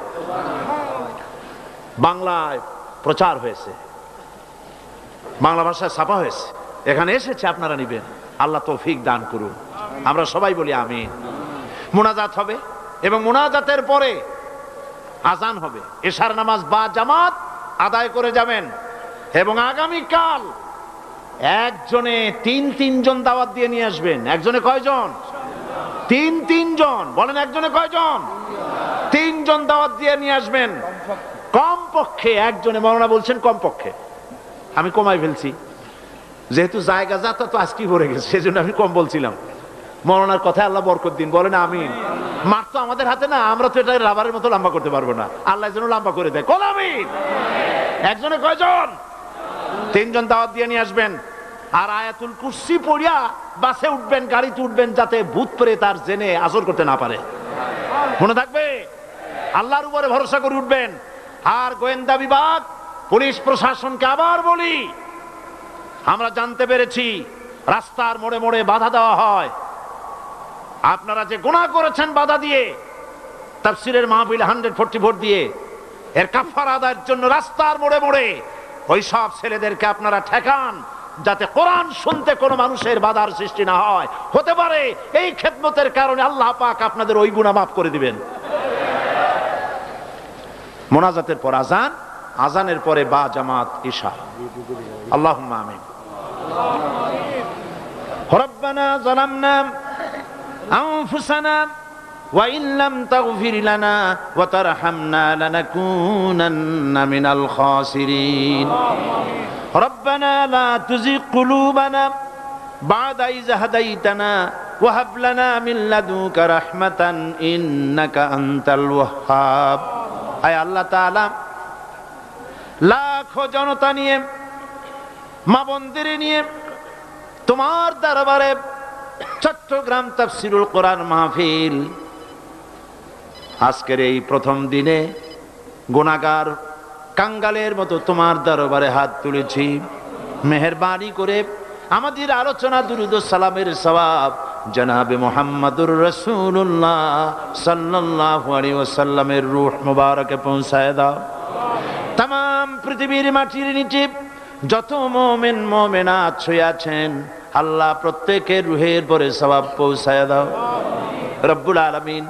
বাংলায় প্রচার হয়েছে, বাংলা ভাষায় ছাপা হয়েছে, এখানে এসেছে, আপনারা নিবেন। আল্লাহ তৌফিক দান করুন। আমরা সবাই বলি আমিন। মুনাজাত হবে এবং মুনাজাতের পরে আজান হবে। এশার নামাজ বা জামাত আদায় করে যাবেন। এবং আগামীকাল একজনে তিন জন দাওয়াত দিয়ে নিয়ে আসবেন। একজনে কয়জন? তিন জন। বলেন একজনে কয়জন? 3 জন দাওয়াত দিয়ে নিয়ে আসবেন। কমপক্ষে একজনে, মাওলানা বলছেন কমপক্ষে, আমি কমাই ফেলছি যেহেতু জায়গা যাতা তো আজকে ভরে গেছে, সেজন্য আমি কম বলছিলাম। মৌলানার কথা আল্লাহ বরকত দিন, বলেন আমিন। মাঠ তো আমাদের হাতে না, আমরা তো এটা রাবারের মতো লম্বা করতে পারবো না, আল্লাহ যেন লম্বা করে দেয়, কোন আমিন। একজনে কয়জন? 3 জন দাওয়াত দিয়ে নিয়ে আসবেন। আর আয়াতুল কুরসি পড়িয়া বাসে উঠবেন, গাড়িতে উঠবেন, যাতে ভূত প্রেত তার জেনে আসর করতে না পারে। মনে থাকবে, আল্লাহর উপরে ভরসা করে উঠবেন। আর গোয়েন্দা বিভাগ, পুলিশ প্রশাসনকে আবার বলি, আমরা জানতে পেরেছি রাস্তার মোড়ে মোড়ে বাধা দেওয়া হয়। আপনারা যে গুনাহ করেছেন বাধা দিয়ে, তাফসীরের মাহফিল 144 দিয়ে, এর কাফারা আদায়ের জন্য রাস্তার মোড়ে মোড়ে ওই সব ছেলেদেরকে আপনারা ঠেকান, যাতে কোরআন শুনতে কোনো মানুষের বাধার সৃষ্টি না হয়। হতে পারে এই খেদমতের কারণে আল্লাহ পাক আপনাদের ওই গুনাহ মাফ করে দিবেন। মোনাজাতের পর আজান, আজানের পরে বা জামাত ইশা। আল্লাহুম্মা আমিন। রব্বানা যালামনা আনফুসানা ওয়া ইন লাম তাগফির লানা ওয়া তারহামনা লানাকুনান্না মিনাল খাসিরিন। রব্বানা লা তুযিগ কুলুবানা বা'দা ইয হাদাইতানা ওয়া হাব লানা মিন লাদুনকা রাহমাতান ইন্নাকা আনতাল ওয়াহ্হাব। আয় আল্লাহ তাআলা, লাখো জনতা নিয়ে, মা বোনদের নিয়ে তোমার দরবারে চট্টগ্রাম তাফসীরুল কোরআন মাহফিল আজকের এই প্রথম দিনে গুনাহগার কাঙ্গালের মতো তোমার দরবারে হাত তুলেছি। মেহেরবানি করে আমাদের আলোচনা দুরূদ ও সালামের সওয়াব জনাবে মুহাম্মদুর রাসূলুল্লাহ সাল্লাল্লাহু আলাইহি ওয়াসাল্লামের রূহ মুবারকে পৌঁছায় দাও। তাম পৃথিবীর মাটির নিচে যত মুমিন মুমিনাত শুয়ে আছেন, আল্লাহ প্রত্যেকের রূহের পরে সওয়াব পৌঁছায় দাও রব্বুল আলামিন।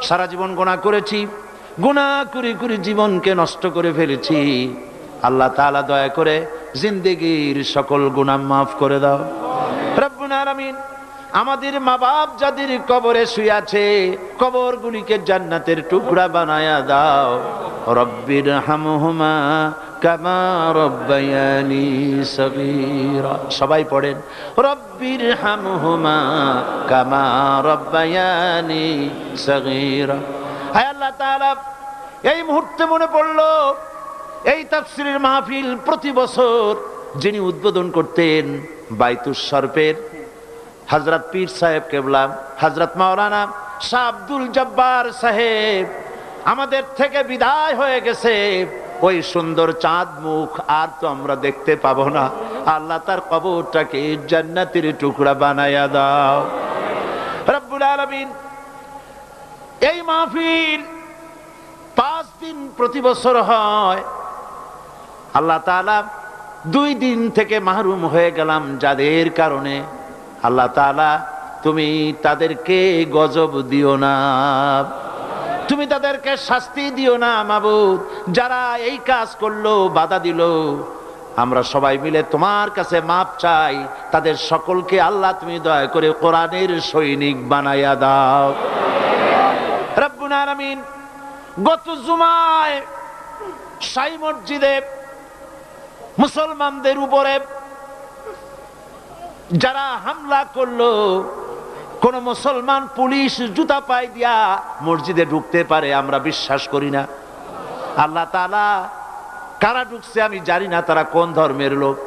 সারা জীবন গুনাহ করেছি, গুনাহ করে করে জীবনকে নষ্ট করে ফেলেছি। আল্লাহ তাআলা দয়া করে জিন্দেগীর সকল গুনাহ মাফ করে দাও রব্বুল আলামিন। আমাদের মা বাপ যাদের কবরে শুয়ে আছে, কবরগুলিকে জান্নাতের টুকরা বানায়া দাও। রব্বির হামহুমা কামা রব্বায়ানি সগীরা। সবাই পড়েন, রব্বির হামহুমা কামা রব্বায়ানি সগীরা। হায় আল্লাহ তাআলা, এই মুহূর্তে মনে পড়লো এই তাফসীরের মাহফিল প্রতি বছর যিনি উদ্বোধন করতেন বাইতুস শরফের হযরত পীর সাহেব কেবলা, হযরত মাওলানা শাহ আব্দুল জব্বার সাহেব আমাদের থেকে বিদায় হয়ে গেছে। ওই সুন্দর চাঁদ মুখ আর তো আমরা দেখতে পাবো না। আল্লাহ তার কবরটাকে জান্নাতের টুকরা বানায়া দাও রব্বুল আলামিন। এই মাহফিল 5 দিন প্রতি বছর হয়। আল্লাহ তাআলা 2 দিন থেকে মাহরুম হয়ে গেলাম যাদের কারণে। আল্লাহ তাআলা, তুমি তাদেরকে গজব দিও না, তুমি তাদেরকে শাস্তি দিও না মাবুদ। যারা এই কাজ করলো, বাধা দিল, আমরা সবাই মিলে তোমার কাছে মাপ চাই। তাদের সকলকে আল্লাহ তুমি দয়া করে কোরআনের সৈনিক বানায়া দাও রব্বুল আলামিন। গত জুমায় শাহী মসজিদে মুসলমানদের উপরে যারা হামলা করলো, কোন মুসলমান পুলিশ জুতা পায়ে দিয়া মসজিদে ঢুকতে পারে আমরা বিশ্বাস করি না। আল্লাহ তাআলা, কারা ঢুকছে আমি জানি না, তারা কোন ধর্মের লোক।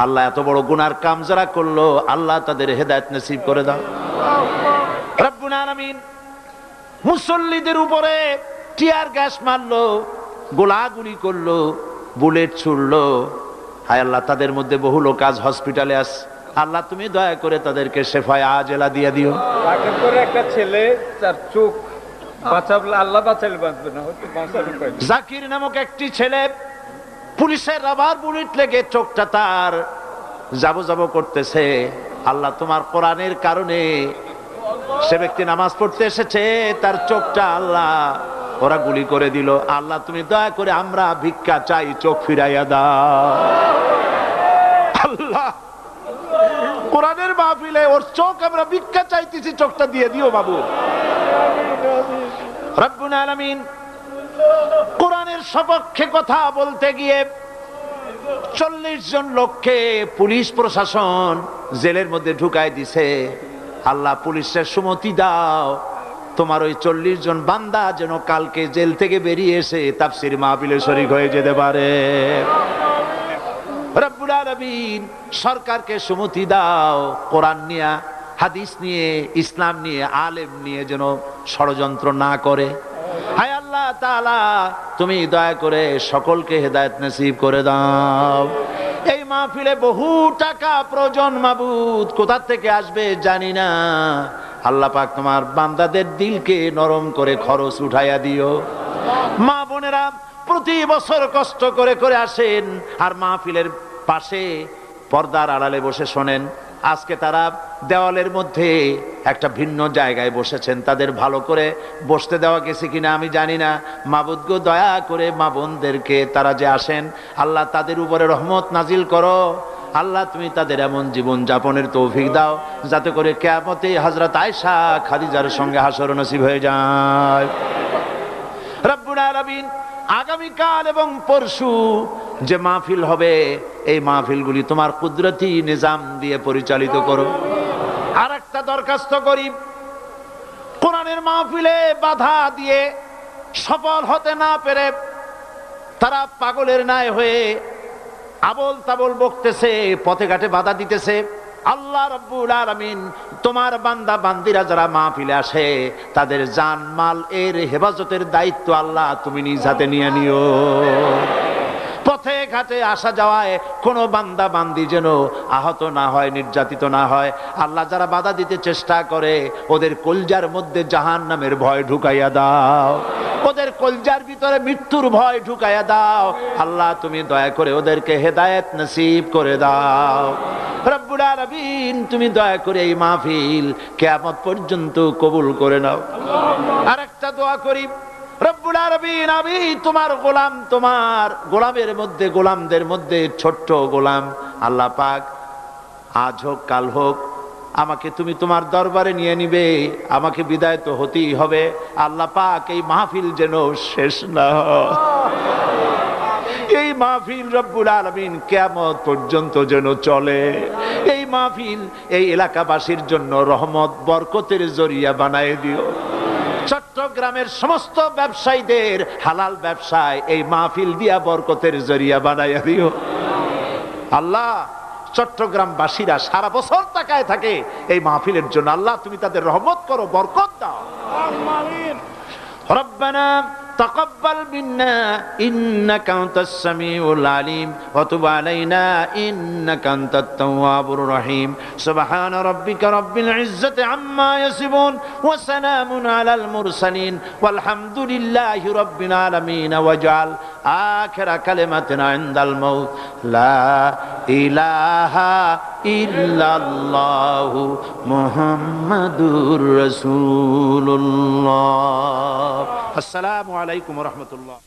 আল্লাহ, এত বড় গুনার কাম যারা করলো, আল্লাহ তাদের হেদায়েত নসিব করে দাও রব্বুল আলামিন। মুসল্লিদের উপরে টিয়ার গ্যাস মারলো, গোলাগুলি করলো, বুলেট ছুড়লো। হায় আল্লাহ, তাদের মধ্যে বহু লোক আজ হসপিটালে আছে। আল্লাহ তুমি দয়া করে তাদেরকে শেফায়ে আজেলা দিয়ে দিও। তাকে করে একটা ছেলে তার চোখ বাঁচাবলে আল্লাহ বাঁচালে বাঁচবে না, হয়তো বাঁচাবে পারে। জাকির নামক একটি ছেলে, পুলিশের রাবার বুলেট লেগে চোখটা তার যাবো যাবো করতেছে। আল্লাহ তোমার কোরআনের কারণে সে ব্যক্তি নামাজ পড়তে এসেছে, তার চোখটা আল্লাহ ওরা গুলি করে দিল। আল্লাহ তুমি দয়া করে, আমরা ভিক্ষা চাই, চোখ ফিরাইয়া দাও আল্লাহ। কোরআনের মাহফিলে ওর চোখ আমরা ভিক্ষা চাইতেছি, চোখটা দিয়ে দিও বাবু রব্বুল আলামিন। কোরআনের সপক্ষে কথা বলতে গিয়ে 40 জন লোককে পুলিশ প্রশাসন জেলের মধ্যে ঢুকায় দিছে। আল্লাহ পুলিশের সুমতি দাও, তোমার ওই 40 জন বান্দা যেন কালকে জেল থেকে বেরিয়ে এসে তাফসীর মাহফিলে শরীক হয়ে যেতে পারে। রব্বুল আলামিন সরকারকে সুমতি দাও, কোরআন নিয়ে, হাদিস নিয়ে, ইসলাম নিয়ে, আলেম নিয়ে যেন ষড়যন্ত্র না করে। হায় আল্লাহ তাআলা, তুমি দয়া করে সকলকে হেদায়েত নসিব করে দাও। এই মাহফিলে বহু টাকা প্রয়োজন মাবুদ, কোথা থেকে আসবে জানি না। আল্লাহ পাক তোমার বান্দাদের দিলকে নরম করে খরচ উঠাইয়া দিও। মা বোনেরা প্রতি বছর কষ্ট করে করে আসেন আর মাহফিলের পাশে পর্দার আড়ালে বসে শোনেন। আজকে তারা দেওয়ালের মধ্যে একটা ভিন্ন জায়গায় বসেছেন, তাদের ভালো করে বসতে দেওয়া গেছে কিনা আমি জানি না। মাবুদ গো, দয়া করে মা বোনদেরকে, তারা যে আসেন আল্লাহ তাদের উপরে রহমত নাজিল করো। আল্লাহ তুমি তাদের এমন জীবন যাপনের তৌফিক দাও যাতে করে কিয়ামতে হযরত আয়েশা খাদিজার সঙ্গে হাসর নসিব হয়ে যায়। রব্বুল আলামিন আগামীকাল এবং পরশু যে মাহফিল হবে, এই মাহফিলগুলি তোমার কুদরতি নিজাম দিয়ে পরিচালিত করো। আর একটা দরখাস্ত করি, কোরআনের মাহফিলে বাধা দিয়ে সফল হতে না পেরে তারা পাগলের ন্যায় হয়ে আবল তাবল বকতেছে, পথে ঘাটে বাধা দিতেছে। আল্লাহ রাব্বুল আলামিন তোমার বান্দা বান্দিরা যারা মাহফিলে আসে তাদের জান মাল এর হেফাজতের দায়িত্ব আল্লাহ তুমি নিজ হাতে নিয়ে নিও। পথে ঘাটে আসা যাওয়ায় কোনো বান্দা বান্দি যেন আহত না হয়, নির্যাতিত না হয়। আল্লাহ যারা বাধা দিতে চেষ্টা করে ওদের কলজার মধ্যে জাহান্নামের ভয় ঢুকাইয়া দাও, ওদের কলজার ভিতরে মৃত্যুর ভয় ঢুকাইয়া দাও। আল্লাহ তুমি দয়া করে ওদেরকে হেদায়েত নসিব করে দাও। রব্বুল আলামিন তুমি দয়া করে এই মাহফিল কিয়ামত পর্যন্ত কবুল করে নাও। আরেকটা দোয়া করি, রব্বুল আলামিন আমি তোমার গোলাম, তোমার গোলামের মধ্যে, গোলামদের মধ্যে ছোট্ট গোলাম। আল্লাহ পাক আজ হোক কাল হোক আমাকে তুমি তোমার দরবারে নিয়ে নিবে, আমাকে বিদায় তো হতেই হবে। আল্লাহ পাক এই মাহফিল যেন শেষ না হয়, এই মাহফিল রব্বুল আলামিন কিয়ামত পর্যন্ত যেন চলে। এই মাহফিল এই এলাকাবাসীর জন্য রহমত বরকতের জরিয়া বানায় দিও। চট্টগ্রামের সমস্ত ব্যবসায়ীদের হালাল ব্যবসায় এই মাহফিল দিয়া বরকতের জরিয়া বানাইয়া দিও। আল্লাহ চট্টগ্রামবাসীরা সারা বছর তাকায় থাকে এই মাহফিলের জন্য, আল্লাহ তুমি তাদের রহমত করো, বরকত দাও। রব্বানা تقبل منا إنك أنت السميع العليم وتب علينا إنك أنت التواب الرحيم سبحان ربك رب العزة عما يصفون وسلام على المرسلين والحمد لله رب العالمين واجعل آخر كلمة عند الموت لا إله إلا الله محمد رسول الله। السلام عليكم ورحمة الله।